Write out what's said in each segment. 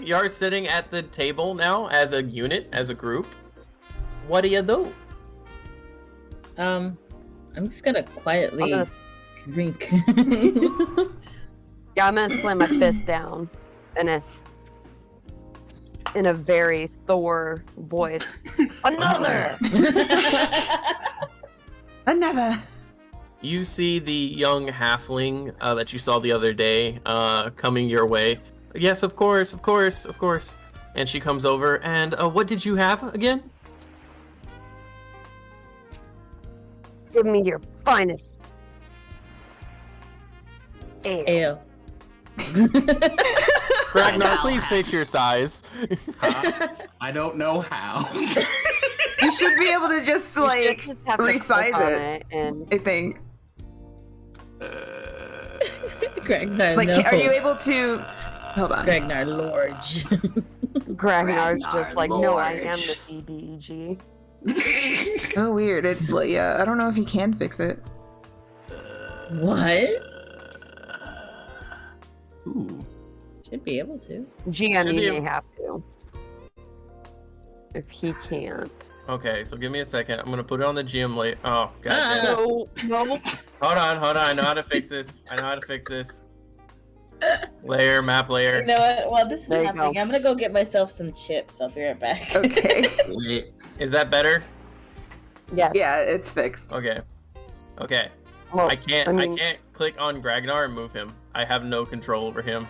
You're sitting at the table now as a unit, as a group. What do you do? I'm just gonna quietly drink. Yeah, I'm gonna slam my fist down in a very Thor voice. Another! Another! You see the young halfling that you saw the other day coming your way. Yes, of course. And she comes over, and what did you have again? Give me your finest ale. Gragnar, please fix your size. I don't know how. You should be able to just like have to resize click on it. And I think. Gragnar, Like, no. are you able to? Hold on. Gragnar Lorge. Gragnar's just like, no, I Lord. am the CBG. Oh, weird. Yeah, I don't know if you can fix it. What? Ooh. Should be able to. GM, Should be you may able- have to. If he can't. Okay, so give me a second. I'm gonna put it on the GM late. Oh, god damn it. No. Hold on. I know how to fix this. Layer, map layer. You know what? While this is There you happening, go. I'm gonna go get myself some chips. I'll be right back. Okay. Is that better? Yes. Yeah, it's fixed. Okay. Well, I can't mean, click on Gragnar and move him. I have no control over him.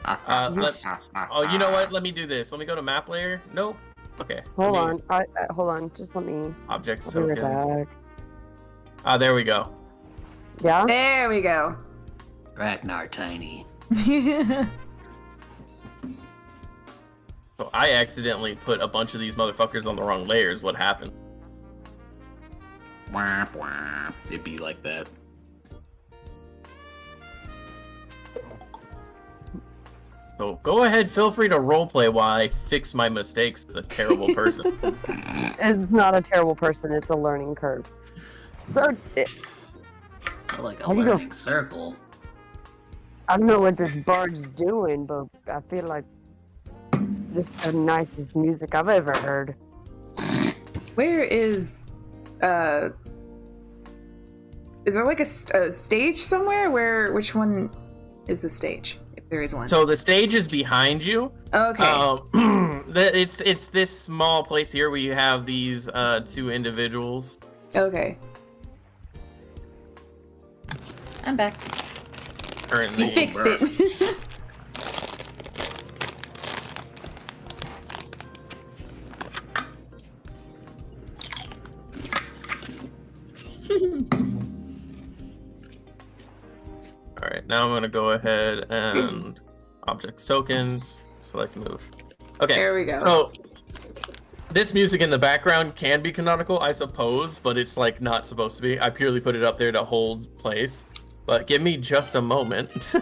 Oh, you know what? Let me do this. Let me go to map layer. Nope. Okay. Hold let me- on. Hold on. Just let me. Objects I'll be right tokens. back. There we go. Yeah. There we go. Gragnar Tiny. So I accidentally put a bunch of these motherfuckers on the wrong layers. What happened? Womp womp. It'd be like that. So go ahead, feel free to roleplay while I fix my mistakes as a terrible person. It's not a terrible person. It's a learning curve. So, Like a How do you go? learning circle. I don't know what this bard's doing, but I feel like it's just the nicest music I've ever heard. Where is there like a stage somewhere? Which one is the stage? If there is one. So the stage is behind you. Okay. It's this small place here where you have these two individuals. Okay. I'm back. Currently, You fixed it. All right, now I'm gonna go ahead and objects tokens, select move. Okay. There we go. So this music in the background can be canonical, I suppose, but it's like not supposed to be. I purely put it up there to hold place. But give me just a moment.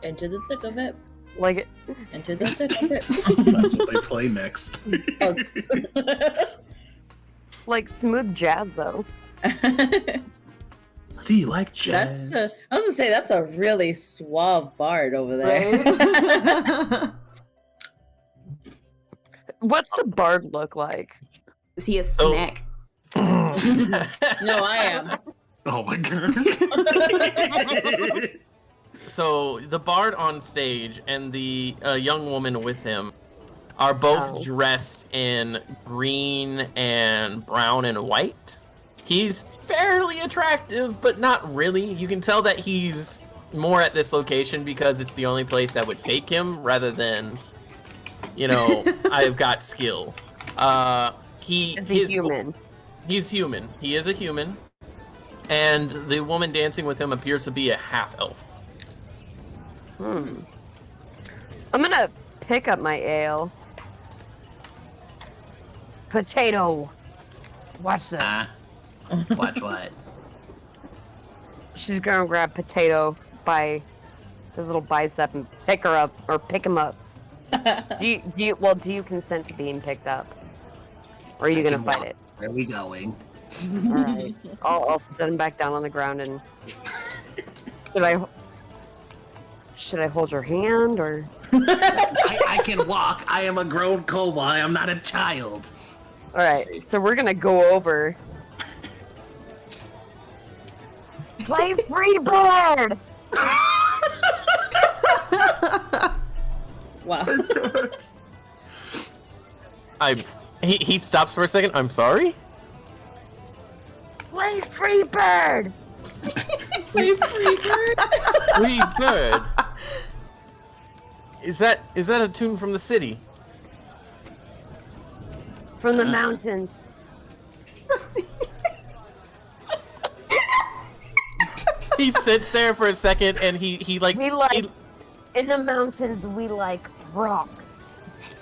Into the thick of it. Like, Into the thick of it. That's what they play next. Oh. like smooth jazz, though. Do you like jazz? I was gonna say that's a really suave bard over there. What's the bard look like? Is he a So- snack? No, I am. Oh my god. So the bard on stage and the young woman with him are both Oh. dressed in green and brown and white. He's fairly attractive, but not really. You can tell that he's more at this location because it's the only place that would take him rather than, I've got skill. Is he human? He's human. He is a human. And the woman dancing with him appears to be a half-elf. I'm gonna pick up my ale. Potato. Watch this. Watch what? She's gonna grab Potato by his little bicep and pick her up, or pick him up. do you consent to being picked up? Or are you gonna fight it? Where are we going? Alright. I'll set him back down on the ground and Should I hold your hand or? I can walk. I am a grown kobold. I am not a child. All right, so we're gonna go over. Play Freebird. Wow. He stops for a second. I'm sorry. Play Freebird. Free bird. Free bird. Is that a tune from the city? From the mountains. He sits there for a second and he In the mountains we like rock.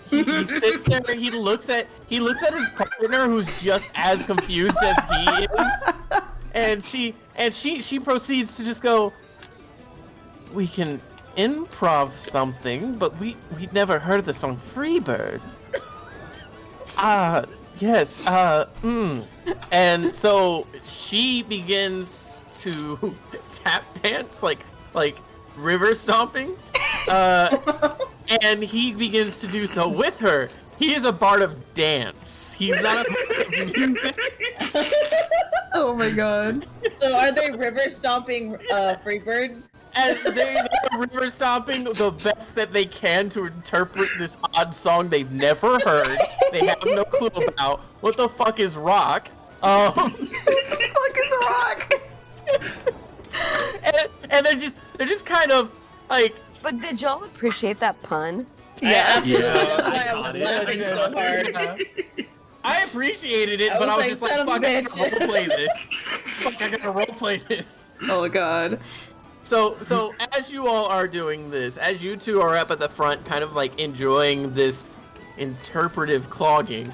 he sits there and he looks at his partner who's just as confused as he is. And she proceeds to just go, "We can improv something, but we'd never heard the song Freebird." Yes, And so she begins to tap dance like river stomping. And he begins to do so with her. He is a bard of dance. He's not a bard of music. Oh my god. So are they river stomping Freebird? And they're river stomping the best that they can to interpret this odd song they've never heard. They have no clue about. What the fuck is rock? Look, it's a rock. And they're just kind of like. But did y'all appreciate that pun? Yeah. Yeah, I I was got laughing it. so hard. I appreciated it, I but I was was just like, like, son of fuck, a I gotta bitch. roleplay this. Fuck, I gotta roleplay this. Oh god. So as you all are doing this, as you two are up at the front, kind of like enjoying this interpretive clogging,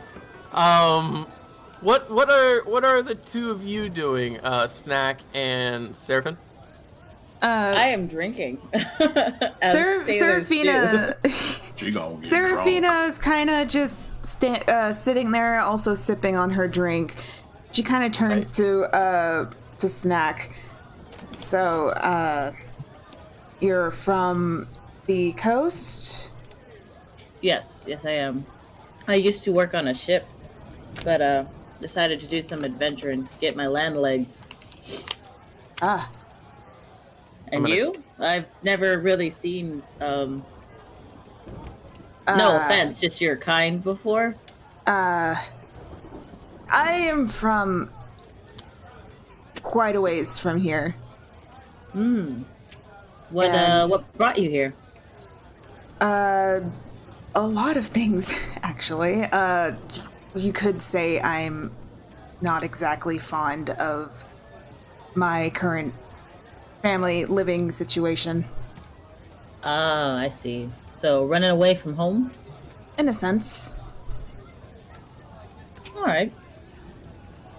what are the two of you doing, Snack and Seraphim? I am drinking. As sailors do. Seraphina. She gonna get Seraphina drunk. is kind of just sitting there, also sipping on her drink. She kind of turns to Snack. So, you're from the coast? Yes, I am. I used to work on a ship, but decided to do some adventure and get my land legs. Ah, And you? I've never really seen no offense, just your kind before. I am from quite a ways from here. What And- what brought you here? A lot of things, actually. You could say I'm not exactly fond of my current family living situation. Ah, I see. So running away from home? In a sense. All right.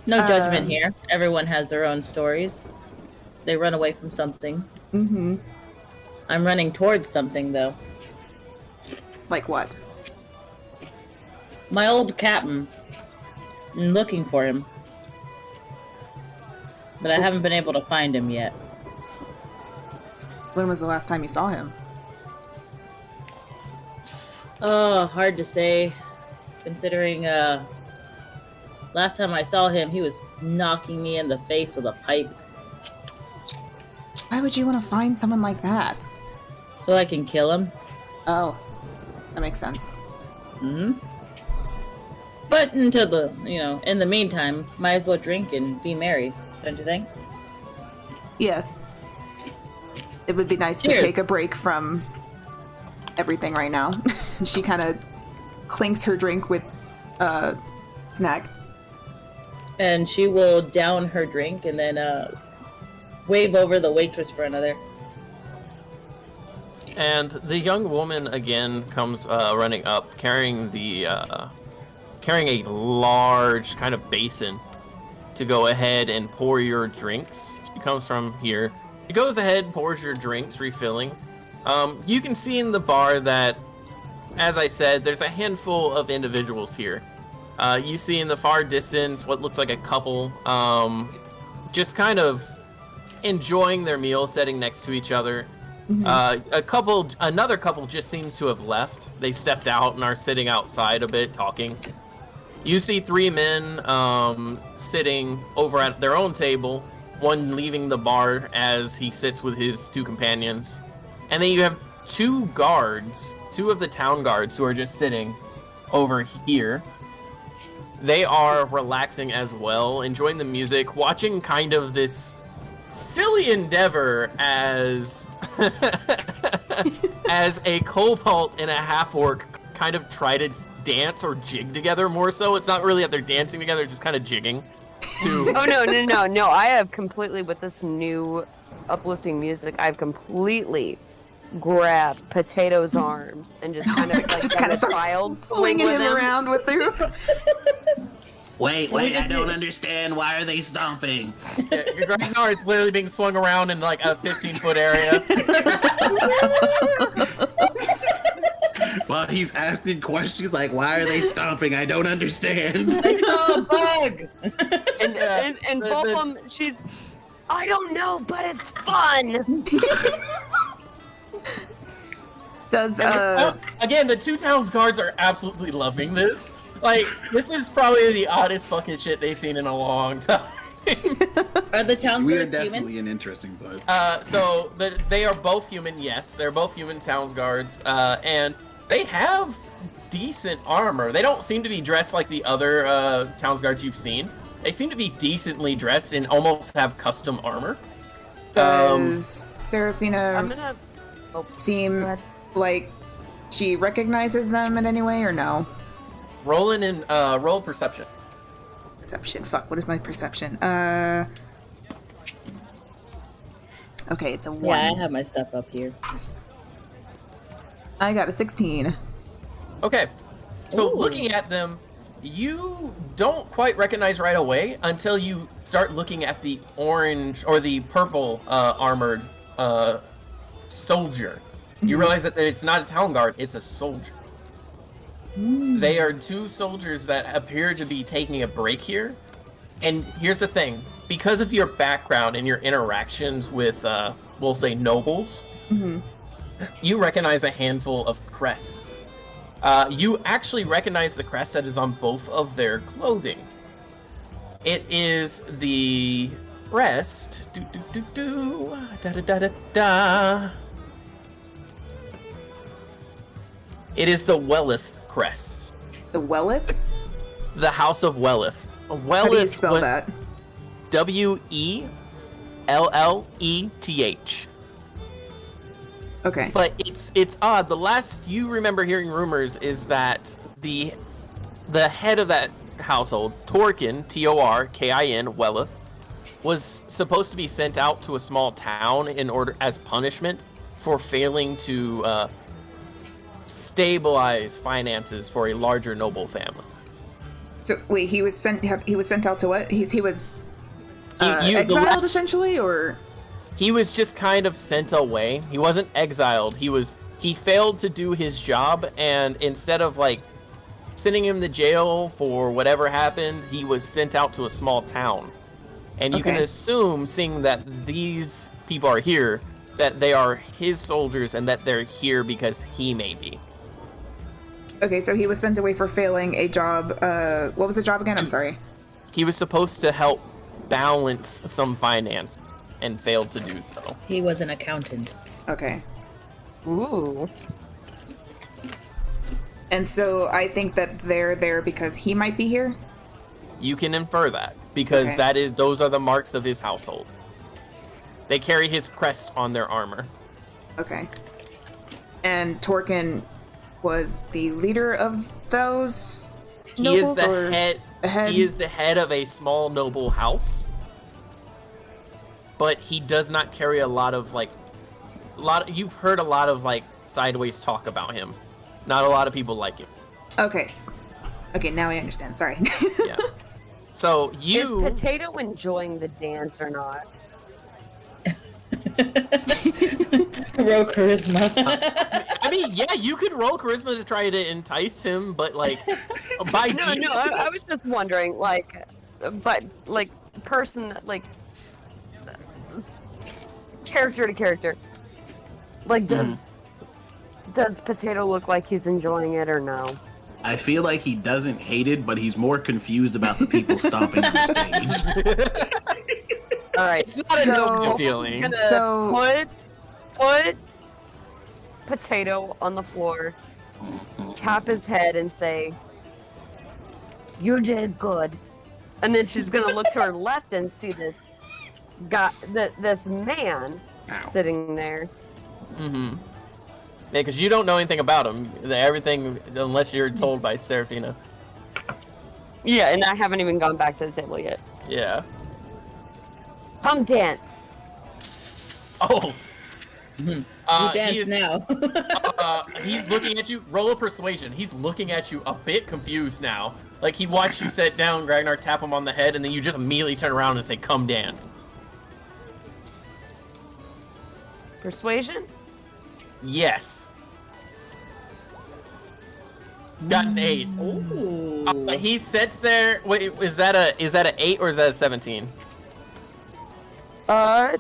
No judgment here. Everyone has their own stories. They run away from something. Mm-hmm. I'm running towards something, though. Like what? My old captain. I'm looking for him. But I haven't been able to find him yet. When was the last time you saw him? Oh, hard to say. Considering, last time I saw him, he was knocking me in the face with a pipe Why would you want to find someone like that? so I can kill him. Oh, that makes sense. Hmm. But until in the meantime, might as well drink and be merry, don't you think? Yes. It would be nice Cheers. to take a break from everything right now. She kind of clinks her drink with Snack. And she will down her drink and then wave over the waitress for another. And the young woman again comes running up, carrying a large kind of basin to go ahead and pour your drinks. She comes from here. She goes ahead, pours your drinks, refilling. You can see in the bar that, as I said, there's a handful of individuals here. You see in the far distance what looks like a couple, just kind of enjoying their meal, sitting next to each other. Another couple just seems to have left. They stepped out and are sitting outside a bit, talking. You see 3 men sitting over at their own table, one leaving the bar as he sits with his 2 companions. And then you have 2 guards, 2 of the town guards who are just sitting over here. They are relaxing as well, enjoying the music, watching kind of this silly endeavor as as a kobold and a half-orc kind of try to dance or jig together more so. It's not really that they're dancing together, just kind of jigging. To... Oh, no. I have completely, with this new uplifting music, I've completely grabbed Potato's arms and just kind of like just kind of child flinging him around with their... Wait, I don't understand. Why are they stomping? Gragnar is literally being swung around in like a 15-foot area. Well, he's asking questions like, why are they stomping? I don't understand. I saw a bug. And both of them, she's, I don't know, but it's fun. Does again, the 2 towns guards are absolutely loving this. Like, this is probably the oddest fucking shit they've seen in a long time. Are the town We are guards human? definitely an interesting bud. So they are both human. Yes, they're both human towns guards, and they have decent armor. They don't seem to be dressed like the other towns guards you've seen. They seem to be decently dressed and almost have custom armor. Does Seraphina I'm gonna... Oh, seem go ahead. like she recognizes them in any way, or no? Roll perception. Perception. Fuck, what is my perception? Okay, it's a 1. Yeah, I have my stuff up here. I got a 16. Okay, so Ooh. looking at them, you don't quite recognize right away until you start looking at the orange or the purple armored soldier. You realize that it's not a town guard, it's a soldier. They are 2 soldiers that appear to be taking a break here. And here's the thing, because of your background and your interactions with, we'll say, nobles, you recognize a handful of crests. You actually recognize the crest that is on both of their clothing. It is the crest. It is the Welleth crest. The Welleth? The House of Welleth. Welleth How do you spell was that? Welleth. Okay. But it's odd. The last you remember hearing rumors is that the head of that household, Torkin, Torkin, Welleth, was supposed to be sent out to a small town in order as punishment for failing to stabilize finances for a larger noble family. So wait, he was sent out to what? He was The exiled last- essentially, or He was just kind of sent away. He wasn't exiled. He failed to do his job, and instead of like sending him to jail for whatever happened, he was sent out to a small town. And you can Okay. assume, seeing that these people are here, that they are his soldiers and that they're here because he may be. okay, so he was sent away for failing a job. What was the job again? I'm sorry. He was supposed to help balance some finance and failed to do so. He was an accountant. Okay. Ooh. And so I think that they're there because he might be here. You can infer that because Okay. those are the marks of his household. They carry his crest on their armor. Okay. And Torkin was the leader of those He is nobles, the or head. the head? He is the head of a small noble house, but he does not carry a lot of you've heard a lot of like sideways talk about him. Not a lot of people like him. Okay. Okay, now I understand. Sorry. Yeah. So you Is Potato enjoying the dance or not? Roll charisma. I mean, yeah, you could roll charisma to try to entice him, but like by No, I was just wondering, like, but like person, like character to character. Like, does Potato look like he's enjoying it or no? I feel like he doesn't hate it, but he's more confused about the people stomping on the stage. All right, It's not a noble feeling. gonna put Potato on the floor, tap his head, and say, "You did good." And then she's gonna look to her left and see this guy, this man sitting there. Mm-hmm. Yeah, because you don't know anything about him. Everything, unless you're told by Seraphina. Yeah, and I haven't even gone back to the table yet. Yeah. Come dance. Oh. You dance now. He's looking at you. Roll a persuasion. He's looking at you a bit confused now. Like, he watched you sit down, Gragnar, tap him on the head, and then you just immediately turn around and say, "Come dance." Persuasion? Yes. Got an 8. Ooh. He sits there. Wait, is that a 8 or is that a 17? Your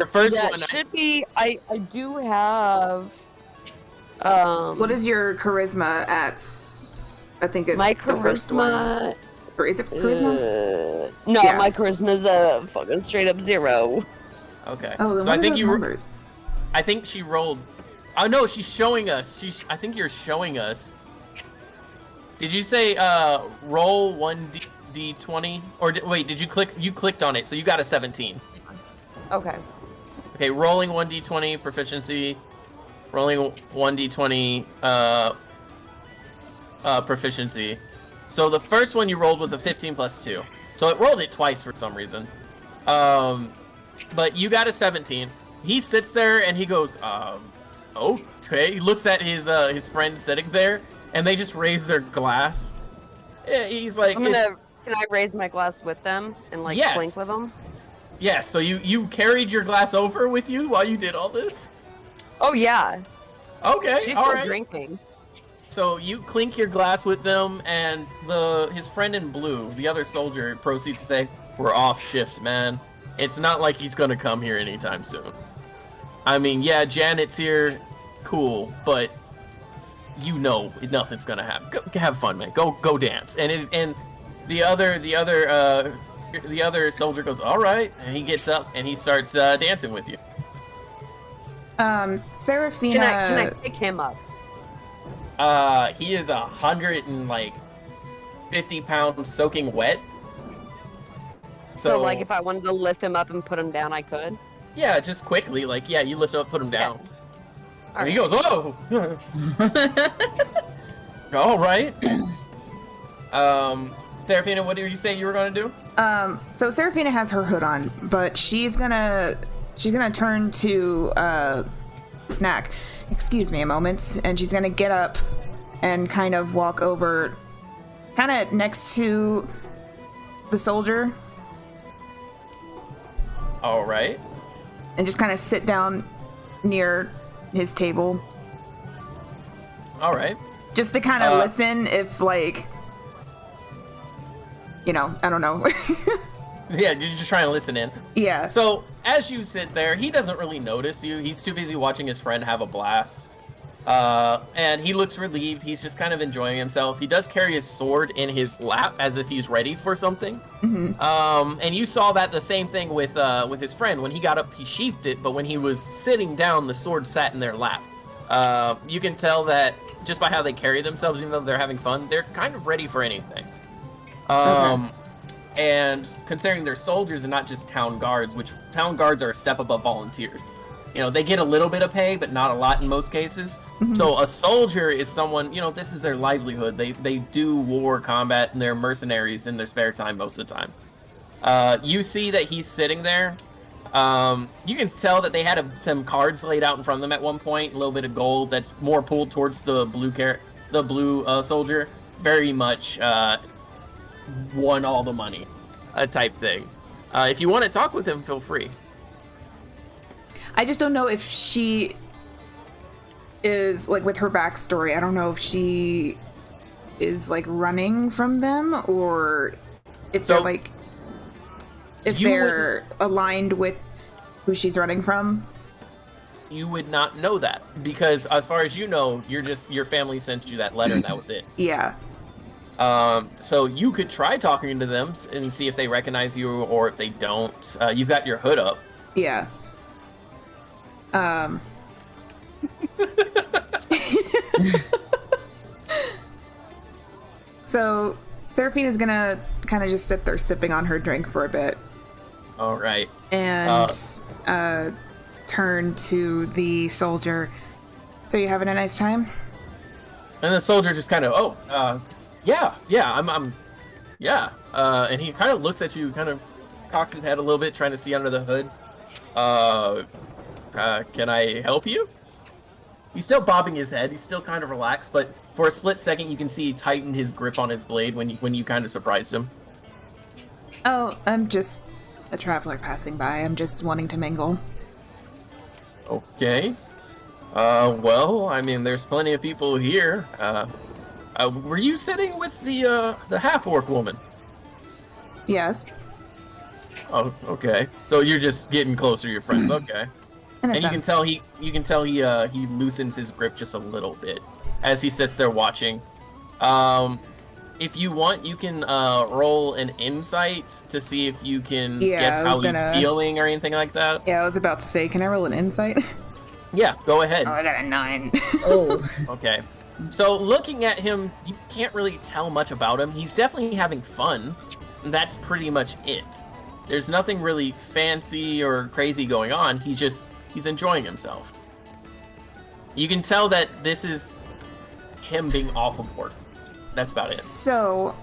first Yeah, one. it should be. I do have. What is your charisma at? I think it's My the first one. charisma. Or is it charisma? No, Yeah. my charisma's a fucking straight up 0. Okay. Oh, then so what I are think those you. numbers? I think she rolled. Oh no, she's showing us. I think you're showing us. Did you say roll 1d20 or wait? Did you click? You clicked on it, so you got a 17. Okay. Okay, rolling 1d20 proficiency. Rolling 1d20 proficiency. So the first one you rolled was a 15 plus 2. So it rolled it twice for some reason. But you got a 17. He sits there and he goes, okay. He looks at his friend sitting there, and they just raise their glass. He's like, Can I raise my glass with them and like Yes. clink with them? yes. So you carried your glass over with you while you did all this? Oh yeah. Okay, She's all still right. drinking. So you clink your glass with them, and his friend in blue, the other soldier, proceeds to say, "We're off shift, man. It's not like he's gonna come here anytime soon. I mean, yeah, Janet's here, cool, but you know nothing's gonna happen. Go, have fun, man. Go dance." And the other soldier goes, "All right," and he gets up and he starts dancing with you. Seraphina. Can I pick him up? He is 150 pounds soaking wet. So like if I wanted to lift him up and put him down, I could? Yeah, just quickly, like, yeah, you lift him up, put him down. All And he right. goes, "Oh!" All right. Seraphina, what did you say you were going to do? So Seraphina has her hood on, but she's gonna turn to Snack. "Excuse me a moment," and she's gonna get up and kind of walk over, kind of next to the soldier, All right. and just kind of sit down near his table, All right. just to kind of listen if, like, I don't know. Yeah, you're just trying to listen in. Yeah. So, as you sit there, he doesn't really notice you. He's too busy watching his friend have a blast. And he looks relieved. He's just kind of enjoying himself. He does carry his sword in his lap as if he's ready for something. Mm-hmm. And you saw that the same thing with his friend. When he got up, he sheathed it, but when he was sitting down, the sword sat in their lap. You can tell that just by how they carry themselves, even though they're having fun, they're kind of ready for anything. And considering they're soldiers and not just town guards, which town guards are a step above volunteers. They get a little bit of pay, but not a lot in most cases. So a soldier is someone, this is their livelihood. They do war combat and they're mercenaries in their spare time most of the time. You see that he's sitting there. You can tell that they had some cards laid out in front of them at one point, a little bit of gold that's more pulled towards the blue soldier. Very much won all the money type thing. If you want to talk with him, feel free. I just don't know if she is, like, with her backstory, I don't know if she is, like, running from them, or if they're, like... if You they're aligned with who she's running from? You would not know that because, as far as you know, your family sent you that letter and that was it. Yeah. So you could try talking to them and see if they recognize you or if they don't. You've got your hood up. Yeah. So Seraphina's gonna kind of just sit there sipping on her drink for a bit. All right. And turn to the soldier. So you having a nice time? And the soldier just kind of, yeah, yeah. And he kind of looks at you, kind of cocks his head a little bit, trying to see under the hood. Can I help you? He's still bobbing his head. He's still kind of relaxed, but for a split second, you can see he tightened his grip on his blade when you kind of surprised him. Oh, I'm just a traveler passing by. I'm just wanting to mingle. Okay. Well, I mean, there's plenty of people here. Were you sitting with the half-orc woman? Yes. Oh, okay. So you're just getting closer to your friends. Okay. And you can tell he loosens his grip just a little bit as he sits there watching. If you want, you can roll an insight to see if you can guess how he's feeling or anything like that. Yeah, I was about to say, can I roll an insight? Yeah, go ahead. Oh, I got a 9. Oh. Okay. So looking at him, you can't really tell much about him. He's definitely having fun. And that's pretty much it. There's nothing really fancy or crazy going on. He's enjoying himself. You can tell that this is him being off of work. That's about it. So,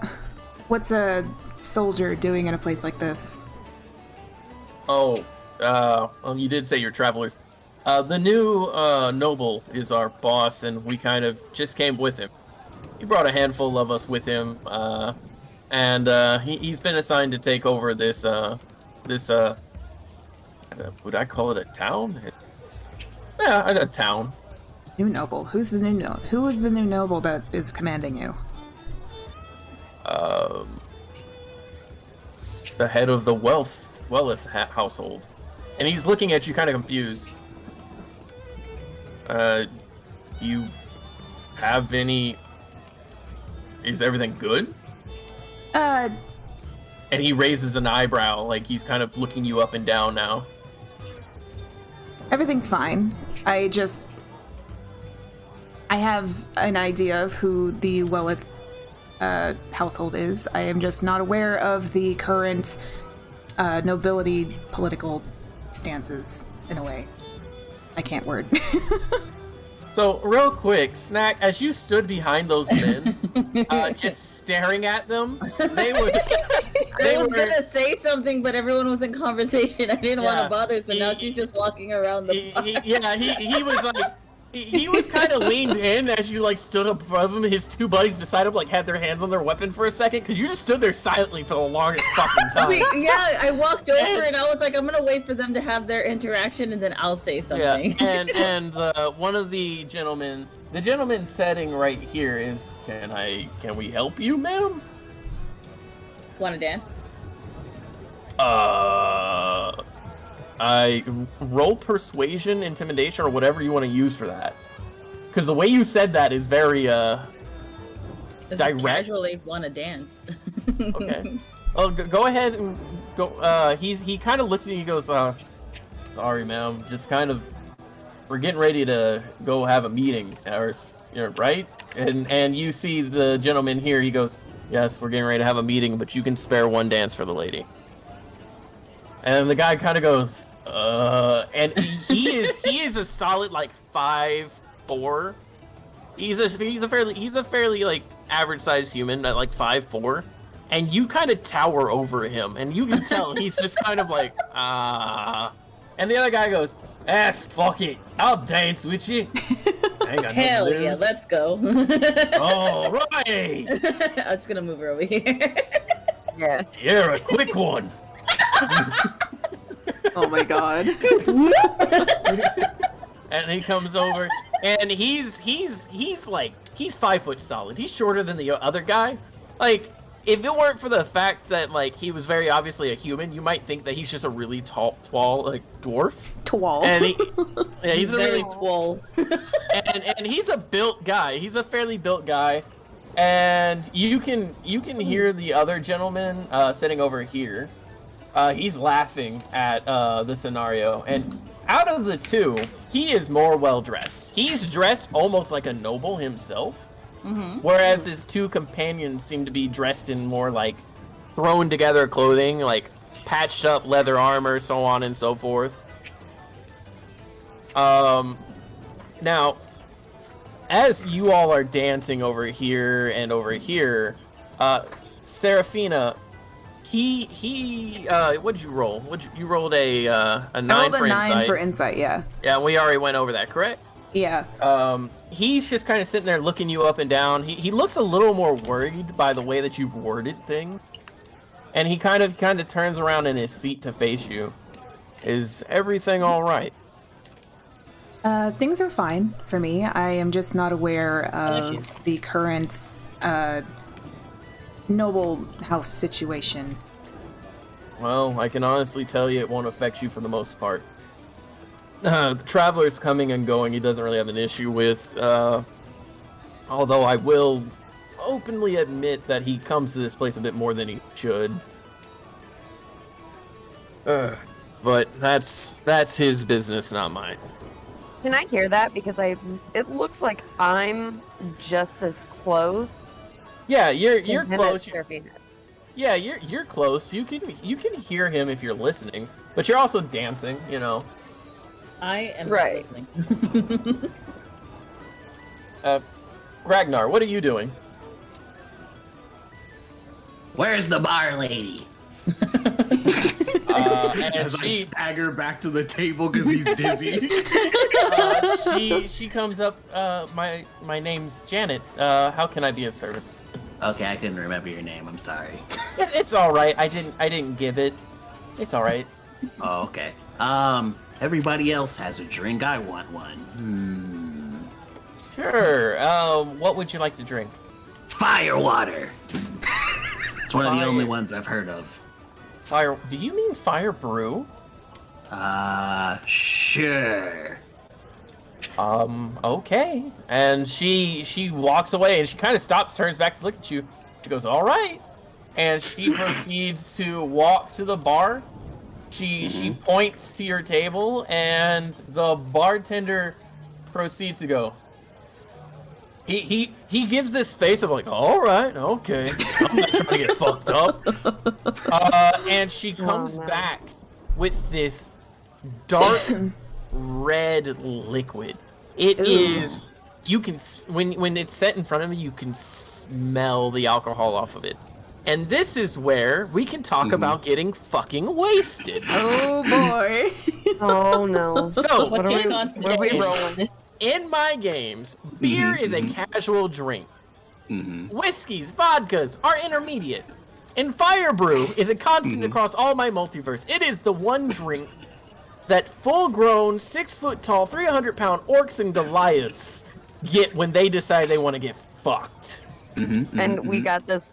what's a soldier doing in a place like this? Oh, well, you did say you're travelers. The new noble is our boss, and we kind of just came with him. He brought a handful of us with him, and he's been assigned to take over this would I call it a town? Yeah, a town. New noble. Who is the new noble that is commanding you? It's the head of the Welleth household, and he's looking at you kind of confused. Do you have any? Is everything good? And he raises an eyebrow, like he's kind of looking you up and down now. Everything's fine. I have an idea of who the Welleth household is. I am just not aware of the current nobility political stances, in a way. I can't word. So, real quick, Snack, as you stood behind those men, just staring at them, I was gonna say something, but everyone was in conversation. I didn't want to bother, so now she's just walking around the he was like, he was kind of leaned in as you like stood up above him. His two buddies beside him like had their hands on their weapon for a second because you just stood there silently for the longest fucking time. I walked over and I was like, I'm gonna wait for them to have their interaction and then I'll say something. Yeah, and one of the gentlemen sitting right here is, can we help you, ma'am? Want to dance? I roll persuasion, intimidation, or whatever you want to use for that. Because the way you said that is very direct. Casually want to dance. Okay. Well, go ahead and go. He kind of looks at you. He goes, "Sorry, ma'am. Just kind of, we're getting ready to go have a meeting, or right?" And you see the gentleman here. He goes, "Yes, we're getting ready to have a meeting, but you can spare one dance for the lady." And the guy kind of goes, and he is a solid like 5'4". He's a fairly like average sized human at like 5'4", and you kind of tower over him, and you can tell he's just kind of like And the other guy goes, fuck it, I'll dance with you. I ain't got Hell yeah, let's go. All right. I'm just gonna move her over here. Yeah. You're a quick one. Oh my god. And he comes over, and he's 5 foot solid. He's shorter than the other guy. Like, if it weren't for the fact that like he was very obviously a human, you might think that he's just a really tall like dwarf. Twal. And yeah, he's a very really swole. and he's a built guy. He's a fairly built guy, and you can hear the other gentleman sitting over here. He's laughing at the scenario, and out of the two, he is more well dressed. He's dressed almost like a noble himself, whereas his two companions seem to be dressed in more like thrown together clothing, like patched up leather armor, so on and so forth. Now, as you all are dancing over here and over here, Seraphina, what'd you roll? You rolled a 9 I rolled for a 9 insight. for insight, yeah. Yeah, we already went over that, correct? Yeah. He's just kind of sitting there looking you up and down. He looks a little more worried by the way that you've worded things. And he kind of turns around in his seat to face you. Is everything all right? Things are fine for me. I am just not aware of the current noble house situation. Well, I can honestly tell you it won't affect you for the most part. The travelers coming and going, he doesn't really have an issue with. Although I will openly admit that he comes to this place a bit more than he should. But that's his business, not mine. Can I hear that? Because it looks like I'm just as close. Yeah, you're to him close. as Seraphina is. Yeah, you're close. You can hear him if you're listening, but you're also dancing, you know. I am Right. listening. Gragnar, what are you doing? Where's the bar lady? And As I she stagger back to the table because he's dizzy. she comes up. My name's Janet. How can I be of service? Okay, I couldn't remember your name. I'm sorry. It's all right. I didn't give it. It's all right. Oh, okay. Everybody else has a drink. I want one. Sure. What would you like to drink? Fire water. It's one of the Fire. only ones I've heard of. Fire. Do you mean Fire Brew? Sure. Okay. And she walks away and she kind of stops, turns back to look at you. She goes, all right. And she proceeds to walk to the bar. She points to your table and the bartender proceeds to go. He gives this face of like, all right, okay. I'm not trying to get fucked up. And she comes back with this dark red liquid. It is. You can when it's set in front of you, you can smell the alcohol off of it. And this is where we can talk about getting fucking wasted. Oh boy. Oh no. So What's in- going on What are we today? rolling? in my games, beer is a casual drink. Whiskeys, vodkas are intermediate. And Fire Brew is a constant across all my multiverse. It is the one drink that full-grown, 6-foot-tall, 300-pound orcs and Goliaths get when they decide they want to get fucked. And we got this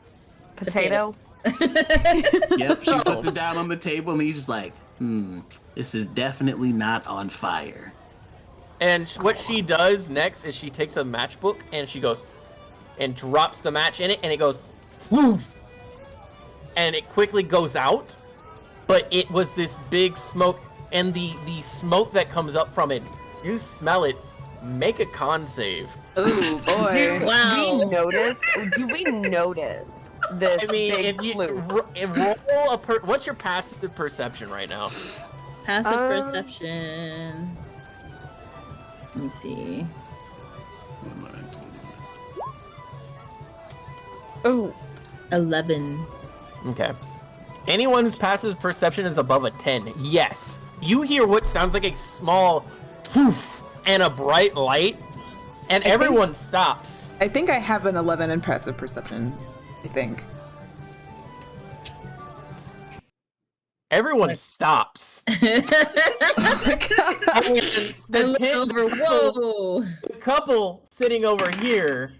potato. Yep, she puts it down on the table and he's just like, this is definitely not on fire. And what she does next is she takes a matchbook and she goes and drops the match in it and it goes woof, and it quickly goes out. But it was this big smoke, and the smoke that comes up from it, you smell it. Make a con save. Oh boy. Wow. Do we notice this I mean, big if you clue? roll what's your passive perception right now? Passive perception. Let me see. Oh, 11. Okay. Anyone whose passive perception is above a 10, yes. You hear what sounds like a small poof and a bright light, and everyone stops. I think I have an 11 in passive perception. I think. Everyone stops. I look over. Whoa. The couple sitting over here,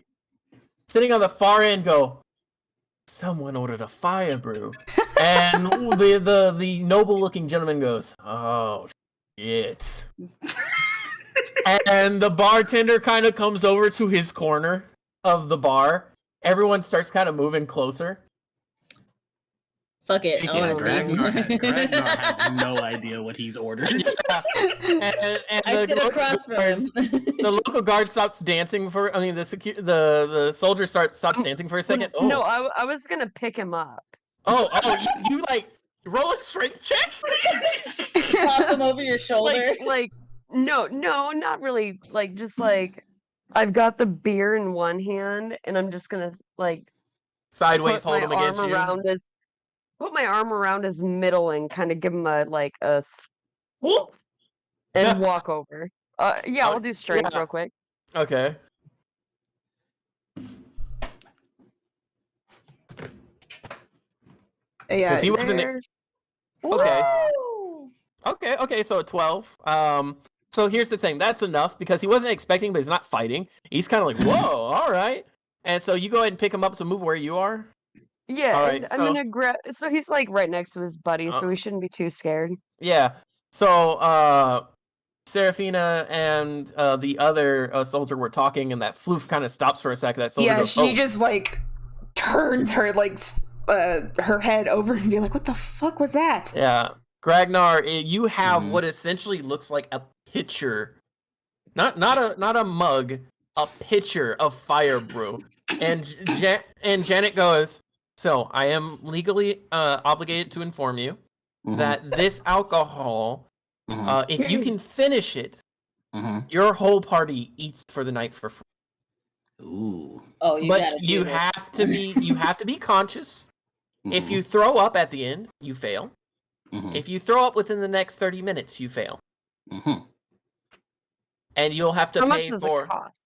sitting on the far end, go, someone ordered a fire brew. And the noble-looking gentleman goes, oh, shit. And the bartender kind of comes over to his corner of the bar. Everyone starts kind of moving closer. Fuck it. Yeah, I wanna see. Ragnar has no idea what he's ordered. And I sit across from him. the local guard stops dancing for. I mean, the soldier stops dancing for a second. Oh. No, I was gonna pick him up. Oh, you like roll a strength check? Toss him over your shoulder. No, not really. Like, just like, I've got the beer in one hand, and I'm just gonna like Sideways, hold him against you. Put my arm around his middle and kind of give him a squeeze and walk over. Yeah, I'll do strength real quick. Okay. Yeah. He wasn't. Okay. Okay, so a 12. So here's the thing. That's enough because he wasn't expecting, but he's not fighting. He's kind of like, whoa, all right. And so you go ahead and pick him up. So move where you are. Yeah, all right, I'm gonna grab. So he's like right next to his buddy, so we shouldn't be too scared. Yeah. So Serafina and the other soldier were talking, and that floof kind of stops for a second. That soldier goes, she just like turns her her head over and be like, "What the fuck was that?" Yeah. Gragnar, you have what essentially looks like a pitcher, not a mug, a pitcher of Fire Brew, and Janet goes, so I am legally obligated to inform you that this alcohol, if you can finish it, your whole party eats for the night for free. Ooh. Oh, you have to be conscious. If you throw up at the end, you fail. If you throw up within the next 30 minutes, you fail. And you'll have to How pay much does for. it cost?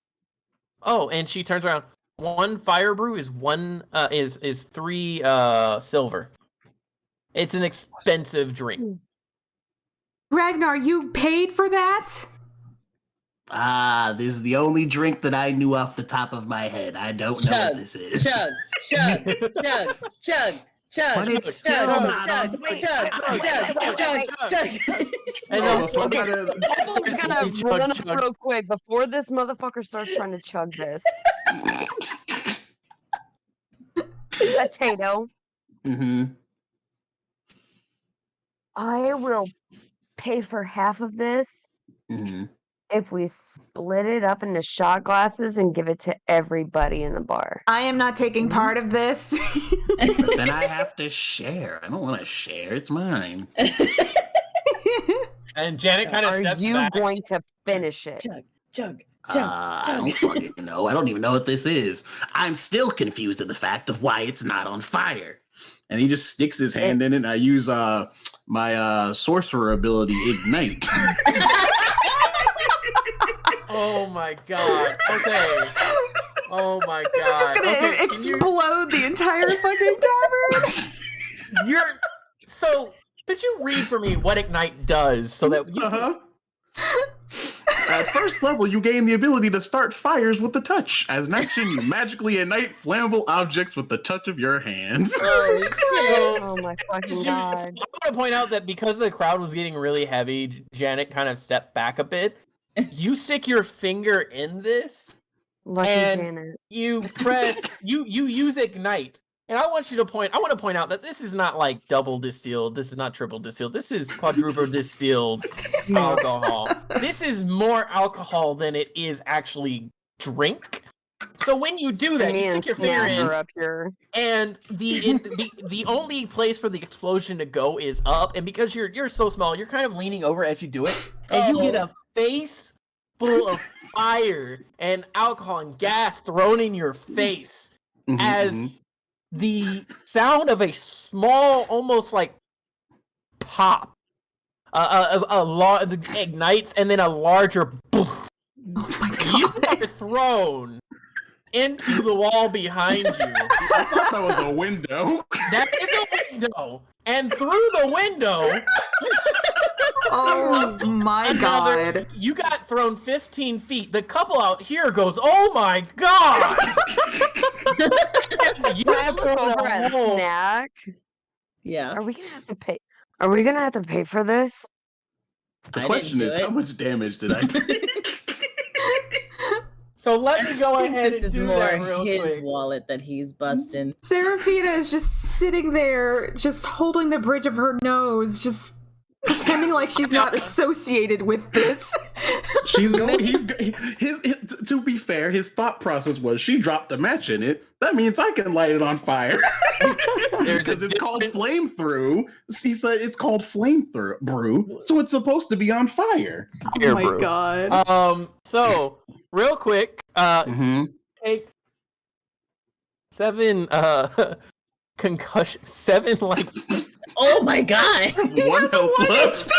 Oh, and she turns around. One Fire Brew is is 3 silver. It's an expensive drink. Gragnar, you paid for that? This is the only drink that I knew off the top of my head. I don't know what this is. Chug. But it's still not on. Chug. Everyone's gonna run up real quick before this motherfucker starts trying to chug this. Potato. I will pay for half of this if we split it up into shot glasses and give it to everybody in the bar. I am not taking part of this. But then I have to share. I don't want to share. It's mine. And Janet kind of steps back. Are you going to finish it? Chug. I don't fucking know. I don't even know what this is. I'm still confused at the fact of why it's not on fire. And he just sticks his hand in it, and I use my sorcerer ability, Ignite. Oh my god. Okay. Oh my god. This is just gonna explode the entire fucking tavern. Could you read for me what Ignite does so that you At first level, you gain the ability to start fires with the touch. As an action, you magically ignite flammable objects with the touch of your hands. Oh my fucking god. I want to point out that because the crowd was getting really heavy, Janet kind of stepped back a bit. You stick your finger in this, Lucky and Janet. you press, you use Ignite. And I want to point out that this is not like double distilled. This is not triple distilled. This is quadruple distilled alcohol. This is more alcohol than it is actually drink. So when you do that, you stick your finger in, up here. and the only place for the explosion to go is up. And because you're so small, you're kind of leaning over as you do it, and you get a face full of fire and alcohol and gas thrown in your face as the sound of a small, almost like pop, ignites, and then a larger boom. Oh my god. You are thrown into the wall behind you. I thought that was a window. That is a window, and through the window, Oh my god. You got thrown 15 feet. The couple out here goes, oh my god! You have Look thrown over a at hole. Snack. Yeah. Are we gonna have to pay? Are we gonna have to pay for this? The I question didn't is, do it. how much damage did I take? So let me go ahead This and is do more that real his quick. wallet that he's busting. Serafina is just sitting there, just holding the bridge of her nose, just pretending like she's not associated with this. She's going. To be fair, his thought process was she dropped a match in it. That means I can light it on fire. There's a Because it's called difference. flame through. He said it's called flame brew, so it's supposed to be on fire. Fire Oh my Brew. god. So real quick, take 7 concussion, 7 like Oh my god! One health left.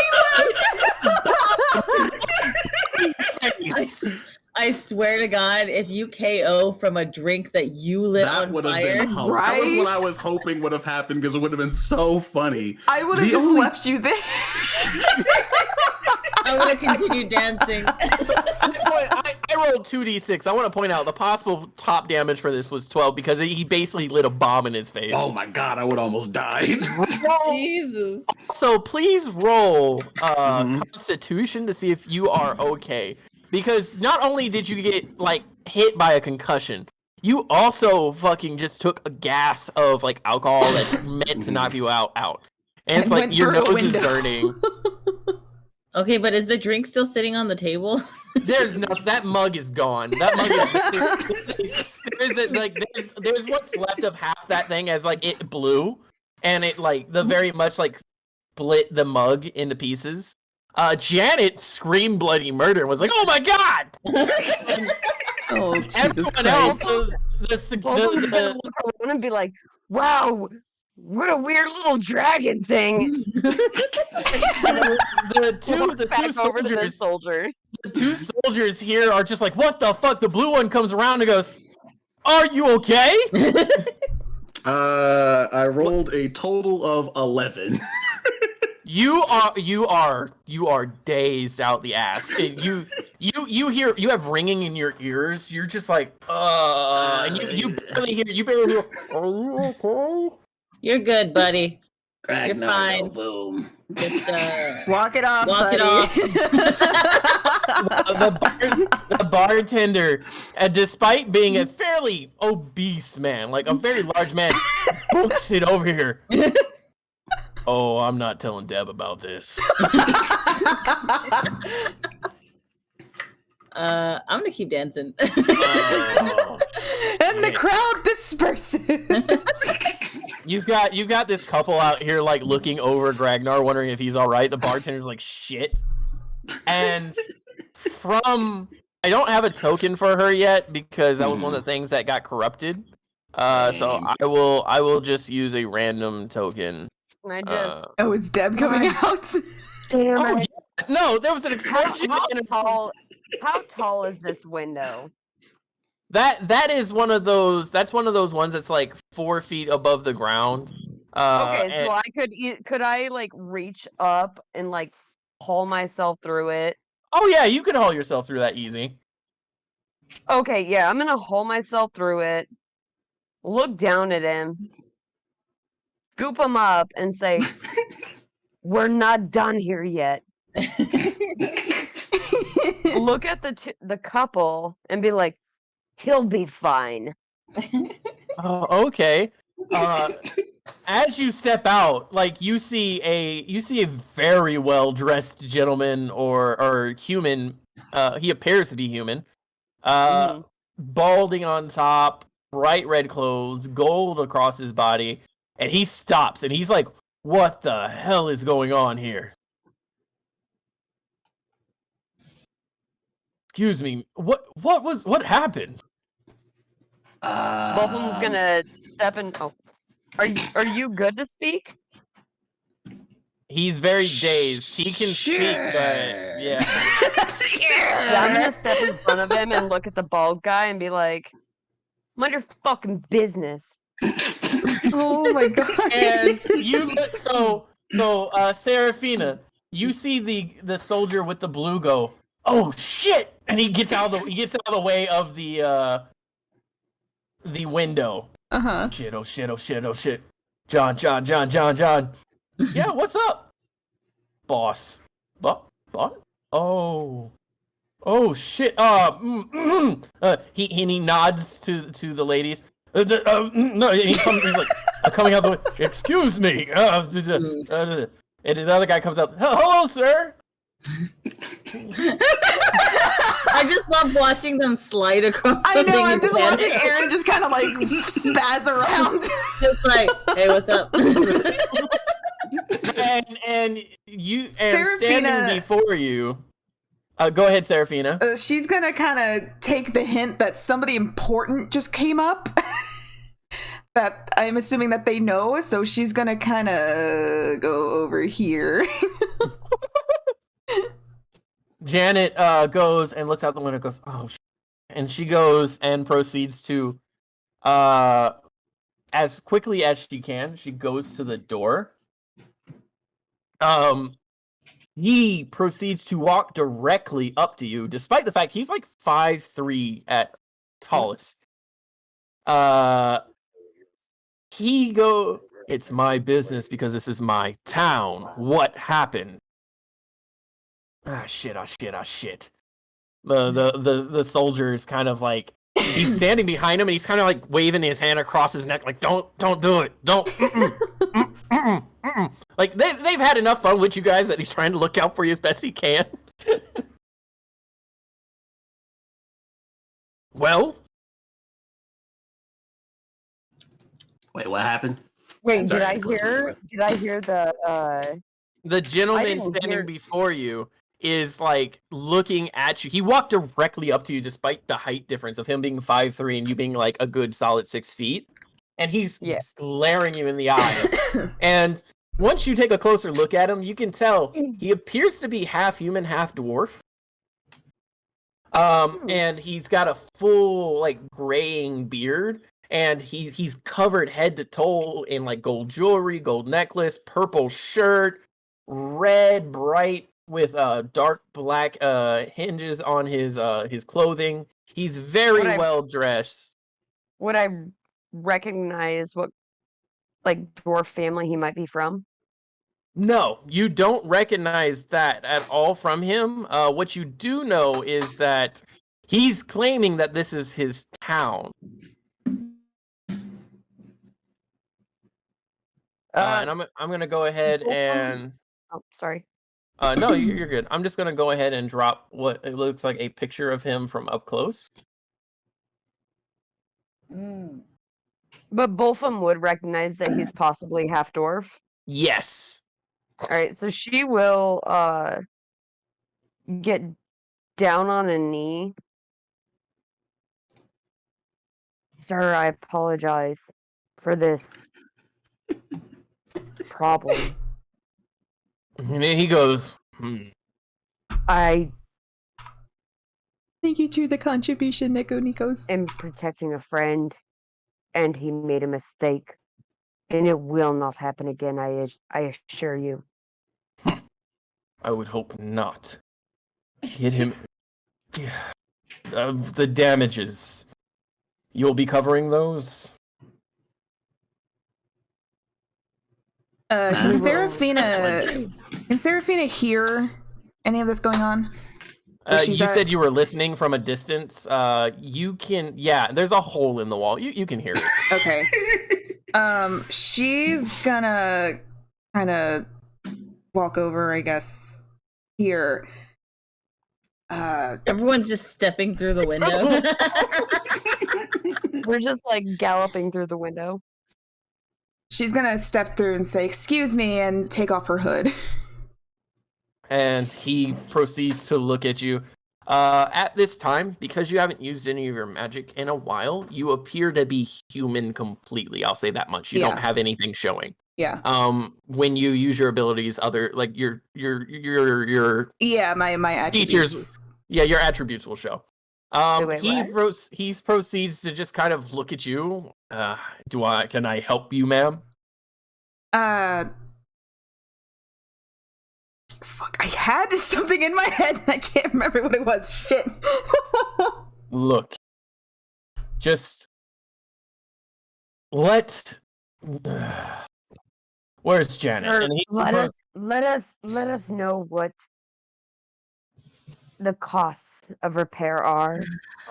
I swear to God, if you KO from a drink that you lit That on would have fire, been. That was what Right? I was hoping would have happened because it would have been so funny. I would have The just only- left you there. I would have continued dancing. I rolled 2d6. I want to point out the possible top damage for this was 12 because he basically lit a bomb in his face. Oh my god, I would almost died. Jesus. So please roll Mhm. Constitution to see if you are okay. Because not only did you get like hit by a concussion, you also fucking just took a gas of like alcohol that's meant to knock you out. And it's And like went your through a nose is window. burning. Okay, but is the drink still sitting on the table? There's no, that mug is gone. That mug is there's what's left of half that thing as like it blew, and it like the very much like split the mug into pieces. Janet screamed bloody murder and was like, "Oh my god!" Oh, Jesus Everyone else, Christ. Both of them gonna look around and be like, "Wow, what a weird little dragon thing." the two Back over to the soldiers, soldier. the two soldiers here are just like, "What the fuck?" The blue one comes around and goes, "Are you okay?" I rolled a total of 11. You are dazed out the ass. And you have ringing in your ears. You're just like, and you barely hear. Are you okay? You're good, buddy. Gragnar, fine. boom. Just Walk it off, walk it buddy. The bartender, despite being a fairly obese man, like a very large man, books it over here. Oh, I'm not telling Deb about this. I'm gonna keep dancing. Oh, And the shit. crowd disperses. You've got this couple out here like looking over Gragnar, wondering if he's all right. The bartender's like shit, and I don't have a token for her yet because that was one of the things that got corrupted. So I will just use a random token. And I just, Oh, it's Deb coming out. damn Oh, it. yeah. No, there was an explosion. How tall is this window? That is one of those. That's one of those ones that's like 4 feet above the ground. Okay, and- so I could I like reach up and like haul myself through it? oh yeah, you can haul yourself through that easy. Okay, yeah, I'm gonna haul myself through it. Look down at him, scoop him up, and say, "We're not done here yet." Look at the couple and be like, "He'll be fine." Oh, okay. As you step out, like you see a very well dressed gentleman or human. He appears to be human. Balding on top, bright red clothes, gold across his body, and he stops and he's like, "What the hell is going on here?" Excuse me. What happened? Both of them's gonna step in. Oh, are you good to speak? He's very dazed. He can speak, but yeah. Yeah, I'm gonna step in front of him and look at the bald guy and be like, "Mind your fucking business." Oh my god. And you look so Serafina, you see the soldier with the blue go, "Oh shit!" And he gets out of the way of the window. Uh-huh. Shit! Oh shit! Oh shit! Oh shit! John. Yeah, what's up, boss? Boss? Oh shit! He nods to the ladies. No, he's like coming out the way. Excuse me. And the other guy comes out. Hello, sir. I just love watching them slide across. I know. I'm the just watching Aaron just kind of like spaz around. Just like, hey, what's up? and Seraphina, standing before you. Go ahead, Seraphina. She's gonna kind of take the hint that somebody important just came up. That I'm assuming that they know, so she's gonna kind of go over here. Janet goes and looks out the window and goes, oh, and she goes and proceeds to, as quickly as she can, she goes to the door. He proceeds to walk directly up to you, despite the fact he's like 5'3" at tallest. It's my business because this is my town. What happened? Shit. The soldier is kind of like, he's standing behind him and he's kind of like waving his hand across his neck like, don't do it. Don't. Like they've had enough fun with you guys that he's trying to look out for you as best he can. Well, Wait, what happened? Wait, Sorry, did I hear the gentleman didn't standing hear- before you is like looking at you. He walked directly up to you despite the height difference of him being 5'3" and you being like a good solid 6 feet. And he's glaring you in the eyes. And once you take a closer look at him, you can tell he appears to be half human, half dwarf. And he's got a full like graying beard, and he's covered head to toe in like gold jewelry, gold necklace, purple shirt, red bright with dark black hinges on his clothing. He's very well dressed. would I recognize what like dwarf family he might be from? No, you don't recognize that at all from him. What you do know is that he's claiming that this is his town. And I'm gonna go ahead and. Oh, sorry. No, you're good. I'm just gonna go ahead and drop what it looks like a picture of him from up close. But both of them would recognize that he's possibly half dwarf. Yes. All right, so she will get down on a knee. Sir, I apologize for this problem. And then he goes, I Thank you to the contribution, Nikos. am protecting a friend, and he made a mistake. And it will not happen again, I assure you. I would hope not. Get him. The damages. You'll be covering those? Can Seraphina hear any of this going on? You said you were listening from a distance. You can, there's a hole in the wall. You can hear it. Okay. She's gonna kind of walk over, I guess, here. Everyone's just stepping through the window. We're just like galloping through the window. She's gonna step through and say, "Excuse me," and take off her hood. And he proceeds to look at you. At this time, because you haven't used any of your magic in a while, you appear to be human completely. I'll say that much. You don't have anything showing. Yeah. When you use your abilities, other like your my attributes. features, your attributes will show. Wait, He proceeds to just kind of look at you. Can I help you, ma'am? Fuck, I had something in my head and I can't remember what it was. Shit. Look, just let. Where's Janet? Sir, And he let goes, us know what the costs of repair are.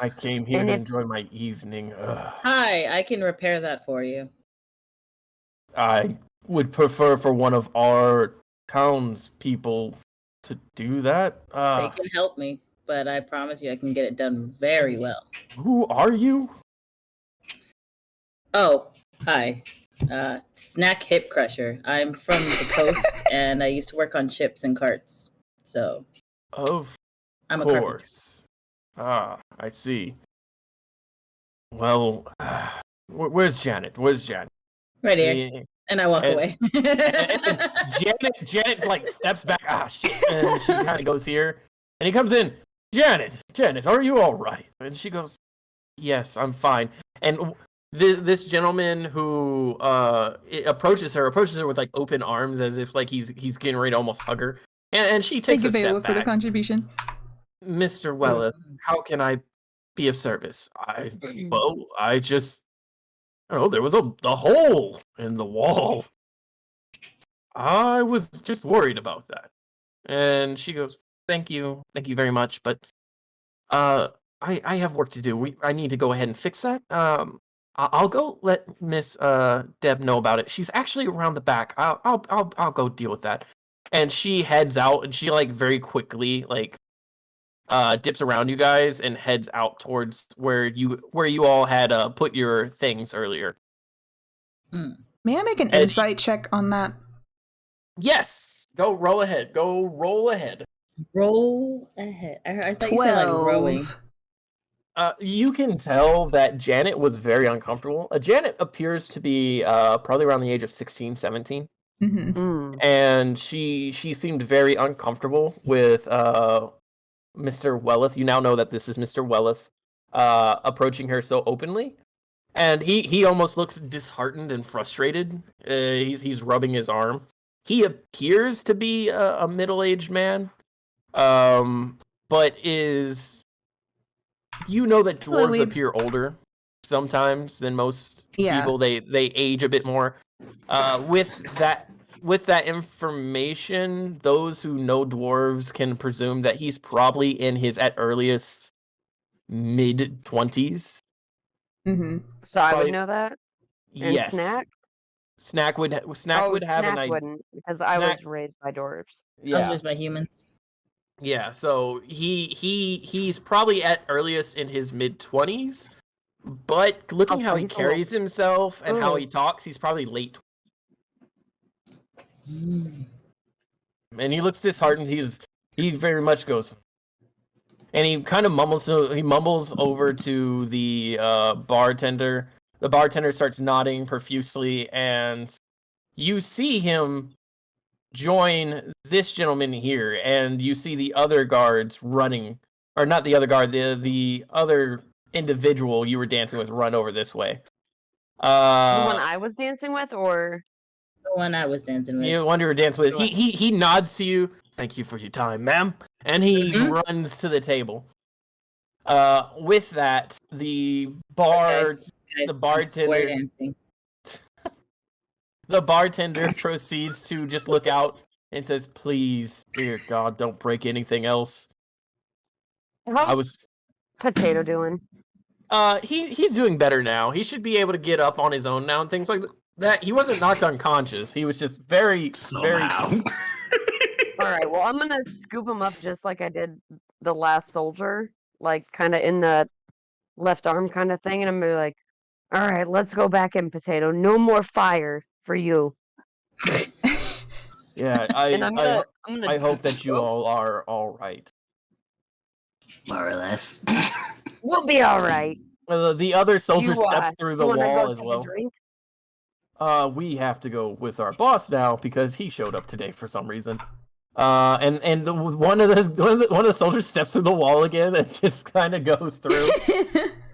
I came here and to if- enjoy my evening. Hi, I can repair that for you. I would prefer for one of our townspeople to do that. They can help me, but I promise you I can get it done very well. Who are you? Oh, hi. Snack Hip Crusher. I'm from the coast, and I used to work on ships and carts. So, Of I'm a carpenter. course. I see. Well, where's Janet? Where's Janet? Right here. Eh, And I walk and- away. and Janet like steps back. Shit. And she kind of goes here, and he comes in. Janet, are you all right? And she goes, yes, I'm fine. And this gentleman who approaches her with like open arms, as if like he's getting ready to almost hug her. And she takes Thank a you, step Beowulf, for the back. contribution. Mr. Welleth, how can I be of service? I just, oh, there was a hole in the wall. I was just worried about that. And she goes, thank you very much, but I have work to do. I need to go ahead and fix that. I'll go let Miss Deb know about it. She's actually around the back. I'll go deal with that. And she heads out, and she like very quickly like dips around you guys and heads out towards where you all had put your things earlier. May I make an insight check on that? Yes, go roll ahead. Roll ahead. I thought you said like rowing. You can tell that Janet was very uncomfortable. Janet appears to be probably around the age of 16, 17. Mm-hmm. And she seemed very uncomfortable with Mr. Welleth. You now know that this is Mr. Welleth approaching her so openly. And he almost looks disheartened and frustrated. He's rubbing his arm. He appears to be a middle-aged man, but is... You know that dwarves appear older sometimes than most people. They age a bit more. With that information, those who know dwarves can presume that he's probably in his at earliest mid-20s. Mm-hmm. So I would know that. And Yes. Snack would have an idea. Wouldn't, because I was raised by dwarves. I was raised by humans. Yeah, so he's probably at earliest in his mid-20s, but looking how he carries himself and how he talks, he's probably late. And he looks disheartened. He very much goes, and he kind of mumbles over to the bartender. The bartender starts nodding profusely, and you see him join this gentleman here, and you see the other guards running, or not the other guard, the other individual you were dancing with run over this way. The one I was dancing with, or the one I was dancing with? The one you were dancing with. He nods to you. Thank you for your time, ma'am. And he runs to the table. With that, the bartender proceeds to just look out and says, "Please, dear God, don't break anything else." How's Potato doing? He's doing better now. He should be able to get up on his own now and things like that. He wasn't knocked unconscious. He was just very. All right. Well, I'm gonna scoop him up just like I did the last soldier, like kind of in the left arm kind of thing, and I'm gonna be like, "All right, let's go back in, Potato. No more fire for you." Yeah, I hope that you all are all right. More or less. We'll be all right. The other soldier steps through the wall as well. We have to go with our boss now because he showed up today for some reason. And one of the soldiers steps through the wall again and just kind of goes through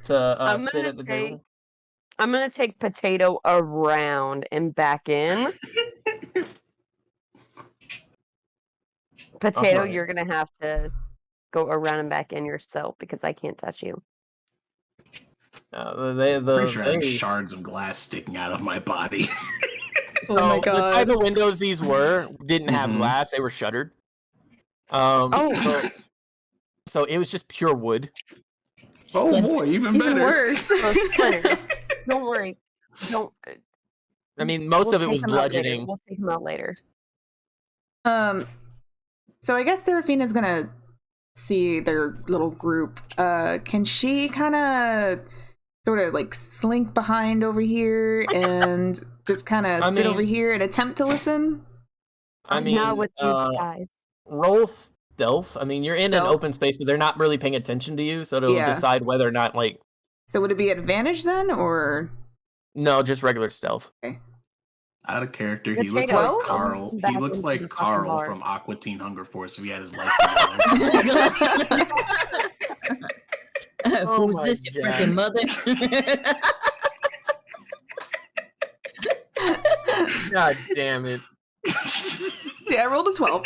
to sit at the table. I'm gonna take Potato around and back in. Potato, Alright. you're gonna have to go around and back in yourself because I can't touch you. Pretty sure I have shards of glass sticking out of my body. So Oh my the God. type of windows these didn't have Mhm. glass; they were shuttered. Oh. So it was just pure wood. Oh boy, even Even better. worse. So Splinter, don't worry. Don't. I mean, most we'll of it take was him out later. bludgeoning. We'll take him out later. So I guess Seraphina's gonna see their little group. Can she kind of sort of like slink behind over here and just kind of sit over here and attempt to listen? I mean, Not with these guys. roll stealth. I mean, you're in an Stealth? open space, but they're not really paying attention to you, so it'll Yeah. decide whether or not, like, So would it be advantage then, or no, just regular stealth. Out of character, he looks Potato, like come Carl. back He looks into like the fucking Carl bar. from Aqua Teen Hunger Force if he had his life together. Oh Who's my this, your God. freaking mother? God damn it. yeah, I rolled a 12.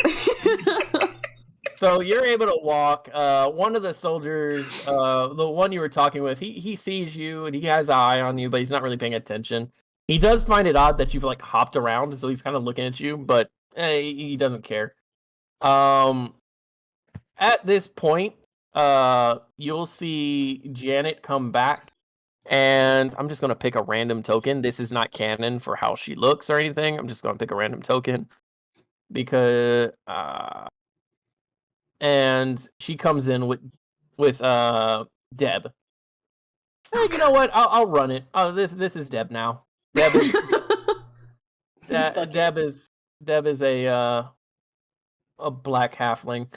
So you're able to walk. One of the soldiers, the one you were talking with, he sees you and he has an eye on you, but he's not really paying attention. He does find it odd that you've like hopped around, so he's kind of looking at you, but he doesn't care. At this point, you'll see Janet come back, and I'm just gonna pick a random token. This is not canon for how she looks or anything. I'm just gonna pick a random token because and she comes in with Deb. Hey, you know what? I'll run it. Oh, this is Deb now. Deb is Deb is a black halfling.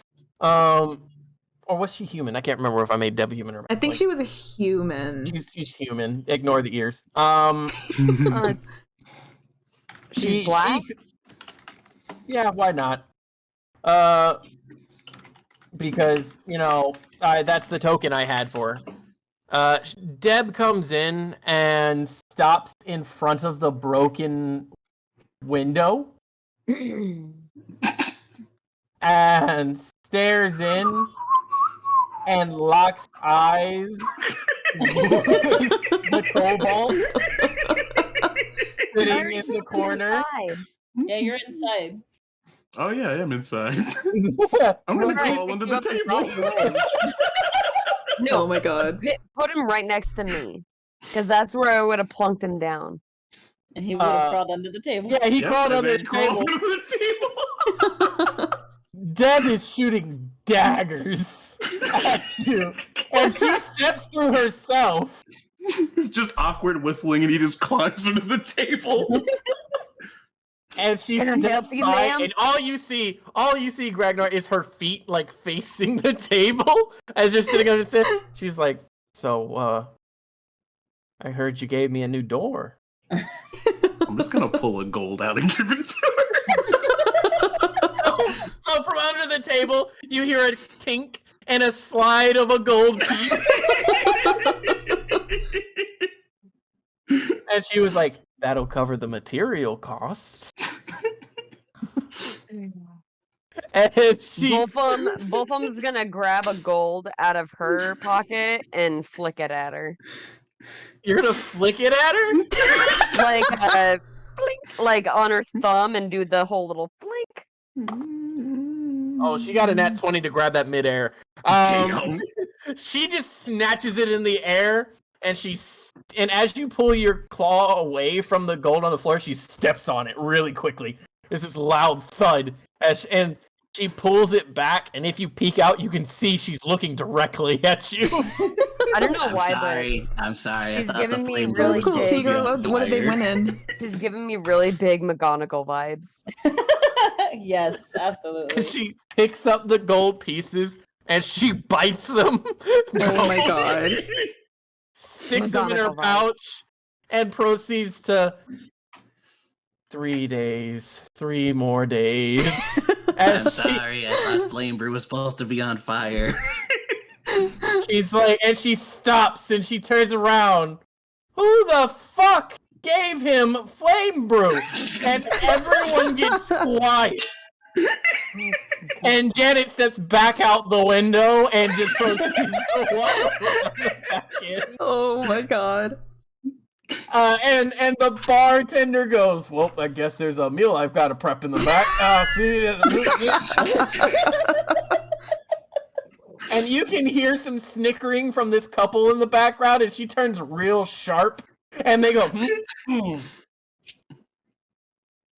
Or was she human? I can't remember if I made Deb human or. I think she was a human. She's human. Ignore the ears. She's black? Yeah, why not? Because that's the token I had for her. Deb comes in and stops in front of the broken window and stares in and locks eyes with the kobold sitting in the corner. Yeah, you're inside. Oh yeah, I am inside. I'm I'm gonna crawl under the table. Oh my god. Put him right next to me, because that's where I would have plunked him down. And he would have crawled under the table. Yeah, he Yep, crawled and under then the crawl table. under the table. Deb is shooting daggers at you, and she steps through herself. It's just awkward whistling, and he just climbs under the table. And she Can I steps help you, by, ma'am? and all you see, Gragnar, is her feet like facing the table as you're sitting on the sit. She's like, "So, I heard you gave me a new door." I'm just gonna pull a gold out and give it to her. So from under the table, you hear a tink and a slide of a gold piece. And she was like, "That'll cover the material cost." And she Both of them's gonna grab a gold out of her pocket and flick it at her, You're gonna flick it at her? like blink, like on her thumb, and do the whole little blink. Oh, she got a nat 20 to grab that midair. Damn. She just snatches it in the air, and and as you pull your claw away from the gold on the floor, she steps on it really quickly. There's this loud thud, and she pulls it back, and if you peek out, you can see she's looking directly at you. I don't know I'm why, sorry. I'm sorry. she's I thought giving the me flame really was supposed to be Tigger, on what did they fire. win in? but she's giving me really big McGonagall vibes. Yes, absolutely. And she picks up the gold pieces, and she bites them. Oh my god. Sticks them in her McGonagall vibes. pouch, and proceeds to 3 days, 3 more days. I'm As she, sorry. I thought Flame Brew was supposed to be on fire. she's like, and she stops and she turns around. Who the fuck gave him Flame Brew? And everyone gets quiet. And Janet steps back out the window and just proceeds to walk back in. Oh my god. And the bartender goes, well, I guess there's a meal I've got to prep in the back. See. And you can hear some snickering from this couple in the background, and she turns real sharp, and they go,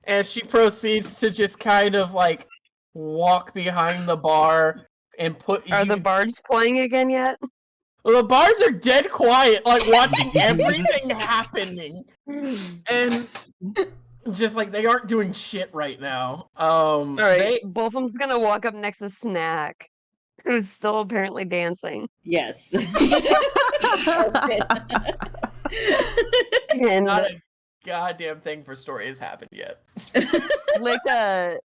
And she proceeds to just kind of like walk behind the bar and put. Are the bards playing again yet? Well, the bards are dead quiet, like watching everything happening, and just like they aren't doing shit right now. All right, both of them's gonna walk up next to Snack, who's still apparently dancing. Yes. And Not a goddamn thing for story has happened yet.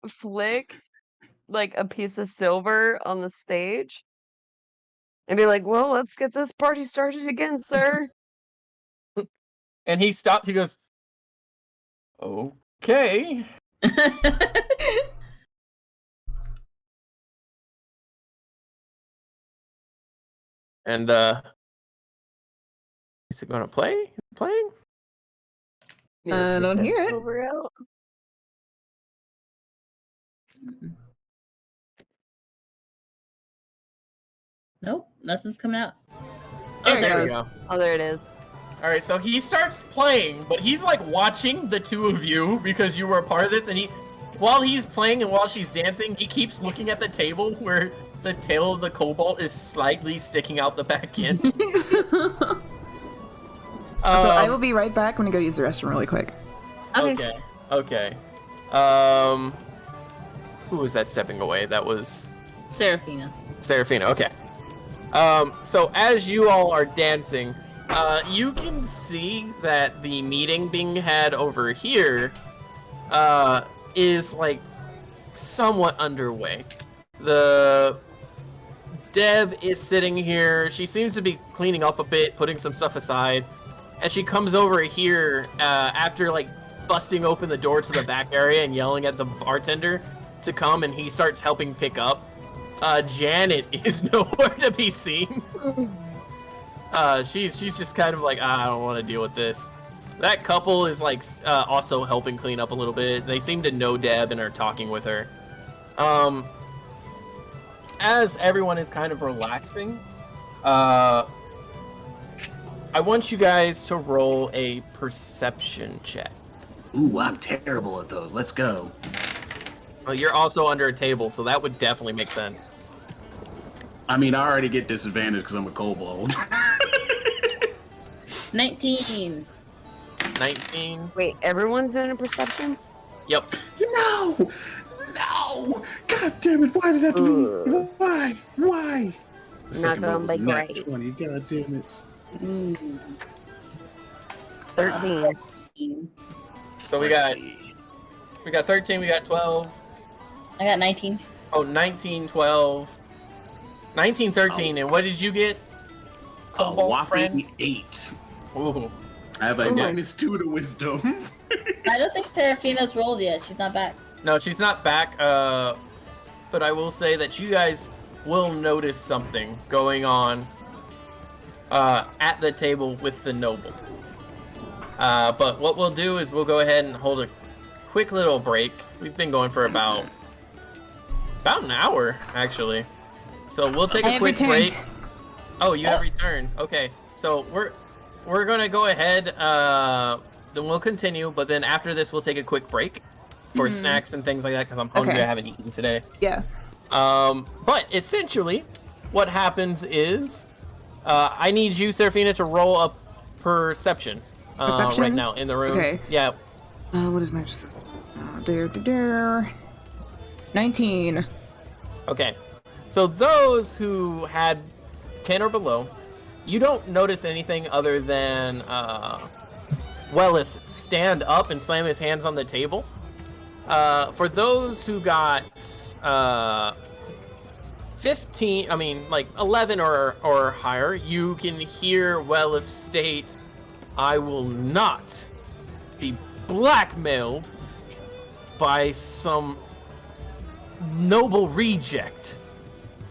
flick like a piece of silver on the stage. And be like, well, let's get this party started again, sir. And he stops. He goes, okay. And is it gonna play? Is it playing? I don't hear it. Silver out. Nope, nothing's coming out. There it There we goes. go. Oh, there it is. All right, so he starts playing, but he's like watching the two of you because you were a part of this, and while he's playing and while she's dancing, he keeps looking at the table where the tail of the cobalt is slightly sticking out the back end. So I will be right back. I'm gonna go use the restroom really quick. Okay. Who was that stepping away? That was Seraphina. Okay. So as you all are dancing, you can see that the meeting being had over here is like somewhat underway. The Deb is sitting here. She seems to be cleaning up a bit, putting some stuff aside. And she comes over here after like busting open the door to the back area and yelling at the bartender to come, and he starts helping pick up. Janet is nowhere to be seen. She's just kind of like, I don't want to deal with this. That couple is like also helping clean up a little bit. They seem to know Deb and are talking with her. As everyone is kind of relaxing, I want you guys to roll a perception check. Ooh, I'm terrible at those. Let's go. Well, you're also under a table, so that would definitely make sense. I mean, I already get disadvantage because I'm a kobold. 19. 19. Wait, everyone's doing a perception? Yep. No! God damn it, why did that do me? Why? The Not second roll gonna was be nat great. 20, god damn it. 13. So we Let's got see. 13, we got 12. I got 19. Oh, 19, 12. 19, 13, and what did you get? A Cobalt whopping friend? 8. Ooh. I have a Oh my- -2 to wisdom. I don't think Seraphina's rolled yet. She's not back. No, she's not back, but I will say that you guys will notice something going on at the table with the noble. But what we'll do is we'll go ahead and hold a quick little break. We've been going for about an hour, actually. So we'll take I a have quick returned. break. Oh, you have returned. Okay, so we're gonna go ahead. Then we'll continue, but then after this, we'll take a quick break for snacks and things like that because I'm hungry. Okay. I haven't eaten today. Yeah. But essentially, what happens is I need you, Seraphina, to roll a perception. Perception? Right now in the room. Okay. Yeah. What is my perception? 19. Okay. So those who had 10 or below, you don't notice anything other than Wellith stand up and slam his hands on the table. For those who got 11 or higher, you can hear Wellith state, I will not be blackmailed by some noble reject.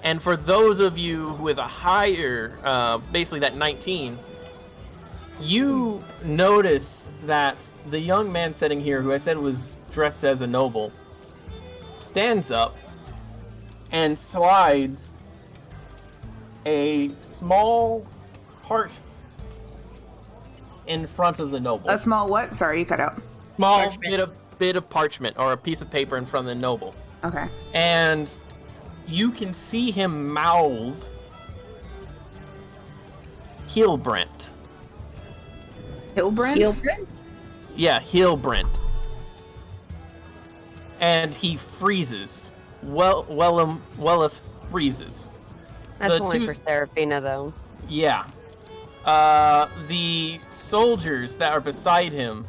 And for those of you with a higher, basically that 19, you notice that the young man sitting here, who I said was dressed as a noble, stands up and slides a small parchment in front of the noble. A small what? Sorry, you cut out. Small Parchment. bit of parchment or a piece of paper in front of the noble. Okay. And you can see him mouth Heelbrent. Hilbrand? Heelbrand? Yeah, Heelbrent. And he freezes. Welleth freezes. That's The only two- for Serafina, though. Yeah. The soldiers that are beside him.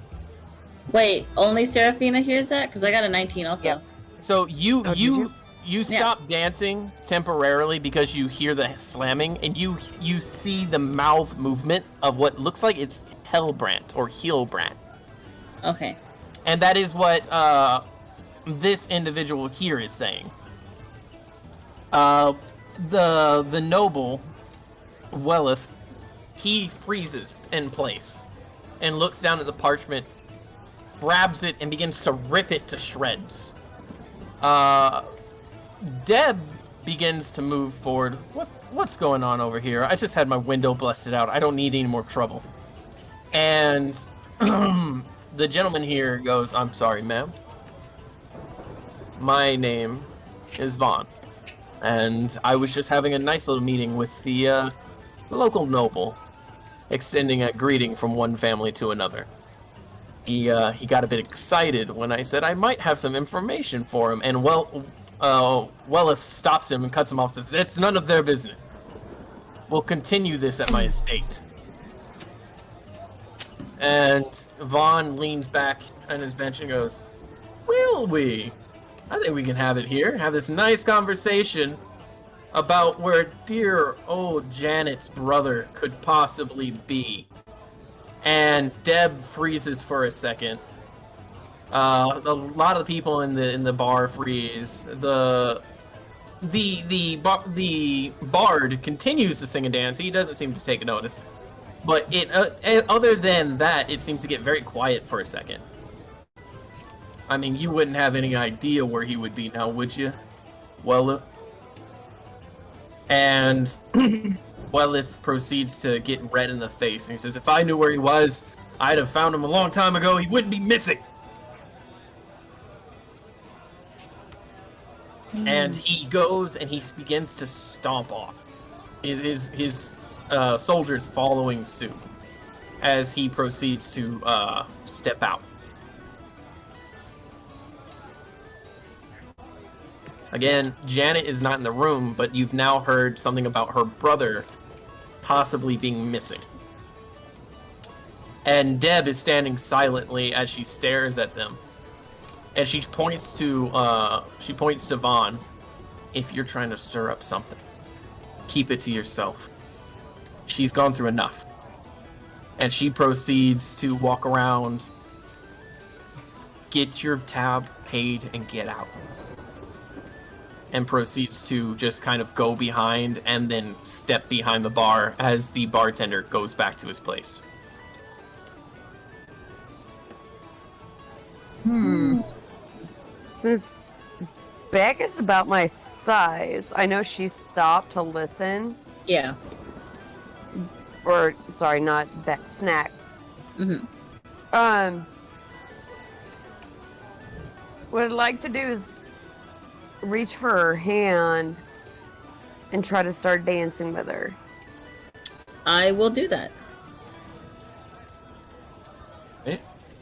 Wait, only Serafina hears that? Because I got a 19 also. Yeah. So you Oh, did you? stop dancing temporarily because you hear the slamming, and you see the mouth movement of what looks like it's Hellbrand or Heelbrand. Okay. And that is what this individual here is saying. The noble, Welleth, he freezes in place and looks down at the parchment, grabs it, and begins to rip it to shreds. Deb begins to move forward. What's going on over here? I just had my window busted out. I don't need any more trouble. And the gentleman here goes, I'm sorry, ma'am. My name is Vaughn. And I was just having a nice little meeting with the local noble, extending a greeting from one family to another. He got a bit excited when I said I might have some information for him, and Welleth stops him and cuts him off and says, it's none of their business. We'll continue this at my estate. And Vaughn leans back on his bench and goes, will we? I think we can have it here. Have this nice conversation about where dear old Janet's brother could possibly be. And Deb freezes for a second. A lot of the people in the bar freeze. The bard continues to sing and dance. He doesn't seem to take notice. But other than that, it seems to get very quiet for a second. I mean, you wouldn't have any idea where he would be now, would you, Welleth? And Welleth proceeds to get red in the face, and he says, if I knew where he was, I'd have found him a long time ago. He wouldn't be missing. And he goes and he begins to stomp off. His soldiers following suit as he proceeds to step out. Again, Janet is not in the room, but you've now heard something about her brother possibly being missing. And Deb is standing silently as she stares at them. And she points to Vaughn. If you're trying to stir up something, keep it to yourself. She's gone through enough. And she proceeds to walk around, get your tab paid, and get out. And proceeds to just kind of go behind and then step behind the bar as the bartender goes back to his place. Since Beck is about my size, I know she stopped to listen. Yeah. Or, sorry, not Beck, Snack. Mm-hmm. What I'd like to do is reach for her hand and try to start dancing with her. I will do that.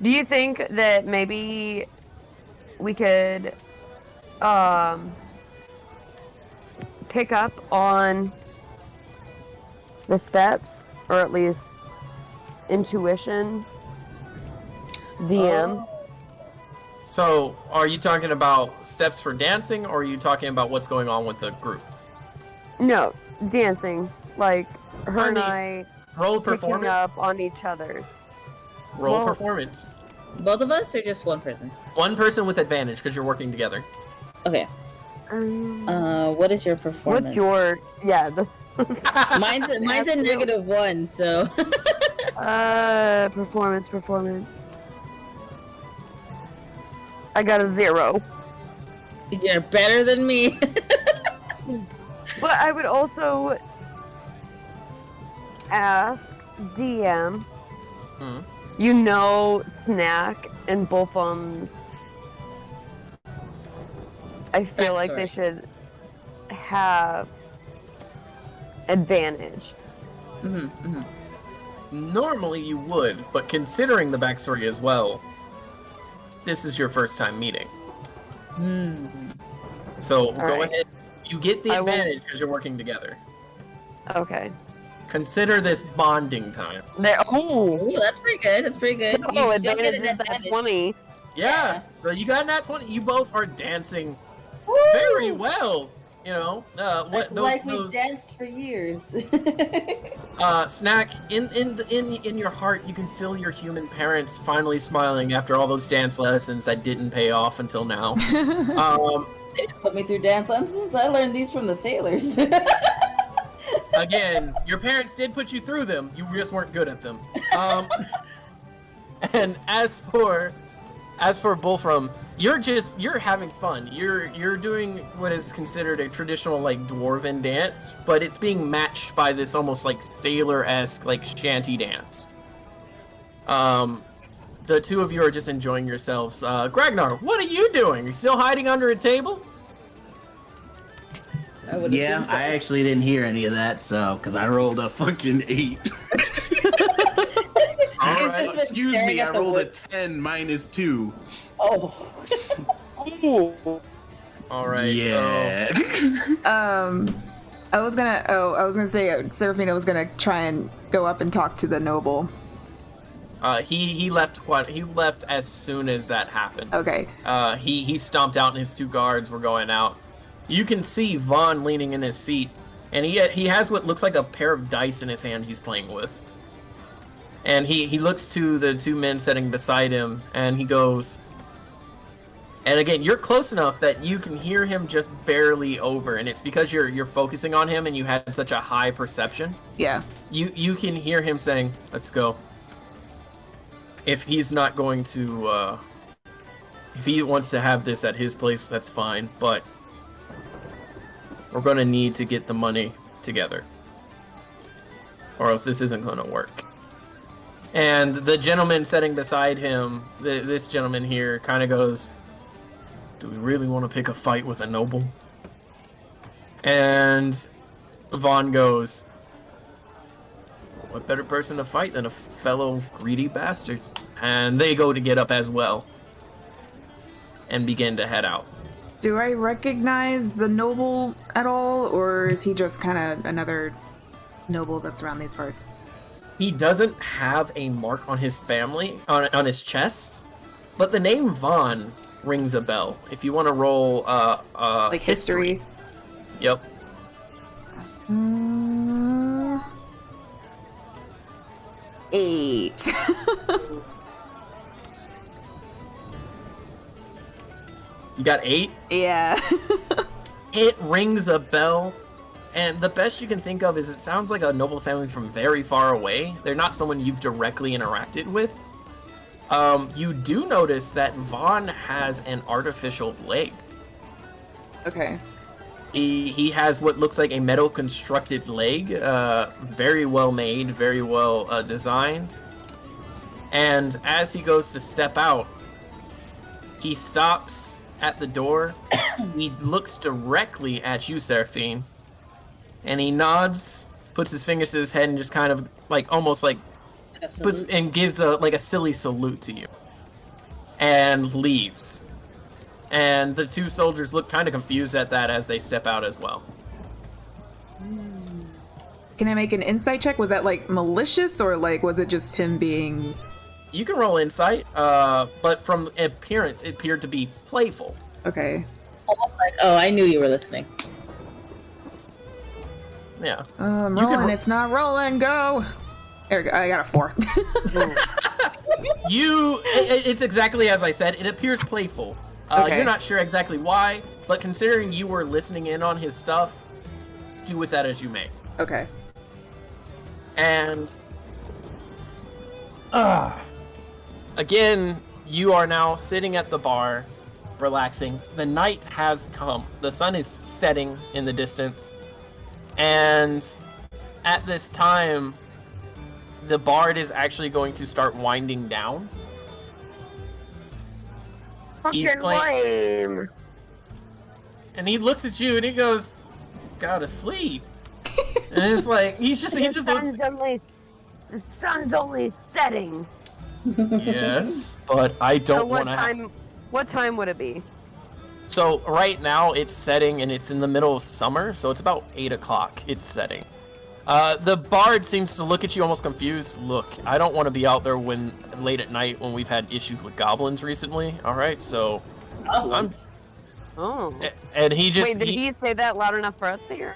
Do you think that maybe we could pick up on the steps, or at least intuition, DM? So, are you talking about steps for dancing, or are you talking about what's going on with the group? No, dancing. Like, her and mean, I Roll picking performance. up on each other's. Roll well- performance. Both of us, or just one person? One person with advantage because you're working together. Okay. What is your performance? What's your mine's a -1, so performance. I got a 0. you're better than me. But I would also ask DM. You know, Snack and Bullfum's. I feel like they should have advantage. Normally you would, but considering the backstory as well, this is your first time meeting. So go ahead. You get the advantage because you're working together. Okay. Consider this bonding time. Ooh, that's pretty good. That's pretty good. Oh, advantage is that 20. Yeah. So you got that 20. You both are dancing very well. You know, we've danced for years. Snack, in your heart, you can feel your human parents finally smiling after all those dance lessons that didn't pay off until now. They put me through dance lessons. I learned these from the sailors. Again, your parents did put you through them. You just weren't good at them. And as for Bullfrum, you're having fun. You're doing what is considered a traditional like dwarven dance, but it's being matched by this almost like sailor-esque like shanty dance. The two of you are just enjoying yourselves. Gragnar, what are you doing? Are you still hiding under a table? Yeah, I actually didn't hear any of that, so because I rolled a fucking 8. All right. Excuse me, I rolled a 10 -2. Oh. All right. Yeah. So... I was gonna say Seraphina was gonna try and go up and talk to the noble. He left as soon as that happened. Okay. He stomped out and his 2 guards were going out. You can see Vaughn leaning in his seat, and he has what looks like a pair of dice in his hand he's playing with. And he looks to the 2 men sitting beside him, and he goes... And again, you're close enough that you can hear him just barely over, and it's because you're focusing on him and you had such a high perception. Yeah. You can hear him saying, "Let's go." If he's not going to... if he wants to have this at his place, that's fine, but... We're going to need to get the money together. Or else this isn't going to work. And the gentleman sitting beside him, this gentleman here, kind of goes, "Do we really want to pick a fight with a noble?" And Vaughn goes, "What better person to fight than a fellow greedy bastard?" And they go to get up as well. And begin to head out. Do I recognize the noble at all, or is he just kind of another noble that's around these parts? He doesn't have a mark on his family, on his chest, but the name Vaughn rings a bell. If you want to roll like history. Yep. 8. You got 8? Yeah. It rings a bell, and the best you can think of is it sounds like a noble family from very far away. They're not someone you've directly interacted with. You do notice that Vaughn has an artificial leg. Okay. He has what looks like a metal constructed leg, very well made, very well designed. And as he goes to step out, he stops at the door. He looks directly at you, Seraphine, and he nods, puts his fingers to his head, and just kind of like almost like puts and gives a silly salute to you, and leaves. And the 2 soldiers look kind of confused at that as they step out as well. Can I make an insight check? Was that like malicious, or like was it just him being... You can roll insight, but from appearance, it appeared to be playful. Okay. Almost like, oh, I knew you were listening. Yeah. Rolling, it's not rolling, go! There we go, I got a 4. It's exactly as I said. It appears playful, Okay. You're not sure exactly why, but considering you were listening in on his stuff, do with that as you may. Okay. And again, you are now sitting at the bar, relaxing. The night has come. The sun is setting in the distance. And at this time, the bard is actually going to start winding down. He's Fucking lame. And he looks at you and he goes, "Go to sleep." And it's like he just looks. The sun's only setting. Yes, but I So don't what want to. time? What time would it be? So right now it's setting and it's in the middle of summer, so it's about 8 o'clock. It's setting. The bard seems to look at you almost confused. Look, I don't want to be out there when late at night when we've had issues with goblins recently. All right, so Oh. and he just Wait, did he say that loud enough for us to hear?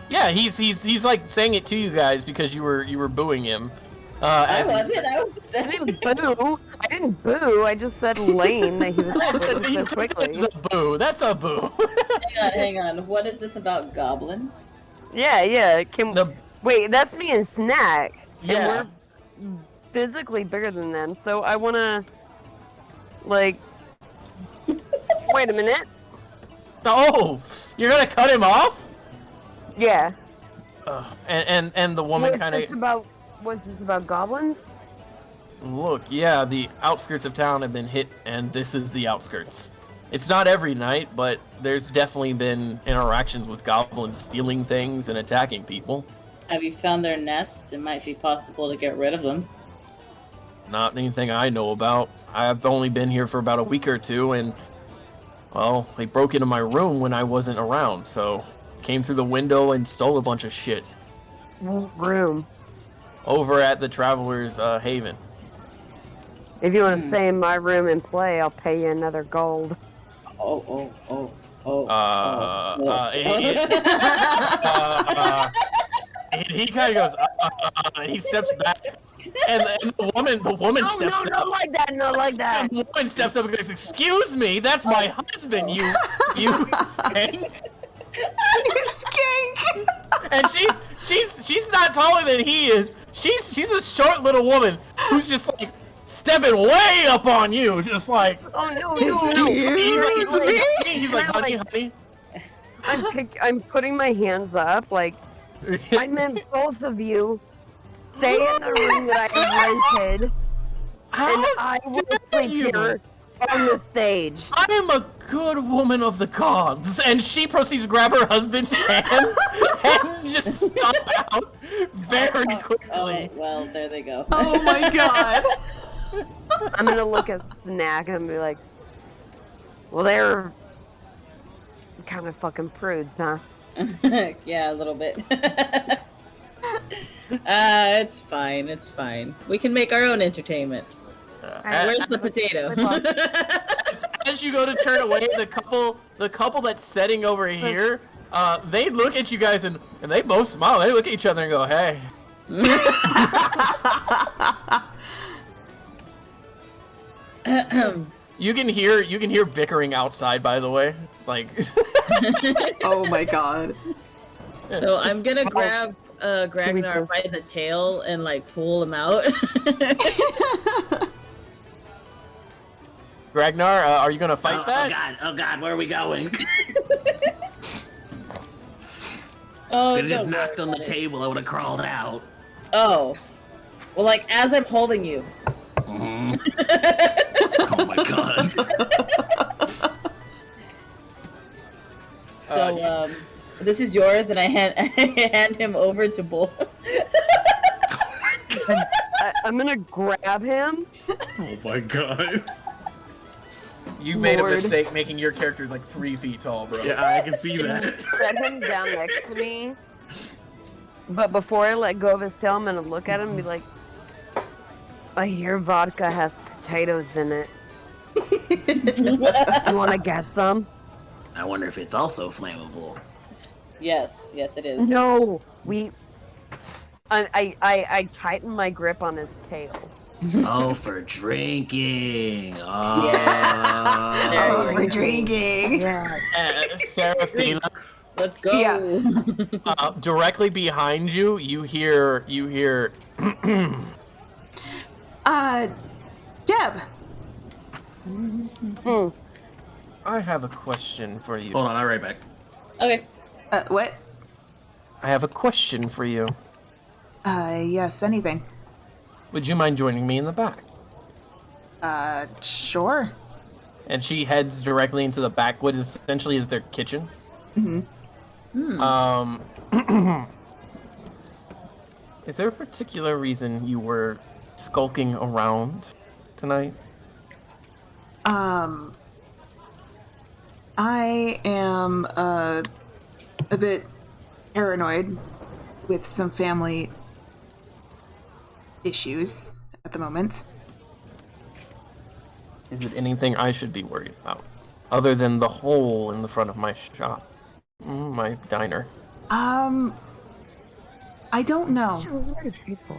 yeah, he's like saying it to you guys because you were booing him. I as he wasn't. said- I was just I didn't boo. I didn't boo. I just said lame that he was quitting so quickly. That's a boo. That's a boo. Hang on. What is this about goblins? Yeah. The- Wait, that's me and Snack. Yeah. And we're physically bigger than them, so I wanna, like, wait a minute. Oh, you're gonna cut him off? Yeah. And the woman kind of Was this about goblins? look. Yeah, the outskirts of town have been hit, and this is the outskirts. It's not every night, but there's definitely been interactions with goblins stealing things and attacking people. Have you found their nests? It might be possible to get rid of them. Not anything I know about. I've only been here for about a week or two, and well, they broke into my room when I wasn't around, so came through the window and stole a bunch of shit Room. over at the Traveler's Haven. If you want to stay in my room and play, I'll pay you another gold. Oh. He kind of goes, and he steps back, and the woman steps up. not like that, not like that. And the woman steps up and goes, "Excuse me, that's my husband, you skank." Skank! And she's not taller than he is. She's a short little woman who's just like stepping way up on you, just like. Oh no. He's like, honey. I'm putting my hands up, like, I meant both of you. Stay in the room that I rented, and I will sleep here on the stage. I am a good woman of the gods, and she proceeds to grab her husband's hand and just stomp out very quickly. Oh, well, there they go. Oh my god. I'm gonna look at Snack and be like, well, they're kind of fucking prudes, huh? Yeah, a little bit. It's fine. It's fine. We can make our own entertainment. Where's the potato? As you go to turn away, the couple that's sitting over here, they look at you guys and they both smile. They look at each other and go, "Hey." You can hear bickering outside, by the way. It's like Oh my god. So I'm gonna grab Gragnar by the tail and like pull him out. Gragnar, are you gonna fight that? Oh god, where are we going? Oh, Could have just don't knocked worry on the about it. table, I would have crawled out. Oh, well, like as I'm holding you. Mhm. Oh my god. So this is yours, and I hand him over to Bull. I'm gonna grab him. Oh my god. You made a Lord. mistake making your character like 3 feet tall, bro. Yeah, I can see that. Set him down next to me. But before I let go of his tail, I'm gonna look at him and be like, I hear vodka has potatoes in it. You wanna get some? I wonder if it's also flammable. Yes, it is. No, I tighten my grip on his tail. Oh, for drinking. Oh. Yeah. Oh, for drinking. Yeah. Seraphina, Let's go. Yeah. directly behind you, you hear. Deb. I have a question for you. Hold on, I'll be right back. Okay. What? I have a question for you. Yes, anything. Would you mind joining me in the back? Sure. And she heads directly into the back, what essentially is their kitchen. Is there a particular reason you were skulking around tonight? I am a bit paranoid with some family issues at the moment. Is it anything I should be worried about? Other than the hole in the front of my shop? My diner. I don't know. She was very paid for.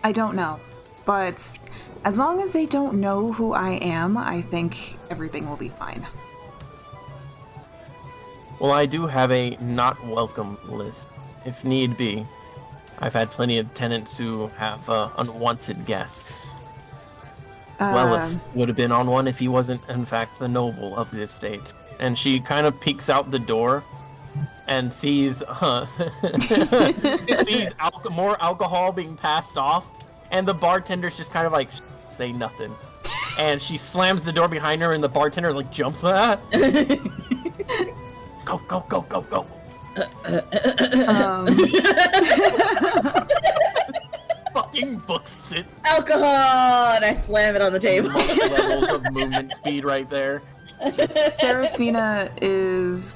I don't know. But as long as they don't know who I am, I think everything will be fine. Well, I do have a not welcome list, if need be. I've had plenty of tenants who have unwanted guests. Welleth would have been on one if he wasn't, in fact, the noble of the estate. And she kind of peeks out the door and sees more alcohol being passed off, and the bartender's just kind of like, say nothing. And she slams the door behind her, and the bartender like jumps on that. Go, go, go, go, go. Fucking books it. Alcohol! And I slam it on the table. Multiple levels of movement speed right there. Seraphina is...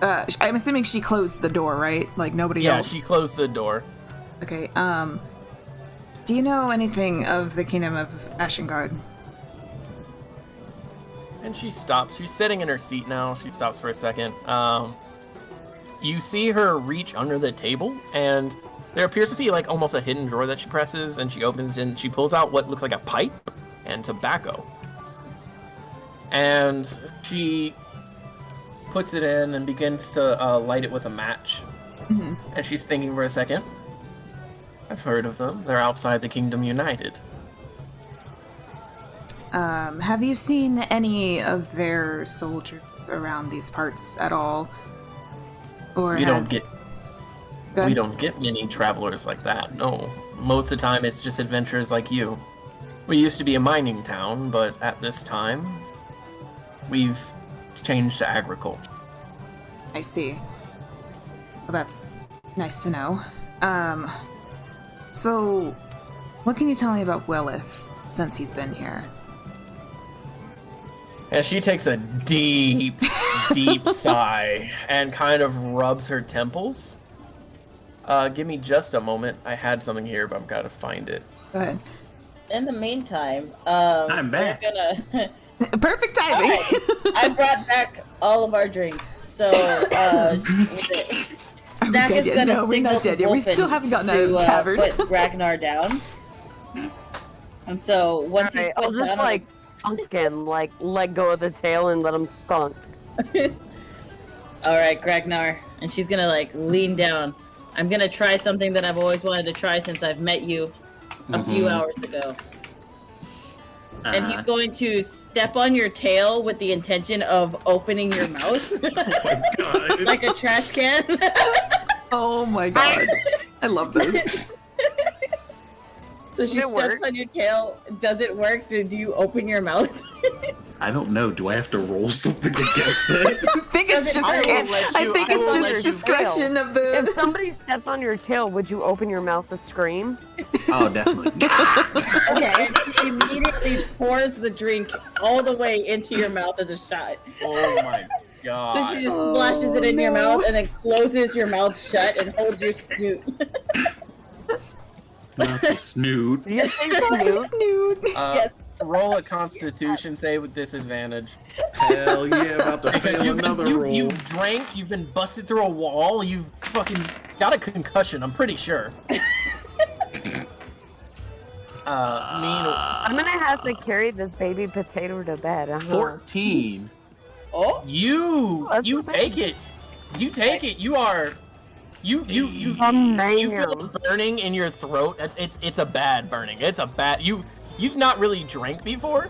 I'm assuming she closed the door, right? Like, nobody else? Yeah, she closed the door. Okay, do you know anything of the Kingdom of Ashengard? And she stops. She's sitting in her seat now. She stops for a second. You see her reach under the table, and there appears to be like almost a hidden drawer that she presses, and she opens it, and she pulls out what looks like a pipe and tobacco. And she puts it in and begins to light it with a match. Mm-hmm. And she's thinking for a second. I've heard of them. They're outside the Kingdom United. Have you seen any of their soldiers around these parts at all? Or We don't get Go we ahead. don't get many travelers like that. No. Most of the time it's just adventurers like you. We used to be a mining town, but at this time we've changed to agriculture. I see. Well, that's nice to know. So, what can you tell me about Welleth since he's been here? And she takes a deep, deep sigh and kind of rubs her temples. Give me just a moment. I had something here, but I'm gotta find it. Go ahead. In the meantime, I'm back. we're gonna... Perfect timing! I brought back all of our drinks, so Are we Snack dead is yet? gonna No, we're signal not dead to yet. We Wolfen still haven't gotten out of to, the tavern. put Gragnar down. And so once he's Alright, put I'll just down, like thunk him, like let go of the tail and let him thunk. all right, Gragnar, and she's gonna like lean down. I'm gonna try something that I've always wanted to try since I've met you a few hours ago. And he's going to step on your tail with the intention of opening your mouth God. like a trash can. Oh my god. I love this. So she Does it steps work? on your tail. Does it work? Do you open your mouth? I don't know. Do I have to roll something against that? I think it's Doesn't just, matter. I think it's will just let you discretion of If the... somebody steps on your tail, would you open your mouth to scream? Oh, definitely. Okay. And she immediately pours the drink all the way into your mouth as a shot. Oh my So god. she just splashes it in your mouth and then closes your mouth shut and holds your snoot. Not the snoot. Do you say snoot? Snoot. Yes. Roll a Constitution save with disadvantage. Hell yeah, about to Because fail another roll. you've drank, you've been busted through a wall, you've fucking got a concussion, I'm pretty sure. I'm gonna have to carry this baby potato to bed. 14. Oh, You That's take it. You take it. You are. You feel the burning in your throat. It's a bad burning. It's a bad. You've not really drank before.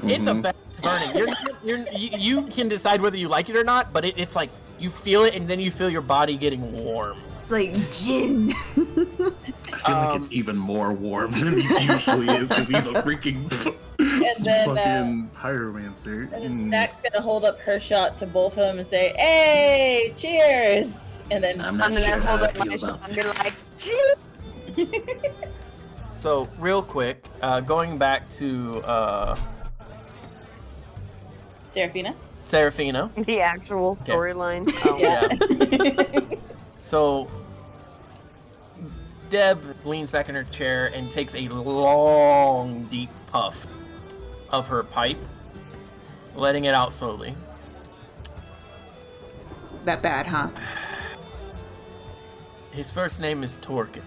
It's a bad burning. You can decide whether you like it or not, but it's like you feel it, and then you feel your body getting warm. It's like gin. I feel like it's even more warm than it usually is because he's a freaking fucking pyromancer. and then Snack's gonna hold up her shot to both of them and say, "Hey, cheers!" And then I'm not sure how I feel about and be like, cheers. So real quick, going back to Seraphina. The actual storyline. Oh. yeah. So Deb leans back in her chair and takes a long, deep puff of her pipe, letting it out slowly. That bad, huh? His first name is Torkin.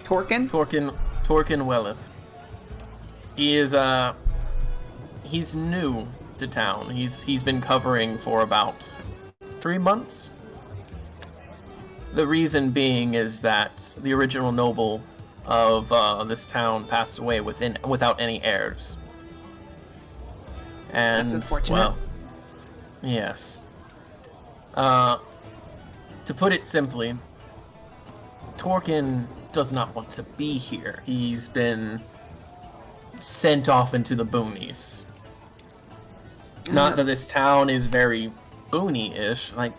Torkin? Torkin Welleth. He is he's new to town. He's been covering for about 3 months. The reason being is that the original noble of this town passed away without any heirs. And, That's unfortunate. well, yes. To put it simply, Torkin does not want to be here. He's been sent off into the boonies. Not that this town is very boony-ish, like,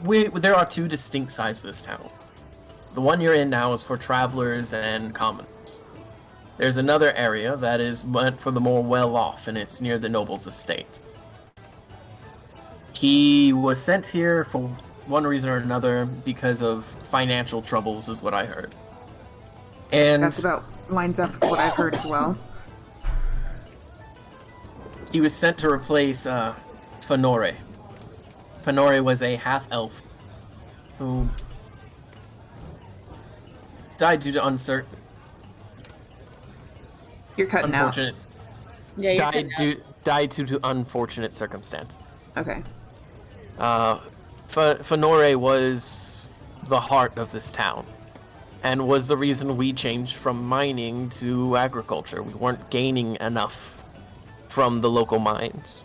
there are two distinct sides of this town. The one you're in now is for travelers and commoners. There's another area that is meant for the more well-off, and it's near the noble's estate. He was sent here for one reason or another because of financial troubles, is what I heard. And That's about lines up with what I've heard as well. he was sent to replace Fenore. Fenore was a half-elf who died due to You're cutting out. unfortunate Yeah, you're died due to unfortunate circumstance. Okay. Fenore was the heart of this town, and was the reason we changed from mining to agriculture. We weren't gaining enough from the local mines.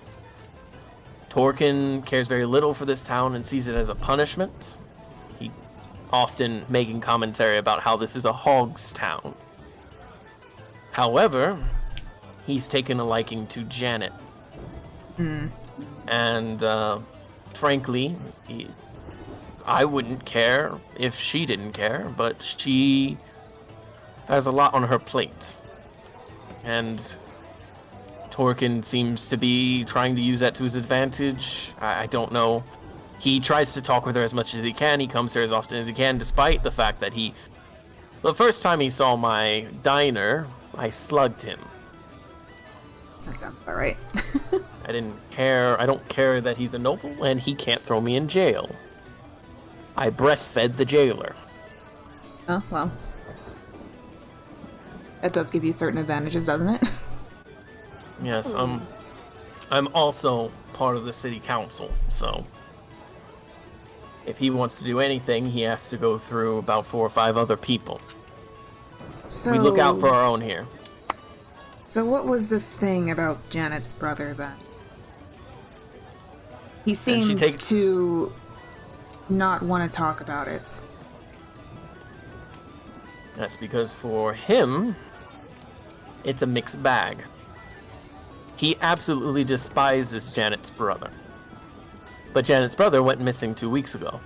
Torkin cares very little for this town and sees it as a punishment. He often making commentary about how this is a hog's town. However, he's taken a liking to Janet. And frankly, I wouldn't care if she didn't care, but she has a lot on her plate. And Torkin seems to be trying to use that to his advantage. I don't know. He tries to talk with her as much as he can. He comes here as often as he can, despite the fact that the first time he saw my diner, I slugged him. That sounds about right. I didn't care. I don't care that he's a noble, and he can't throw me in jail. I breastfed the jailer. Oh, well. That does give you certain advantages, doesn't it? Yes, I'm also part of the city council, so if he wants to do anything, he has to go through about 4 or 5 other people. So, We look out for our own here. So what was this thing about Janet's brother, then? He seems to not want to talk about it. That's because for him, it's a mixed bag. He absolutely despises Janet's brother. But Janet's brother went missing 2 weeks ago.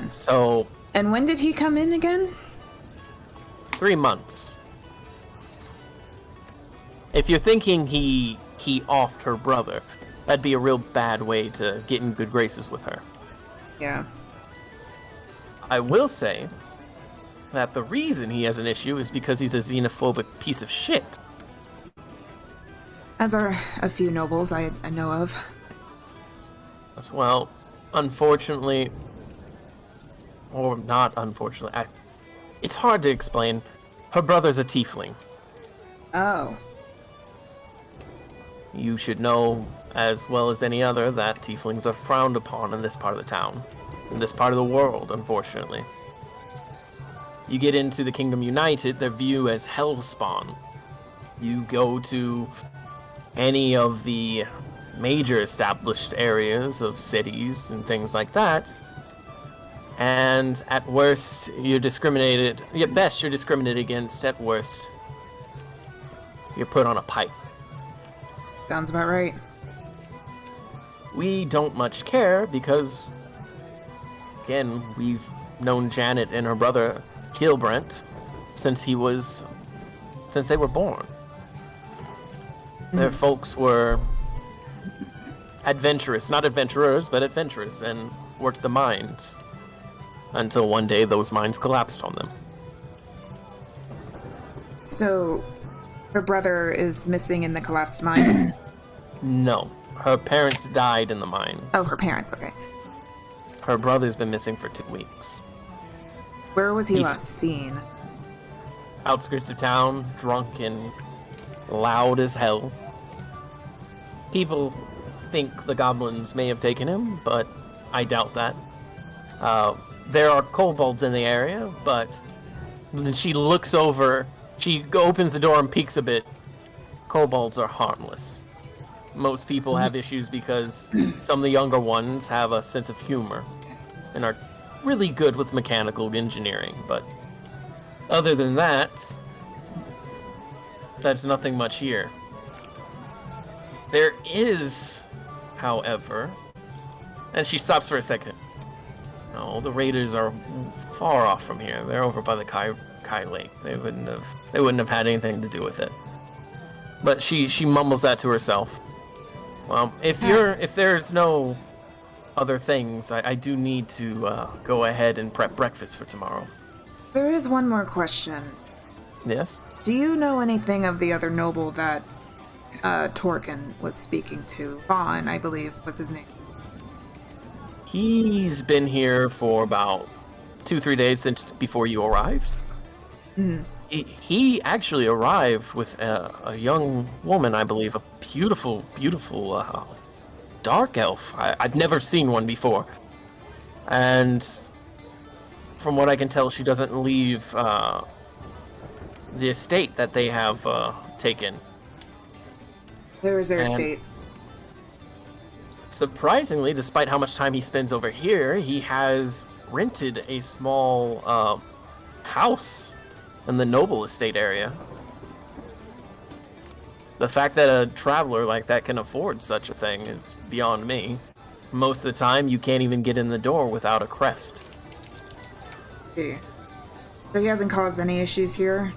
So, And when did he come in again? 3 months. If you're thinking he offed her brother, that'd be a real bad way to get in good graces with her. Yeah. I will say that the reason he has an issue is because he's a xenophobic piece of shit. As are a few nobles I know of. Well, unfortunately, or not unfortunately, it's hard to explain. Her brother's a tiefling. Oh. You should know as well as any other that tieflings are frowned upon in this part of the town. In this part of the world, unfortunately. You get into the Kingdom United, they're viewed as hellspawn. You go to any of the major established areas of cities and things like that, and at worst, you're discriminated. At best, you're discriminated against. At worst, you're put on a pipe. Sounds about right. We don't much care because, again, we've known Janet and her brother Hilbrent since they were born. Their folks were adventurous, not adventurers, but adventurous, and worked the mines until one day those mines collapsed on them. So, her brother is missing in the collapsed mine? No, her parents died in the mines. Oh, her parents, okay. Her brother's been missing for 2 weeks. Where was he last seen? Outskirts of town, drunk and loud as hell. People think the goblins may have taken him, but I doubt that. There are kobolds in the area, but then she looks over, she opens the door and peeks a bit. Kobolds are harmless. Most people have issues because some of the younger ones have a sense of humor and are really good with mechanical engineering, but other than that, that's nothing much here. There is, however, and she stops for a second. No, the raiders are far off from here. They're over by the Kai Lake. They wouldn't have had anything to do with it. But she mumbles that to herself. Well, if there's no other things, I do need to go ahead and prep breakfast for tomorrow. There is one more question. Yes? Do you know anything of the other noble that Torkin was speaking to? Vaughn, I believe, was his name. He's been here for about 2-3 days since before you arrived. Mm. He actually arrived with a young woman, I believe, a beautiful, beautiful dark elf. I've never seen one before. And from what I can tell, she doesn't leave the estate that they have taken. Where is their estate? Surprisingly, despite how much time he spends over here, he has rented a small house in the noble estate area. The fact that a traveler like that can afford such a thing is beyond me. Most of the time, you can't even get in the door without a crest. Okay. So he hasn't caused any issues here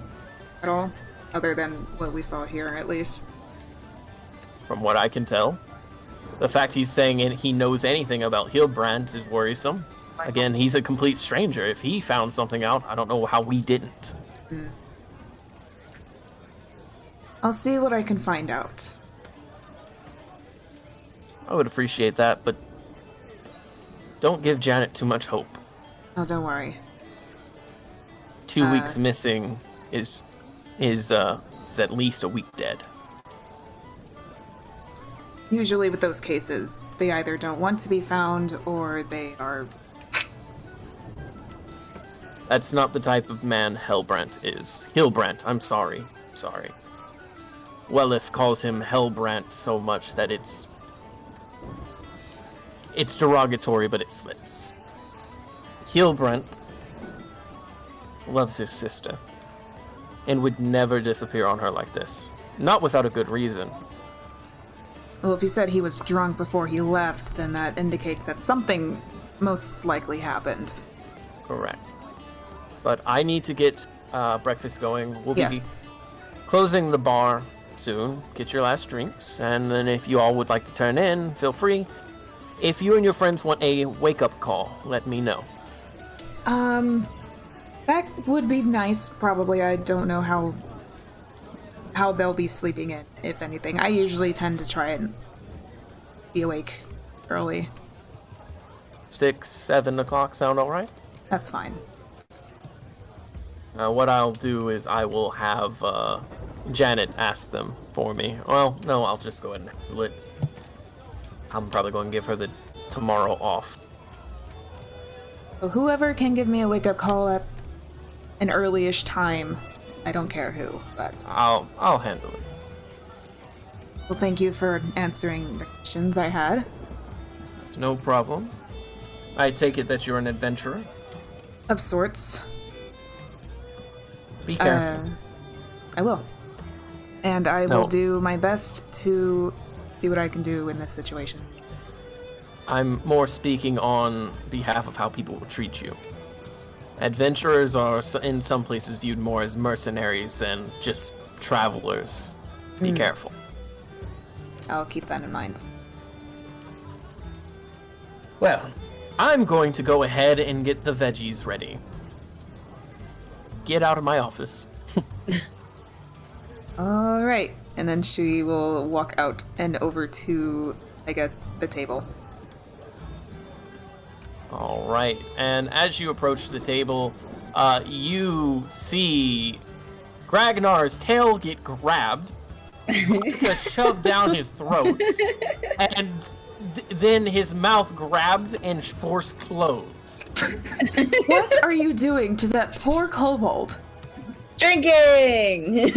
at all? Other than what we saw here, at least? From what I can tell. The fact he's saying he knows anything about Hilbrand is worrisome. Again, he's a complete stranger. If he found something out, I don't know how we didn't. Mm. I'll see what I can find out. I would appreciate that, but don't give Janet too much hope. Oh, don't worry. 2 weeks missing is at least a week dead. Usually with those cases, they either don't want to be found or they are... That's not the type of man Hellbrant is. Hilbrand, I'm sorry. Sorry. Wellith calls him Hellbrant so much that it's derogatory, but it slips. Hilbrand loves his sister and would never disappear on her like this. Not without a good reason. Well, if he said he was drunk before he left, then that indicates that something most likely happened. Correct. But I need to get breakfast going. We'll be closing the bar soon. Get your last drinks, and then if you all would like to turn in, feel free. If you and your friends want a wake-up call, let me know. That would be nice, probably. I don't know how they'll be sleeping in, if anything. I usually tend to try and be awake early. 6, 7 o'clock sound all right? That's fine. What I'll do is I will have Janet ask them for me. Well, no, I'll just go ahead and handle it. I'm probably going to give her the tomorrow off. Well, whoever can give me a wake-up call at an early-ish time, I don't care who, but... I'll handle it. Well, thank you for answering the questions I had. No problem. I take it that you're an adventurer? Of sorts. Be careful. I will. And I No. will do my best to see what I can do in this situation. I'm more speaking on behalf of how people will treat you. Adventurers are in some places viewed more as mercenaries than just travelers. Be careful. I'll keep that in mind. Well, I'm going to go ahead and get the veggies ready. Get out of my office. All right. And then she will walk out and over to, I guess, the table. All right, and as you approach the table, you see Gragnar's tail get grabbed, shoved down his throat, and then his mouth grabbed and forced closed. What are you doing to that poor kobold? Drinking!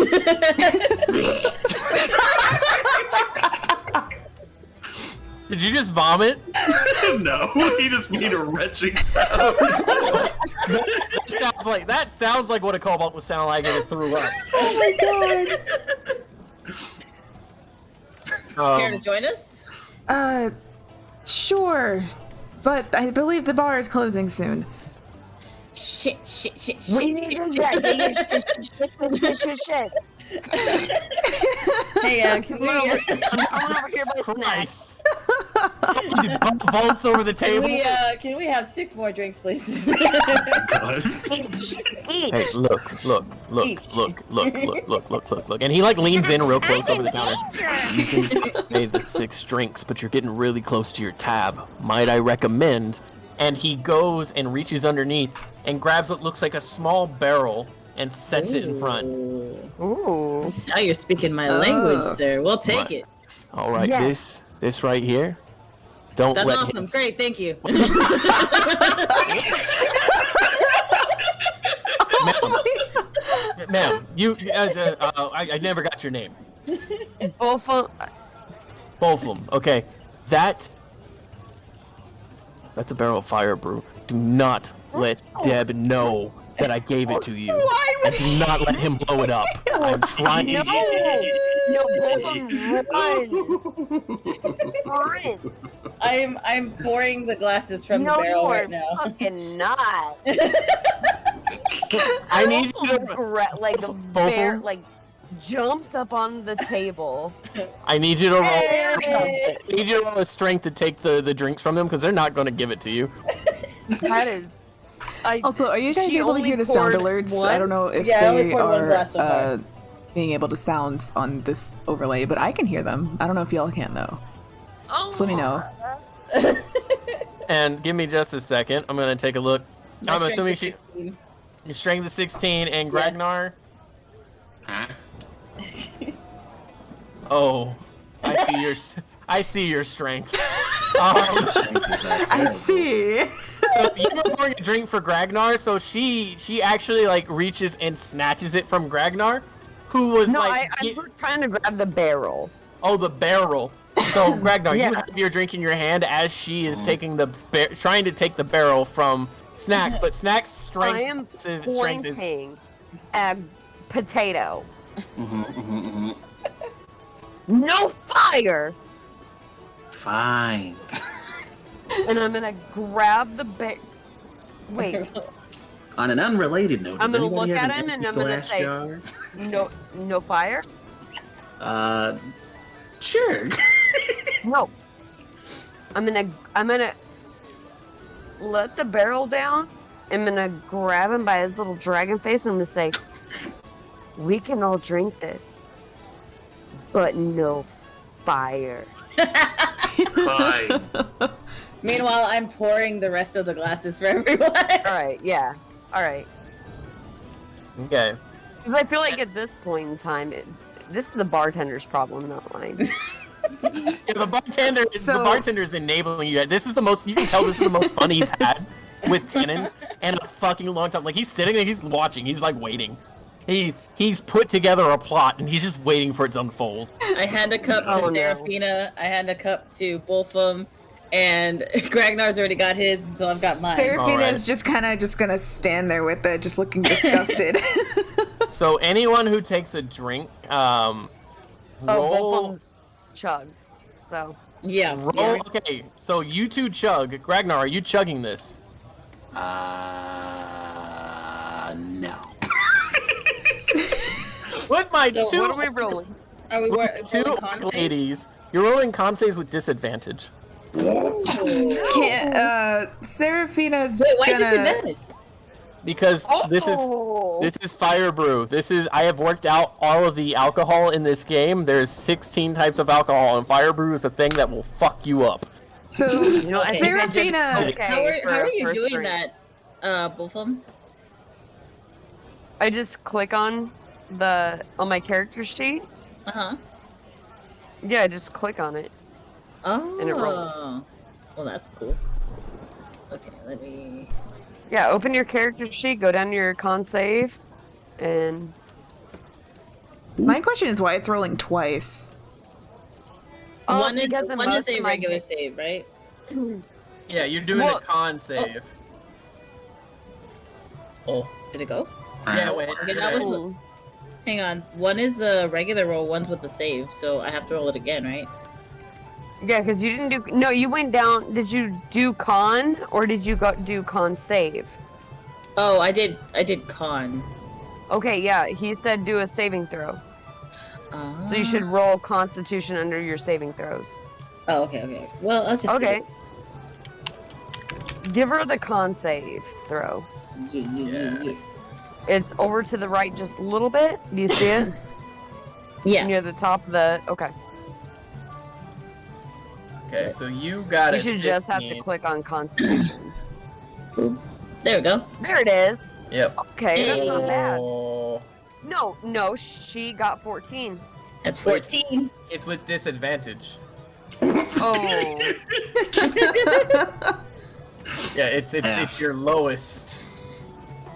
Did you just vomit? No, he just made a retching sound. That sounds like what a kobold would sound like if it threw up. Oh my god. Care to join us? Sure. But I believe the bar is closing soon. Shit. We need to shit. Hey, can we... I'm over here by snacks. Christ. Vaults over the table. Can we have 6 more drinks, please? Hey, look. And he leans in real close over the counter. You can pay the 6 drinks, but you're getting really close to your tab. Might I recommend? And he goes and reaches underneath and grabs what looks like a small barrel and sets it in front. Ooh. Now you're speaking my language, sir. We'll take Right. it. All right, Yes. this right here. Don't That's let awesome. him. Great, thank you. Ma'am, you. I never got your name. Both of Both of them. Okay, that's a barrel of Fire Brew. Do not let Deb know that I gave it to you. Why would And do not let him blow it up. I'm trying. no, both of them run. I'm pouring the glasses from the barrel you right are now. fucking not. I need you to. The Both of bear them? jumps up on the table. I need you to roll. Hey! I need you to roll a strength to take the drinks from them because they're not going to give it to you. That is. Also, are you guys She able to only hear the sound poured alerts? one? I don't know if Yeah, I only they poured one are glass so far. being able to sound on this overlay, but I can hear them. I don't know if y'all can though. Oh, Just let me know. And give me just a second. I'm going to take a look. My I'm assuming strength is 16. you strength of 16 and Yeah. Gragnar. Huh? Oh, I see your strength. I see. So you were pouring a drink for Gragnar, so she actually reaches and snatches it from Gragnar, who was No, like, I'm trying to grab the barrel. oh, the barrel. So Gragnar, Yeah. you have your drink in your hand as she is taking trying to take the barrel from Snack, but Snack's strength. I am strength is pointing at potato. Mm-hmm. No fire! Fine. And I'm gonna grab the Wait, On an unrelated note, I'm does gonna anybody look have at an him and empty I'm gonna glass say- jar? no fire? Sure. No. I'm gonna let the barrel down. I'm gonna grab him by his little dragon face and I'm gonna say, we can all drink this, but no fire. Fine. Meanwhile, I'm pouring the rest of the glasses for everyone. Alright, yeah. Alright. Okay. 'Cause I feel like at this point in time, this is the bartender's problem, not mine. Yeah, the bartender is enabling you. This is the most. You can tell this is the most fun he's had with tenants in a fucking long time. Like he's sitting there, he's watching, he's like waiting. He's put together a plot and he's just waiting for it to unfold. I hand a cup to Seraphina. I hand a cup to Bolfum, and Gragnar's already got his, so I've got mine. Seraphina is just gonna stand there with it, just looking disgusted. So anyone who takes a drink, roll. Bolfum's chug. So Yeah. Roll. Yeah. Okay, so you two chug. Gragnar, are you chugging this? No. With my So two, what are we rolling? Are we two ladies, you're rolling con saves with disadvantage. Seraphina's Wait, why gonna. disadvantage? Because this is Fire Brew. I have worked out all of the alcohol in this game. There's 16 types of alcohol, and Fire Brew is the thing that will fuck you up. So I think I did Seraphina. okay How are for you first doing drink. that, Bolfum? I just click on my character sheet. Uh-huh. Yeah, I just click on it. Oh. And it rolls. Well, that's cool. Okay, let me... Yeah, open your character sheet, go down to your con save, and My question is why it's rolling twice. One is because in one is most a of my regular save, right? Yeah, you're doing Well- a con save. Oh. Did it go? Yeah, wait. Okay, that was... Ooh. Hang on. One is a regular roll, one's with the save, so I have to roll it again, right? Yeah, because you didn't do. No, you went down. Did you do con or did you do con save? Oh, I did con. Okay, yeah, he said do a saving throw. So you should roll Constitution under your saving throws. Oh, okay. Well, I'll just... Okay. Give her the con save throw. Yeah. It's over to the right just a little bit. Do you see it? Yeah. Near the top of the. Okay. Okay, so you got You it. should just have to 15. click on Constitution. There we go. There it is. Yep. Okay, that's not bad. Oh. No, she got 14. That's 14. It's with disadvantage. Oh. Yeah, it's your lowest.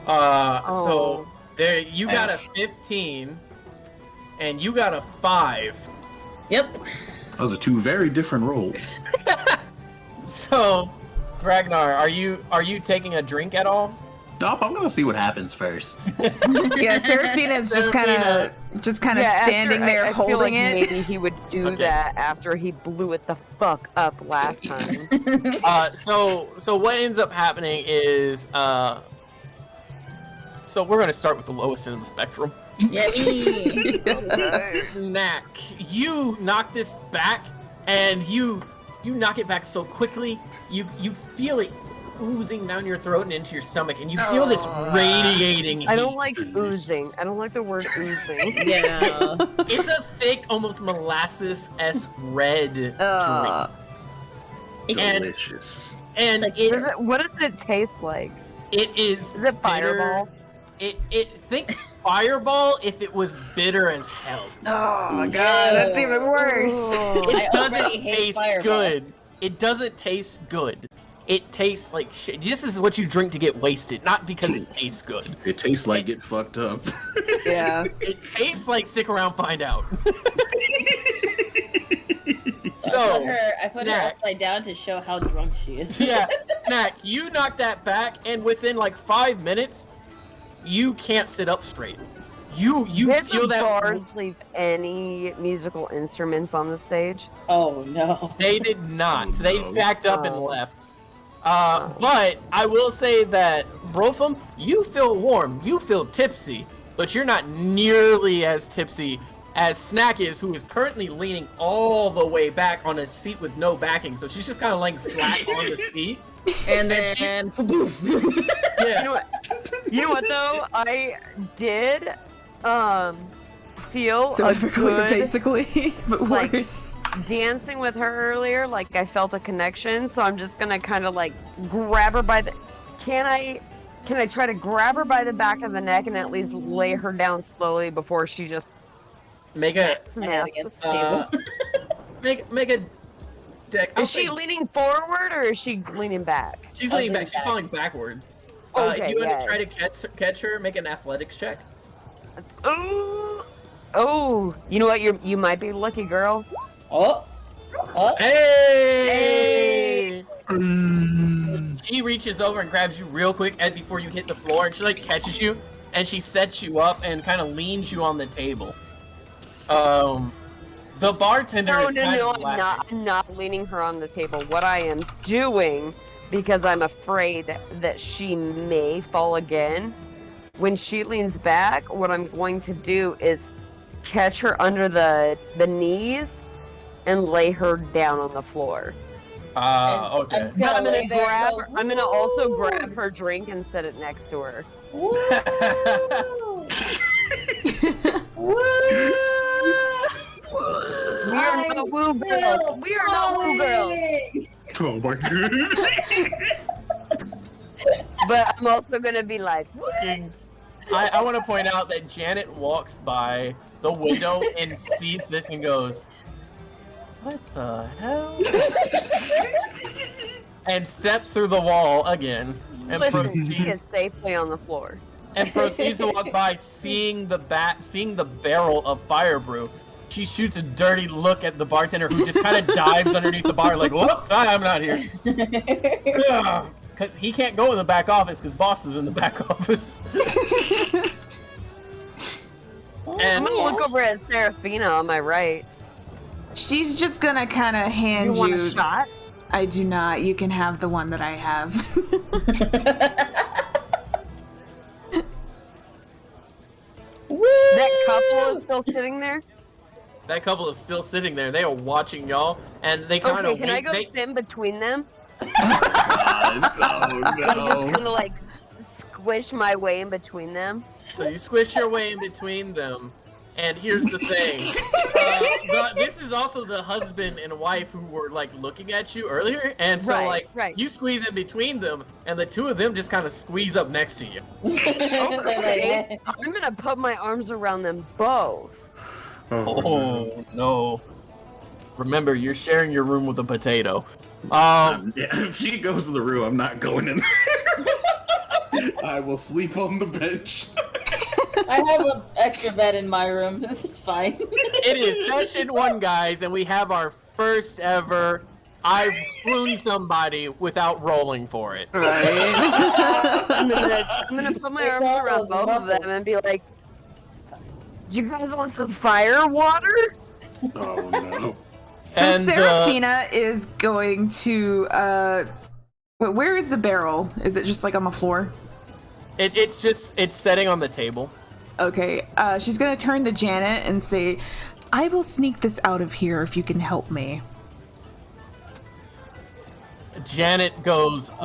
Oh. So there you got a 15, and you got a 5. Yep. Those are two very different rolls. So, Gragnar, are you taking a drink at all? Stop, I'm gonna see what happens first. Yeah, Seraphina's just kind of Yeah, standing there I feel holding like it. Maybe he would do Okay. that after he blew it the fuck up last time. So what ends up happening is so we're gonna start with the lowest end of the spectrum. Yeah, me. Knack, you knock this back, and you knock it back so quickly. You feel it oozing down your throat and into your stomach, and you feel this radiating. I don't heat. like oozing. I don't like the word oozing. Yeah. It's a thick, almost molasses-esque red drink, Ugh. And- Delicious. and Like What does it taste like? it is. Is it Fireball? Think Fireball if it was bitter as hell. Oh my god, that's even worse. Ooh. It I already doesn't hate taste Fireball. good. It doesn't taste good. It tastes like shit. This is what you drink to get wasted, not because it tastes good. It tastes like get fucked up. Yeah. It tastes like stick around, find out. So I So, put her Knack. upside down to show how drunk she is. yeah, Snack, you knock that back, and within like 5 minutes, you can't sit up straight. You Did feel the that bars leave any musical instruments on the stage? Oh no. They did not. Oh, They no. backed up and Oh. left. But I will say that, Brofum, you feel warm. You feel tipsy, but you're not nearly as tipsy as Snack is, who is currently leaning all the way back on a seat with no backing. So she's just kind of laying flat on the seat. And And she- then Yeah. You know what though? I did feel So a everywhere, good basically, but like- worse. dancing with her earlier. Like I felt a connection, so I'm just gonna kind of like grab her by the. Can I Can I try to grab her by the back of the neck and at least lay her down slowly before she just Make a snaps against the the table? make a deck. Is she leaning forward or is she leaning back? She's leaning back. She's falling backwards. If you want to try to catch her, make an athletics check. Oh, you know what? You might be lucky, girl. Oh. Hey! She reaches over and grabs you real quick before you hit the floor, and she like catches you, and she sets you up and kind of leans you on the table. The bartender is kind of laughing. I'm not leaning her on the table. What I am doing, because I'm afraid that she may fall again, when she leans back, what I'm going to do is catch her under the knees and lay her down on the floor. Okay. I'm gonna also grab her drink and set it next to her. Woo! We are not woo girls. We are not woo girls. Oh my god. But I'm also gonna be like, I want to point out that Janet walks by the window and sees this and goes, "What the hell?" and steps through the wall again and she is safely on the floor. proceeds to walk by, seeing the barrel of Fire Brew. She shoots a dirty look at the bartender, who just kind of dives underneath the bar, like, "Whoops, I'm not here." Because he can't go in the back office because boss is in the back office. And I'm gonna look over at Seraphina on my right. She's just gonna kind of hand You want a shot? I do not. You can have the one that I have. That couple is still sitting there? That couple is still sitting there. They are watching y'all, and they kind of can I go sit in between them? Oh I'm just no. gonna like squish my way in between them. So you squish your way in between them, and here's the thing. This is also the husband and wife who were like looking at you earlier, and so Right. you squeeze in between them, and the two of them just kind of squeeze up next to you. Okay. I'm gonna put my arms around them both. Oh no. Remember, you're sharing your room with a potato. Yeah, if she goes to the room, I'm not going in there. I will sleep on the bench. I have an extra bed in my room. It's fine. It is session 1, guys, and we have our first ever I've swooned somebody without rolling for it. Right? I'm gonna put my arms around both of them and be like, "Do you guys want some fire water?" Oh no. So And, Seraphina is going to, where is the barrel? Is it just like on the floor? It's setting on the table. Okay, she's gonna turn to Janet and say, "I will sneak this out of here if you can help me." Janet goes, Hang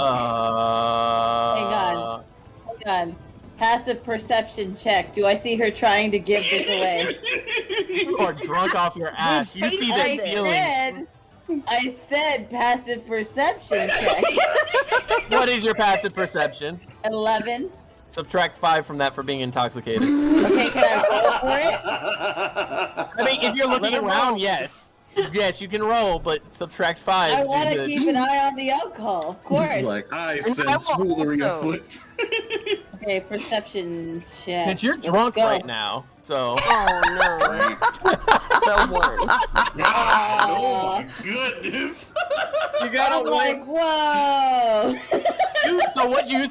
on. Passive perception check. Do I see her trying to give this away? You are drunk off your ass. You see the ceilings. I said passive perception check. What is your passive perception? 11. Subtract 5 from that for being intoxicated. Okay, can I roll for it? I mean, if you're looking around, yes. Yes, you can roll, but subtract 5. I want to keep an eye on the alcohol, of course. Like, I sense foolery afoot. Okay, perception check. Because you're drunk right now, so. Oh no. Someone. Oh my goodness. You gotta I'm like, whoa. So what you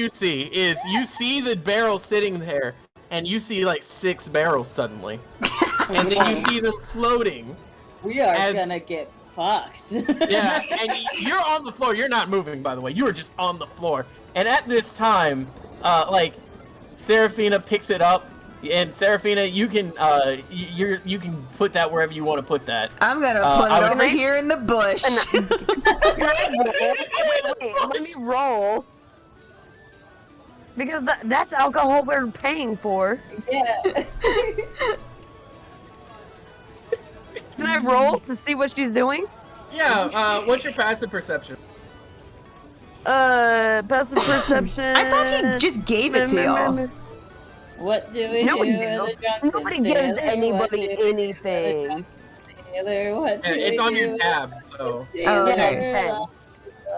see is you see the barrel sitting there, and you see like 6 barrels suddenly. And then you see them floating. We are gonna get fucked. Yeah, and you're on the floor. You're not moving, by the way. You are just on the floor. And at this time, Seraphina picks it up, and Seraphina, you can you can put that wherever you want to put that. I'm gonna put it over here in the bush. Wait, let me roll. Because that's alcohol we're paying for. Yeah. Can I roll to see what she's doing? Yeah. What's your passive perception? Passive perception. I thought he just gave it to y'all. What do we No, we do? don't. with a drunken Nobody gives sailor? What anybody do we do with a anything. drunken sailor? What do It's we on your do with tab, a so. sailor okay. lost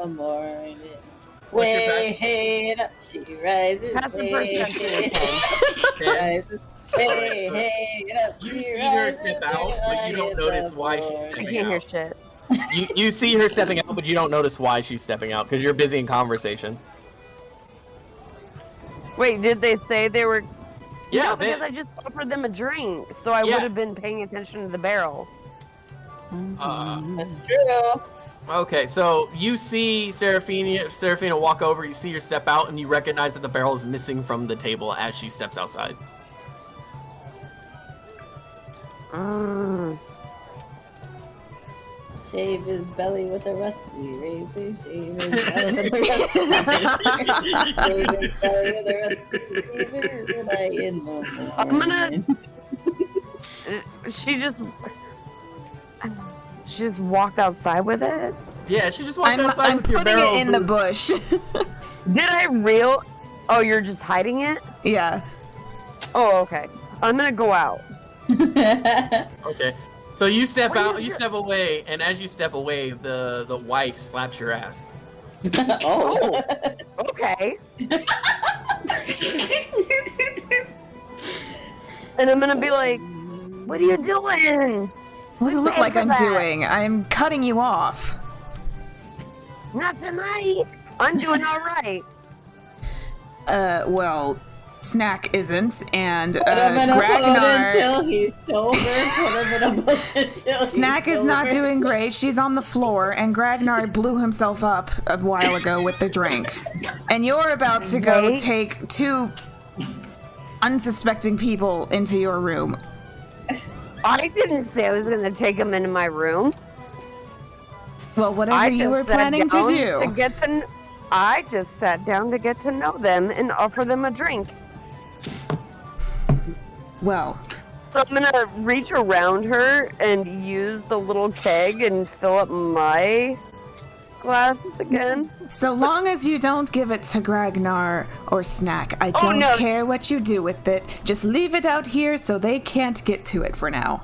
in the morning? What's your Way hey up, she rises. Passive Way perception is hey rises. Way so hey up, you she see her rises step out, but you don't in notice the why she's morning. I stepping can't hear out. shit. You see her stepping out, but you don't notice why she's stepping out because you're busy in conversation. Wait, did they say they were? Yeah, no, because I just offered them a drink, so I Yeah. would have been paying attention to the barrel. That's true. Okay, so you see Seraphina walk over, you see her step out, and you recognize that the barrel is missing from the table as she steps outside. Mm. Shave his belly with a rusty razor. Shave his belly with a rusty razor. Shave his belly with a rusty razor. Good night in the morning. I'm gonna. She just walked outside with it. Yeah, she just walked outside I'm with your putting barrel it in the of booze. bush. Did I real? Oh, you're just hiding it? Yeah. Oh, okay. I'm gonna go out. Okay. So you step What are out, you you do- step away, and as you step away, the wife slaps your ass. Oh. Okay. And I'm gonna be like, "What are you doing? What does it look Pay like for I'm that. doing? I'm cutting you off. Not tonight. I'm doing all right." Well, Snack isn't, and Put him in a boat Gragnar. until he's sober. Put him in a boat until Snack he's is not sober. doing great. She's on the floor, and Gragnar blew himself up a while ago with the drink. And you're about to go Wait. take two unsuspecting people into your room. I didn't say I was gonna take him into my room. Well, whatever I you just were sat planning to down do. I just sat down to get to know them and offer them a drink. Well, So I'm gonna reach around her and use the little keg and fill up my glass again. so long as you don't give it to Gragnar or Snack, I don't no. care what you do with it. Just leave it out here so they can't get to it for now.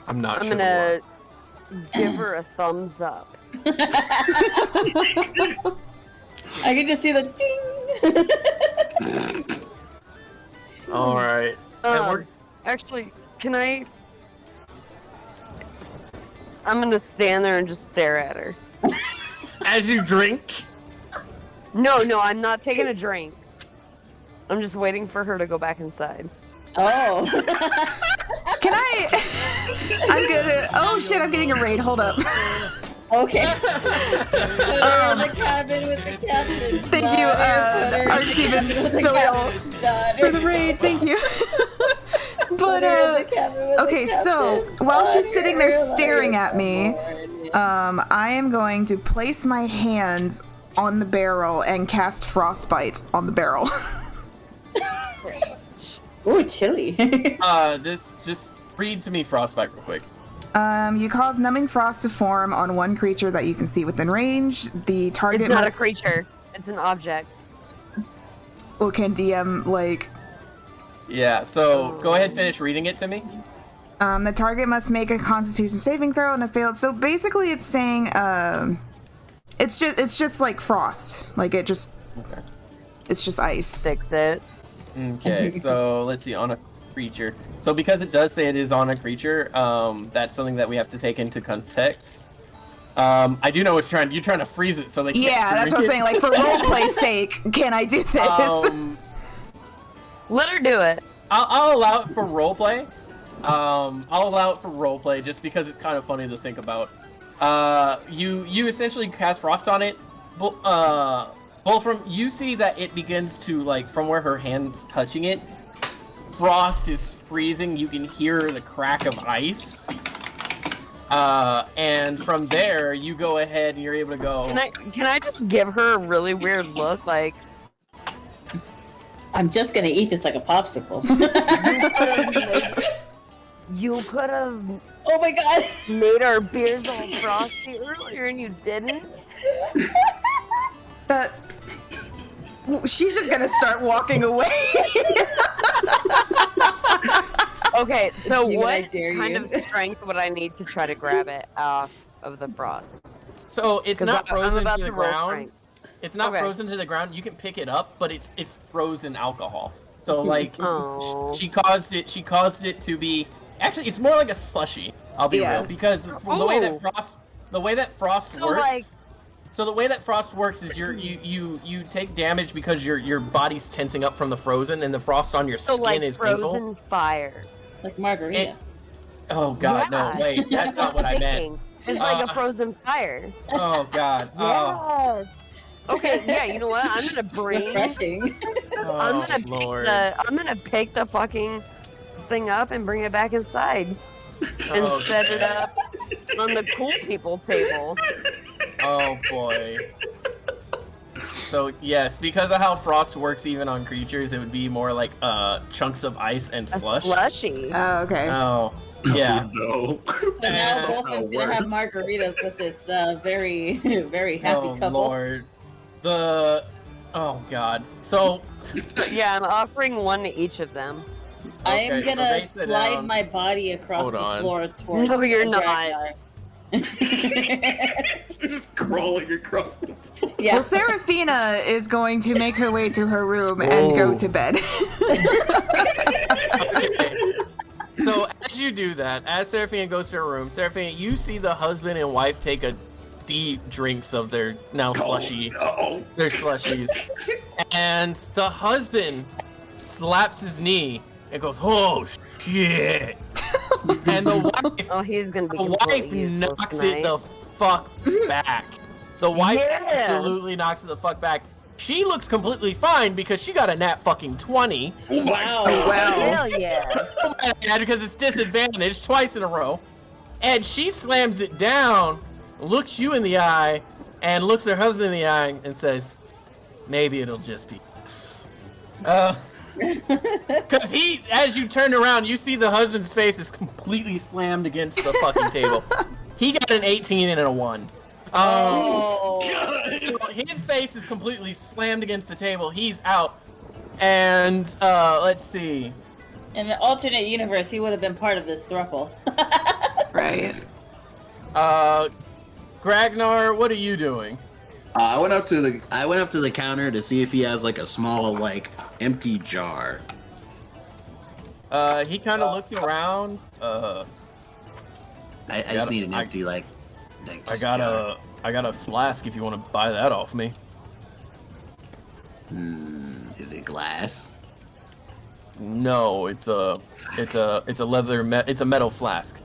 I'm not I'm sure. gonna give her a thumbs up. I can just see the ding. All right. And we're- Actually, can I? I'm gonna stand there and just stare at her. as you drink, No, I'm not taking a drink. I'm just waiting for her to go back inside. Oh. Can I? I'm gonna. Oh shit! I'm getting a raid. Hold up. Okay. Put her in the cabin with the captain. Thank you, our Steven Bilal, for the raid. Thank you. But okay, so while she's sitting there staring at me, I am going to place my hands on the barrel and cast frostbite on the barrel. Ooh, chilly. just read to me frostbite real quick. You cause numbing frost to form on one creature that you can see within range. The target It's not must, a creature. It's an object. Well, can DM like Yeah. So go ahead, finish reading it to me. the target must make a Constitution saving throw, and it failed. So basically, it's saying it's just like frost. Like it's just ice. Fix it. Okay. So let's see on a creature. So because it does say it is on a creature, that's something that we have to take into context. I do know what you're trying to freeze it so they can't Yeah, that's what I'm drink saying. Like for roleplay's sake, can I do this? it. Let her do it. I'll allow it for roleplay. I'll allow it for roleplay just because it's kind of funny to think about. You essentially cast frost on it. You see that it begins to, like, from where her hand's touching it, frost is freezing. You can hear the crack of ice. And from there, you go ahead and you're able to go. Can I just give her a really weird look, like? I'm just gonna eat this like a popsicle. You could have Oh my god! made our beers all frosty earlier and you didn't? That she's just gonna start walking away. Okay, so Even I what dare kind you. of strength would I need to try to grab it off of the frost? So it's 'Cause not I'm frozen about to the to roll ground. strength. It's not Okay. frozen to the ground. You can pick it up, but it's frozen alcohol. So like Oh. she caused it to be actually it's more like a slushy. I'll be Yeah. real because the way that frost So, works. like- So the way that frost works is you take damage because your body's tensing up from the frozen and the frost on your So skin like is frozen painful. fire. Like margarita. It- Oh god, no, Yeah. wait, that's not what I meant. It's like a Uh, frozen fire. Oh god. Yes. Okay, yeah, you know what? I'm gonna bring. Refreshing. Oh, I'm gonna pick Lord. I'm gonna pick the fucking thing up and bring it back inside and Oh, set it God. up on the cool people table. Oh boy. So yes, because of how frost works even on creatures, it would be more like chunks of ice and A slush. slushy. Oh, okay. Oh, yeah. No. So now Yeah. Wolfen's gonna have margaritas with this very, very happy Oh couple. Lord. Oh god. So Yeah, I'm offering one to each of them. I am Okay, so gonna they sit slide down. my body across Hold the on. floor towards No, you're not. Gragnar. Just crawling across the floor. Yeah. Well, Seraphina is going to make her way to her room and go Whoa. to bed. okay. So as you do that, as Seraphina goes to her room, Seraphina, you see the husband and wife take a deep drinks of their now slushy Oh, their slushies. And the husband slaps his knee and goes, "Oh shit!" And the wife, Oh, he's gonna be the completely wife useless knocks tonight. it the fuck back. The wife Yeah. absolutely knocks it the fuck back. She looks completely fine because she got a nat fucking 20. oh my Wow. God. Hell yeah. Oh my God, because it's disadvantaged twice in a row. And she slams it down, looks you in the eye, and looks her husband in the eye and says, "Maybe it'll just be this." Because as you turn around, you see the husband's face is completely slammed against the fucking table. He got an 18 and a 1. Oh. So his face is completely slammed against the table. He's out. And let's see. In an alternate universe, he would have been part of this throuple. Right. Gragnar, what are you doing? I went up to the counter to see if he has like a small like empty jar. He kind of looks around. I just need an empty like I just got jar. I got a flask if you want to buy that off me. Is it glass? No, it's a metal flask.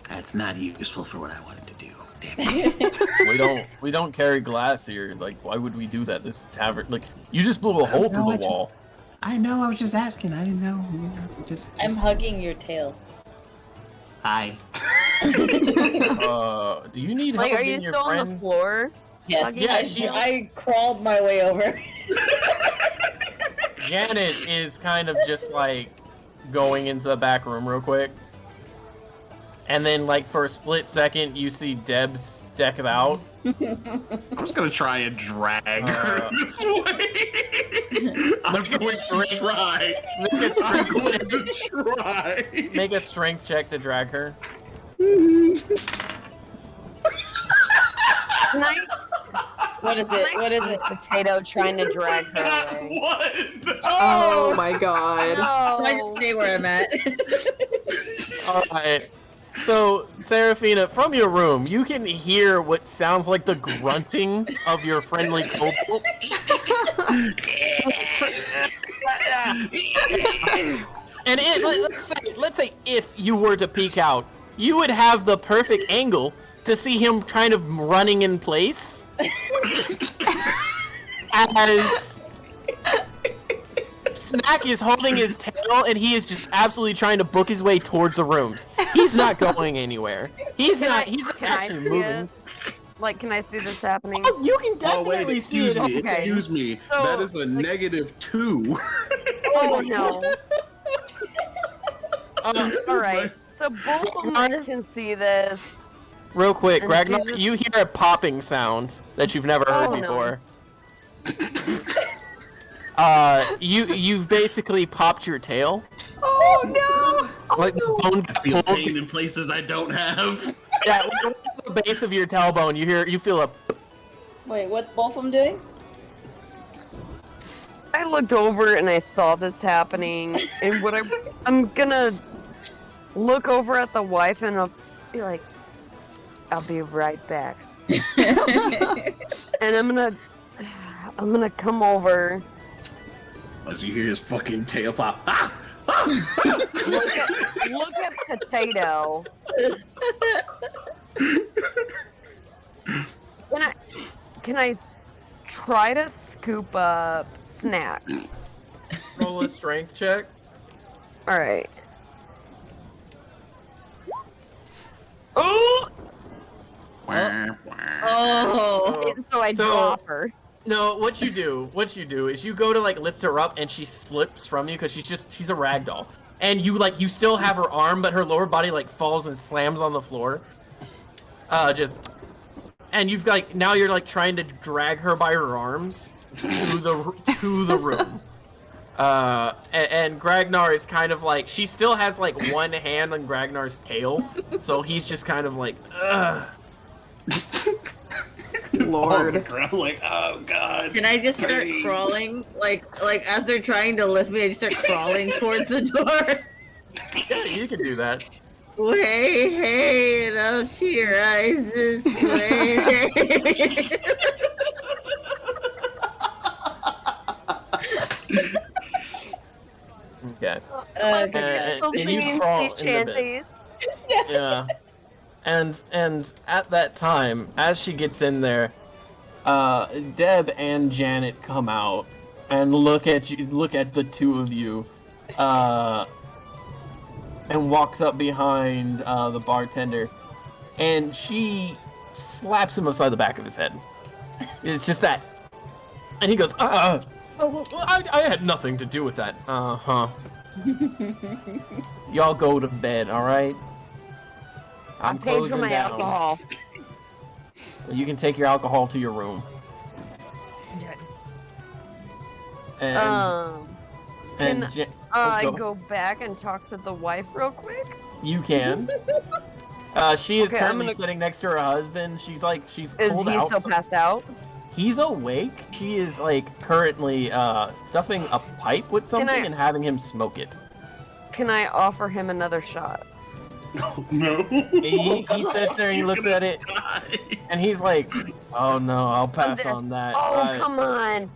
That's not useful for what I wanted to do. Damn it. We don't carry glass here. Like, why would we do that? This tavern, like, you just blew a hole through the wall. I know. I was just asking. I didn't know. I'm hugging your tail. Hi. Do you need help Like, are you getting your still on the friend? floor? Yes, Yeah, I crawled my way over. Janet is kind of just like going into the back room real quick. And then, like, for a split second, you see Deb's deck about. I'm just gonna try and drag her this way. I'm Make a going to strength- try. Make a I'm strength going check. to try. Make a strength check to drag her. Can I, What is it? What is it? Potato trying to drag her Not away. one. Oh my god. So I just stay where I'm at. All right. So, Seraphina, from your room, you can hear what sounds like the grunting of your friendly kobold. And let's say if you were to peek out, you would have the perfect angle to see him kind of running in place as Snack is holding his tail and he is just absolutely trying to book his way towards the rooms. He's not going anywhere. He's not Can I actually see moving. it? Like, can I see this happening? Oh, you can Oh wait, definitely see excuse it. me. Okay. Excuse me. So, That is a -2. Oh no. All right. So both of them can see this. Real quick, And Gragnar, Jesus- you hear a popping sound that you've never heard Oh, before. You've basically popped your tail. Oh no! Like the bone I feel pulled. pain in places I don't have. Yeah, like the base of your tailbone. You feel a. Wait, what's both of them doing? I looked over and I saw this happening, and I'm gonna look over at the wife and I'll be like, "I'll be right back," and I'm gonna come over. As you hear his fucking tail pop. Ah! Look at Potato. Can I try to scoop up Snack? Roll a strength check. All right. Oh! Oh, So I drop her. No, what you do is you go to like lift her up and she slips from you because she's a rag doll. And you still have her arm, but her lower body like falls and slams on the floor. And you've like now you're like trying to drag her by her arms to the room. And Gragnar is kind of like she still has like one hand on Gragnar's tail, so he's just kind of like ugh. Lord. Like, oh god. can I just start crawling? Like as they're trying to lift me, I just start crawling towards the door. Yeah, you can do that. Way, hey, and I'll see your eyes this way. Okay. Okay. And you crawl in the bed. Yeah. And at that time, as she gets in there, Deb and Janet come out and look at the two of you, and walks up behind the bartender, and she slaps him upside the back of his head. It's just that, and he goes, oh, well, I had nothing to do with that. Y'all go to bed, all right? I paid for closing my down. alcohol. You can take your alcohol to your room. And, Can and I go back and talk to the wife real quick? you can. She is Okay, I'm currently gonna- sitting next to her husband. She's Is pulled he out. still passed out? He's awake. She is like currently stuffing a pipe with something and having him smoke it. Can I offer him another shot? No. He sits there and he looks at it Die. and he's like, "Oh no, I'll pass on that." Oh, come on.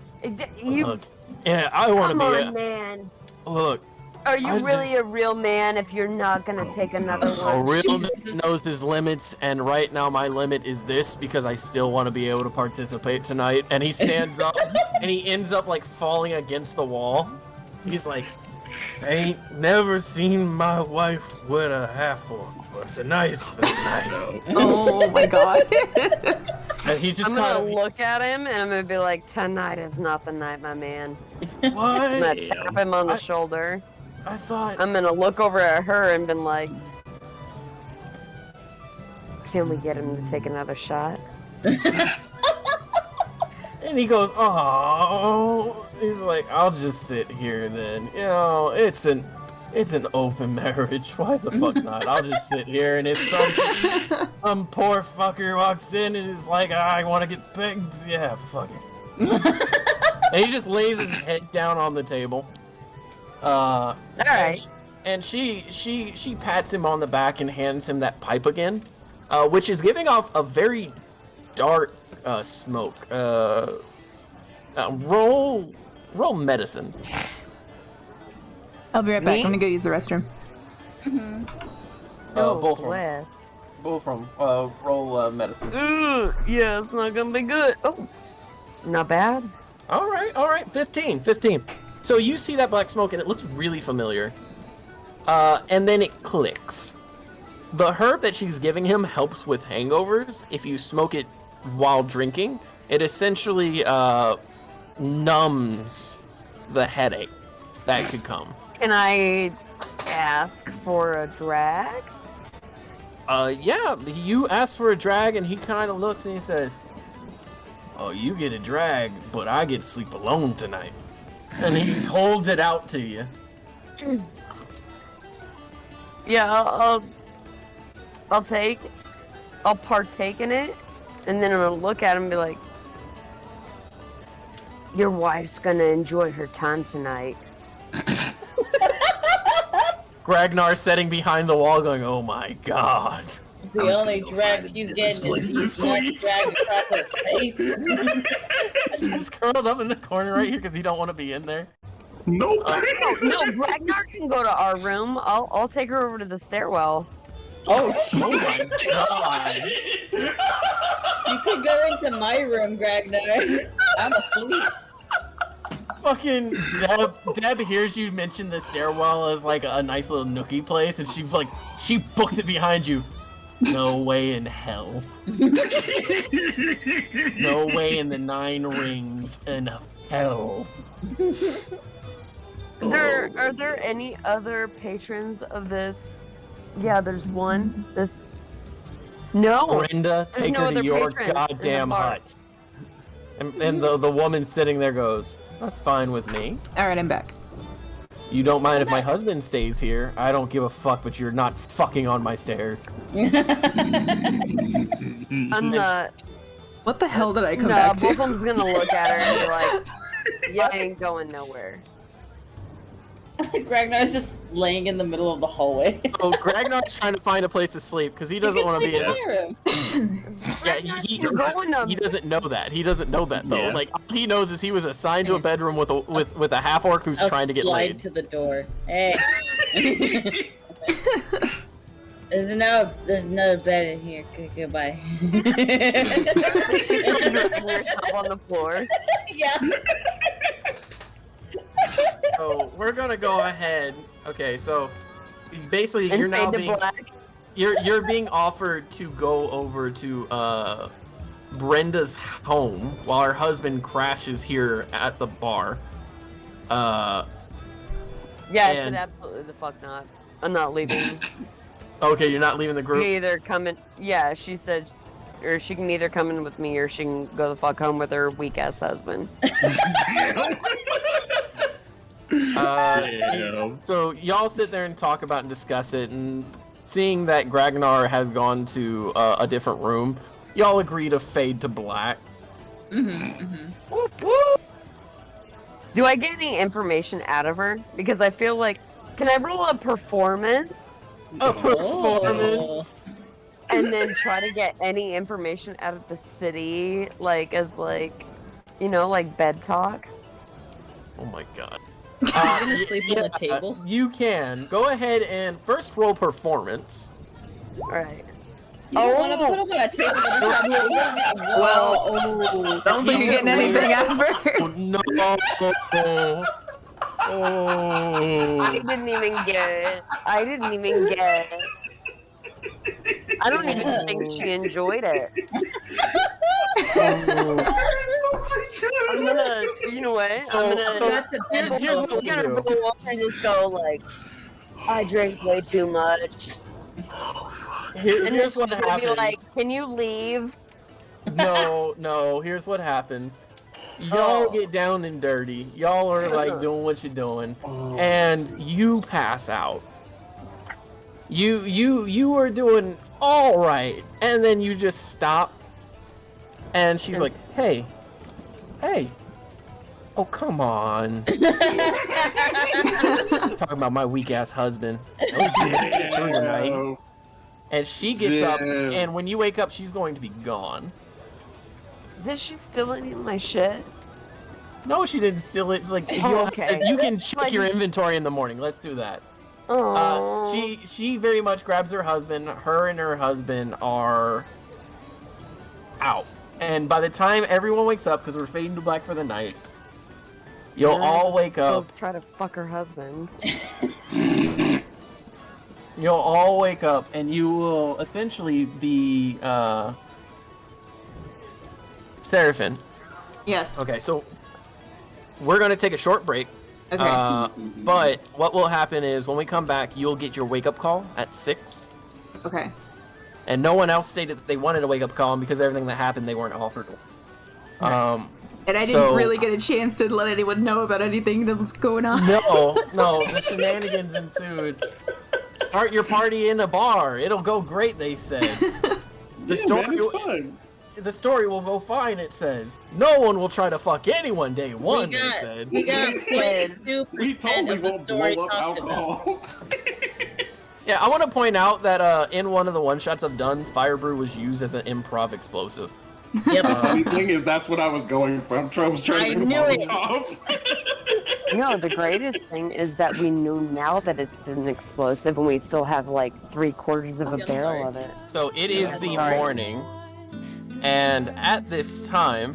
You Look, yeah, I want come to be on, man. look. Are you I really just- a real man if you're not gonna take another A one? real man knows his limits, and right now my limit is this because I still want to be able to participate tonight. And he stands up, and he ends up like falling against the wall. He's like, "I ain't never seen my wife with a half one, but tonight's the night." Oh my god. And he just I'm kind gonna of look at him and I'm gonna be like, tonight is not the night, my man. I'm what? gonna tap him on the shoulder. I thought. I'm gonna look over at her and been like, can we get him to take another shot? And he goes, "Oh," he's like, "I'll just sit here then. You know, it's an open marriage. Why the fuck not? I'll just sit here, and if some poor fucker walks in and is like, I want to get pegged, yeah, fuck it." And he just lays his head down on the table. All right. And she pats him on the back and hands him that pipe again, which is giving off a very dark smoke. Roll medicine. I'll be right back. Me? I'm gonna go use the restroom. Both from blessed. roll medicine. Ooh, yeah, it's not gonna be good. Oh, not bad. All right. 15. So you see that black smoke and it looks really familiar. And then it clicks. The herb that she's giving him helps with hangovers. If you smoke it while drinking, it essentially numbs the headache that could come. Can I ask for a drag? Yeah, you asked for a drag, and he kind of looks and he says, "Oh, you get a drag, but I get to sleep alone tonight." And he holds it out to you. Yeah, I'll partake in it, and then I'm gonna look at him and be like, "Your wife's gonna enjoy her time tonight." Gragnar sitting behind the wall going, "Oh my god." The only drag she's getting is he's not dragged across her face. He's curled up in the corner right here because he don't want to be in there. Nope. No, Gragnar can go to our room. I'll take her over to the stairwell. Oh, Oh my god. you could go into my room, Gragnar. I'm asleep. Fucking Deb hears you mention the stairwell as like a nice little nookie place, and she books it behind you. No way in hell. No way in the 9 rings in hell. Are there any other patrons of this? Yeah, there's one. No. Brenda, There's take no her other to your patrons in the goddamn bar. hut. And the woman sitting there goes, "That's fine with me. All right, I'm back. You don't mind if my husband stays here? I don't give a fuck, but you're not fucking on my stairs." I'm not. What the hell did I come No, back both to? of them's gonna look at her and be like, "Yeah, I ain't going nowhere." Gragnar's just laying in the middle of the hallway. Oh, Gragnar's trying to find a place to sleep because he doesn't want to be in. room. Yeah, You're going to. he doesn't know that. He doesn't know that though. Yeah. Like all he knows is he was assigned to a bedroom with a half orc who's I'll trying to get slide laid. to the door. Hey. There's another bed in here. Goodbye. She's dragging herself on the floor. Yeah. So we're gonna go ahead. Okay, so basically And you're now fade to being black. you're being offered to go over to Brenda's home while her husband crashes here at the bar. Yeah, I said And- absolutely the fuck not. I'm not leaving. Okay, you're not leaving the You group. can either come in. Yeah, she said, or she can either come in with me or she can go the fuck home with her weak ass husband. Damn. So y'all sit there and talk about and discuss it, and seeing that Gragnar has gone to a different room, y'all agree to fade to black. Do I get any information out of her? Because I feel like, can I roll a performance A performance. and then try to get any information out of the city, like as like, you know, like bed talk? Oh my god. You're gonna sleep on the table? You can go ahead and first roll performance. All right. You don't want to put him on a table. Well, Don't think you're getting anything out of her. Oh, no. Oh. I didn't even get it. I don't even think she enjoyed it. I'm gonna, you know what? I'm gonna. Here's what we gonna do. go off and just go like, I drank way too much. And Here's then what she's gonna be happens. like, can you leave? No, here's what happens. Y'all Oh. get down and dirty. Y'all are like doing what you're doing, and you pass out. You are doing all right, and then you just stop. And she's like, "Hey, oh come on!" Talking about my weak ass husband. At least he makes it through the night. And she gets up, Damn. and when you wake up, she's going to be gone. Did she steal any of my shit? No, she didn't steal it. Like okay. you can check Like- your inventory in the morning. Let's do that. Oh. She very much grabs her husband. Her and her husband are out. And by the time everyone wakes up, because we're fading to black for the night, you'll all wake Go up. try to fuck her husband. You'll all wake up, and you will essentially be Seraphim. Yes. Okay, so we're gonna take a short break. Okay. But what will happen is when we come back, you'll get your wake-up call at 6. Okay. And no one else stated that they wanted a wake-up call, and because of everything that happened, they weren't offered one. And I didn't really get a chance to let anyone know about anything that was going on. No, the shenanigans ensued. Start your party in a bar. It'll go great, they said. The story will go fine, it says. No one will try to fuck anyone day one, they said. We got 0.2% We totally of the won't story blow up talked about. alcohol. Yeah, I want to point out that in one of the one-shots I've done, Fire Brew was used as an improv explosive. Yep. The funny thing is, that's what I was going from. I was trying to knew it. No, the greatest thing is that we know now that it's an explosive, and we still have like 3/4 of a barrel of it. So it is the morning, and at this time,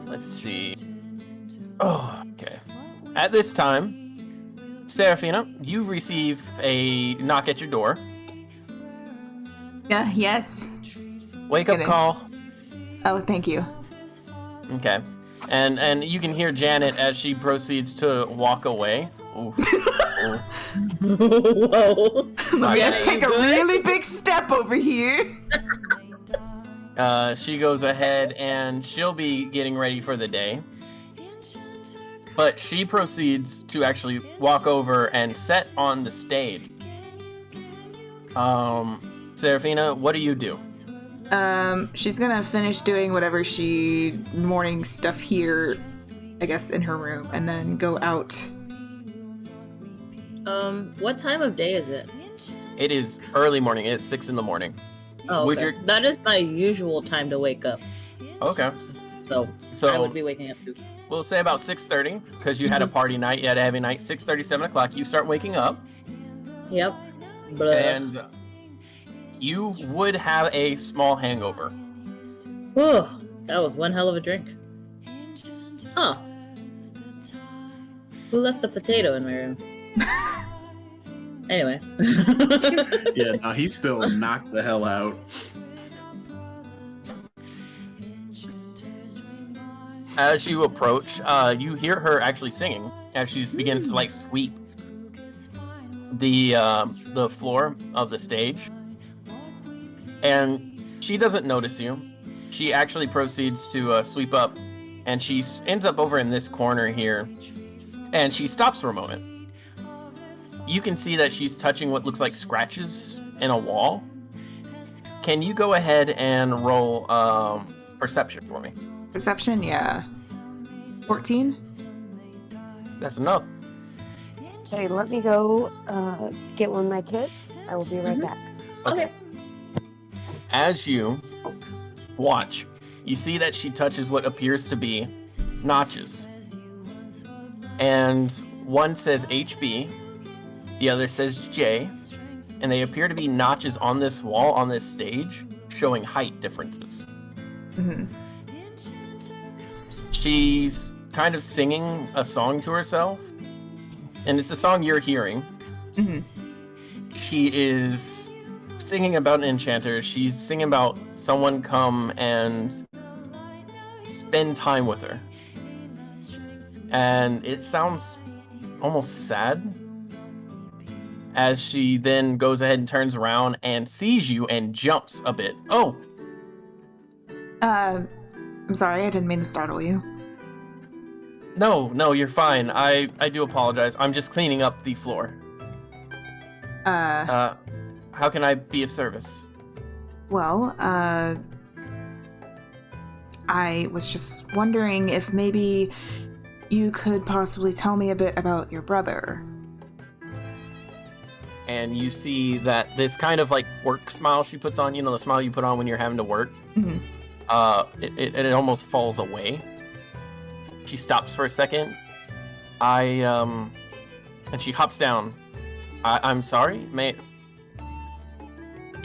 let's see. Oh, okay. At this time, Seraphina, you receive a knock at your door. Yeah, yes. Wake up Kidding. call. Oh, thank you. Okay. And you can hear Janet as she proceeds to walk away. Ooh. Whoa. Let me just Yeah, take you a good? really big step over here. She goes ahead and she'll be getting ready for the day. But she proceeds to actually walk over and set on the stage. Seraphina, what do you do? She's gonna finish doing whatever morning stuff here, I guess, in her room, and then go out. What time of day is it? It is early morning. It's 6 in the morning. Oh, Would okay. your- That is my usual time to wake up. Okay. So I would be waking up too. We'll say about 6:30, because you had a party night, you had a heavy night. 6:30, 7 o'clock, you start waking up, Yep. But and you would have a small hangover. whew, that was one hell of a drink. Huh. Who left the potato in my room? Anyway. Yeah, no, he's still knocked the hell out. As you approach, you hear her actually singing as she begins to sweep the floor of the stage, and she doesn't notice you. She actually proceeds to sweep up, and she ends up over in this corner here, and she stops for a moment. You can see that she's touching what looks like scratches in a wall. Can you go ahead and roll perception for me? Perception, yeah. 14? That's enough. Okay, let me go get one of my kids. I will be right back. Okay. As you watch, you see that she touches what appears to be notches. And one says HB, the other says J, and they appear to be notches on this wall, on this stage, showing height differences. Mm-hmm. She's kind of singing a song to herself, and it's the song you're hearing. Mm-hmm. She is singing about an enchanter. She's singing about someone come and spend time with her. And it sounds almost sad as she then goes ahead and turns around and sees you and jumps a bit. Oh, I'm sorry, I didn't mean to startle you. no, you're fine. I do apologize. I'm just cleaning up the floor. How can I be of service? Well, I was just wondering if maybe you could possibly tell me a bit about your brother. And you see that this kind of work smile she puts on, the smile you put on when you're having to work, Mm-hmm. it almost falls away. She stops for a second. And she hops down. I'm sorry,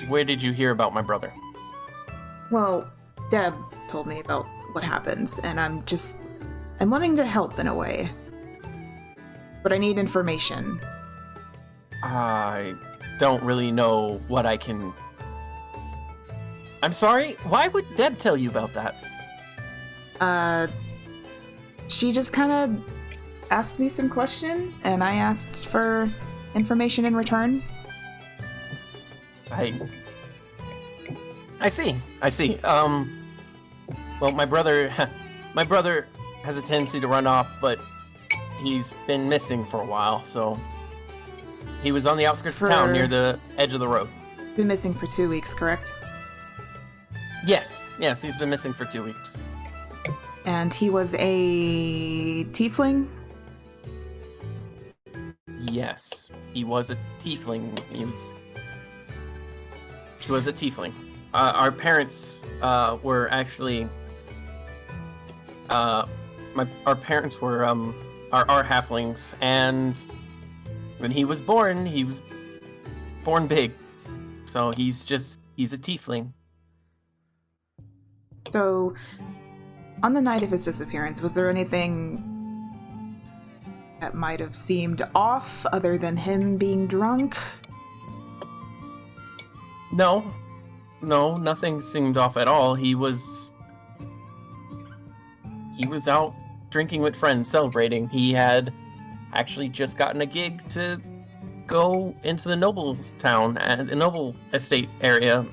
where did you hear about my brother? Well, Deb told me about what happened, and I'm wanting to help in a way. But I need information. I don't really know what I can... I'm sorry? Why would Deb tell you about that? She just kind of asked me some question, and I asked for information in return. I see. Well, my brother has a tendency to run off, but he's been missing for a while, so he was on the outskirts of town near the edge of the road. Been missing for 2 weeks, correct? Yes, he's been missing for 2 weeks. And he was a tiefling? Yes, he was a tiefling. He was a tiefling. Our parents were actually our parents were our halflings, and when he was born big. So he's a tiefling. So, on the night of his disappearance, was there anything that might have seemed off other than him being drunk? No, nothing seemed off at all. He was out drinking with friends, celebrating. He had actually just gotten a gig to go into the noble town and the noble estate area.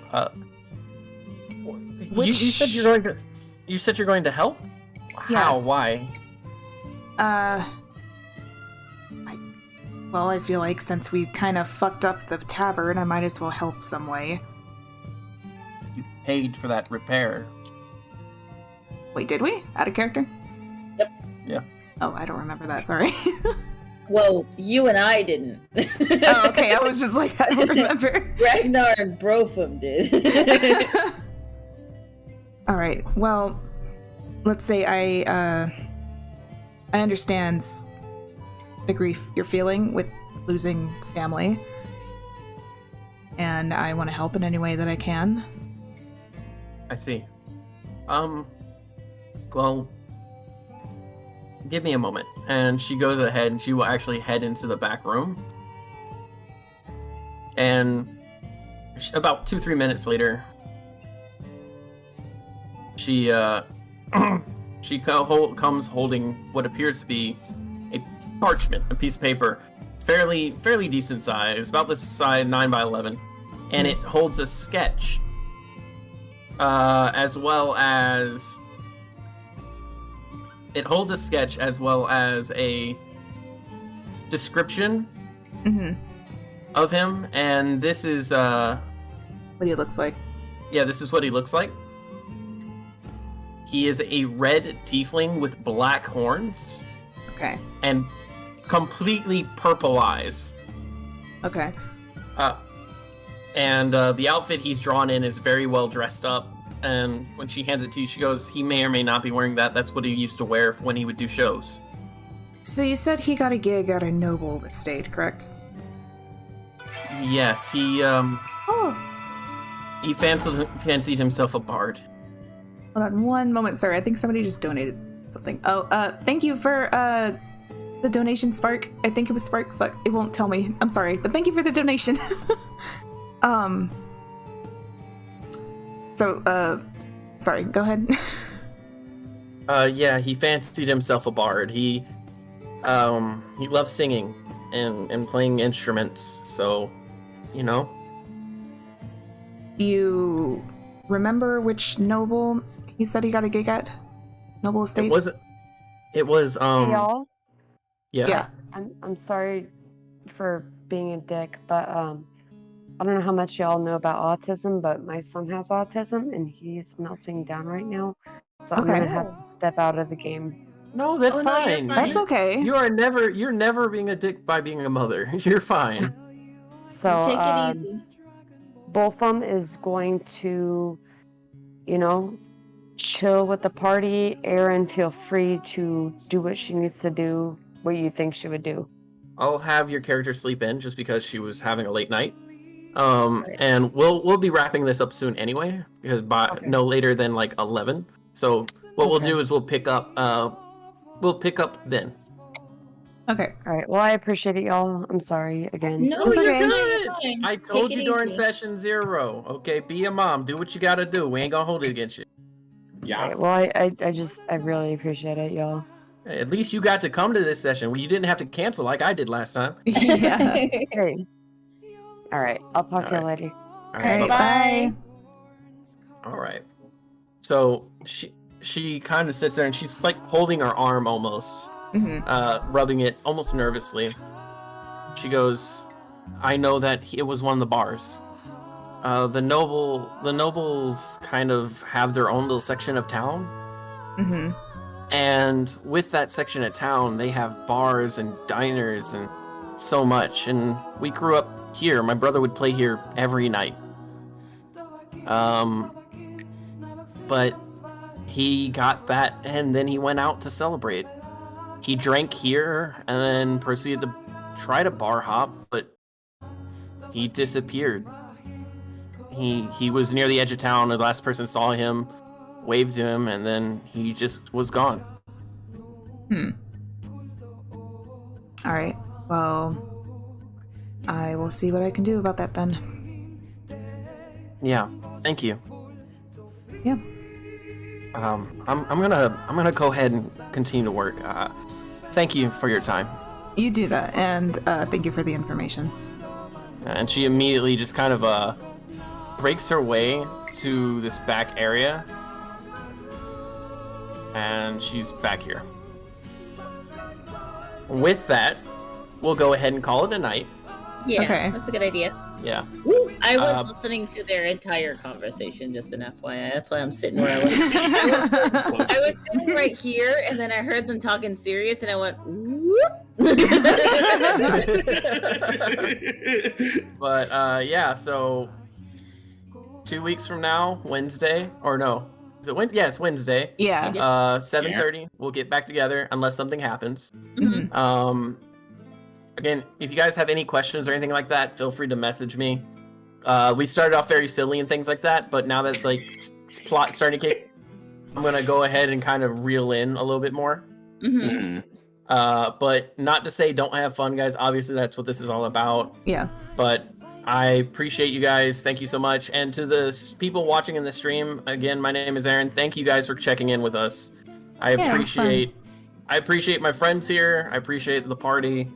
You said you're going to help? How? Yes. Why? I feel like since we kind of fucked up the tavern, I might as well help some way. You paid for that repair. Wait, did we? Out of character? Yep. Yeah. Oh, I don't remember that, sorry. Well, you and I didn't. Oh, okay, I was just like, I don't remember. Gragnar and Brofum did. Alright, well, let's say I understand the grief you're feeling with losing family, and I want to help in any way that I can. I see. Well, give me a moment. And she goes ahead and she will actually head into the back room. And about 2-3 minutes later, she comes holding what appears to be a parchment, a piece of paper, fairly decent size, about this size, 9x11, and it holds a sketch, as well as a description of him, and this is what he looks like. Yeah, this is what he looks like. He is a red tiefling with black horns. Okay. And completely purple eyes. Okay. And the outfit he's drawn in is very well dressed up. And when she hands it to you, she goes, he may or may not be wearing that. That's what he used to wear when he would do shows. So you said he got a gig at a noble estate, correct? Yes, he fancied himself a bard. Hold on one moment, sir. I think somebody just donated something. Oh, thank you for the donation, Spark. I think it was Spark. Fuck, it won't tell me. I'm sorry, but thank you for the donation. Sorry, go ahead. Yeah, he fancied himself a bard. He loves singing and playing instruments, so, you know. You remember which noble he said he got a gig at? Noble estate? It was, Hey, y'all. yes. Yeah. I'm sorry for being a dick, but I don't know how much y'all know about autism, but my son has autism and he's melting down right now. So I'm gonna have to step out of the game. No, that's No, you're fine. fine. That's okay. You're never being a dick by being a mother. You're fine. So Take it easy. Boltham is going to, chill with the party. Erin, feel free to do what she needs to do, what you think she would do. I'll have your character sleep in just because she was having a late night. And we'll be wrapping this up soon anyway, because no later than like 11. So what we'll do is we'll pick up then. Okay. All right. Well, I appreciate it, y'all. I'm sorry again. No, It's you're okay. good. Good. You're fine. I told Take you it during easy. session 0. Okay, be a mom. Do what you gotta do. We ain't gonna hold it against you. All right, well, I really appreciate it, y'all. At least you got to come to this session. Well, you didn't have to cancel like I did last time. Yeah. Hey. All right. I'll talk to you All right. later. All All right, bye-bye. bye. All right. So she kind of sits there and she's like holding her arm almost, rubbing it almost nervously. She goes, "I know that it was one of the bars. The nobles kind of have their own little section of town, and with that section of town, they have bars and diners and so much. And we grew up here. My brother would play here every night. But he got that, and then he went out to celebrate. He drank here, and then proceeded to try to bar hop, but he disappeared. He was near the edge of town. The last person saw him, waved to him, and then he just was gone." All right. Well, I will see what I can do about that then. Yeah, thank you. Yeah. I'm gonna go ahead and continue to work. Thank you for your time. You do that, and thank you for the information. And she immediately just kind of breaks her way to this back area, and she's back here. With that, we'll go ahead and call it a night. Yeah, Okay. that's a good idea. Yeah. I was listening to their entire conversation, just an FYI. That's why I'm sitting where I was. I was sitting right here, and then I heard them talking serious, and I went, whoop. But yeah, so 2 weeks from now, Wednesday, or no, is it Wednesday? Yeah, it's Wednesday. Yeah. 7:30. We'll get back together unless something happens. Again, if you guys have any questions or anything like that, feel free to message me. We started off very silly and things like that, but now that like plot starting to kick, I'm gonna go ahead and kind of reel in a little bit more. But not to say don't have fun, guys. Obviously, that's what this is all about. Yeah. But I appreciate you guys. Thank you so much. And to the people watching in the stream, again, my name is Aaron. Thank you guys for checking in with us. I Yeah, it was fun. appreciate my friends here. I appreciate the party.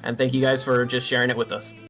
And thank you guys for just sharing it with us.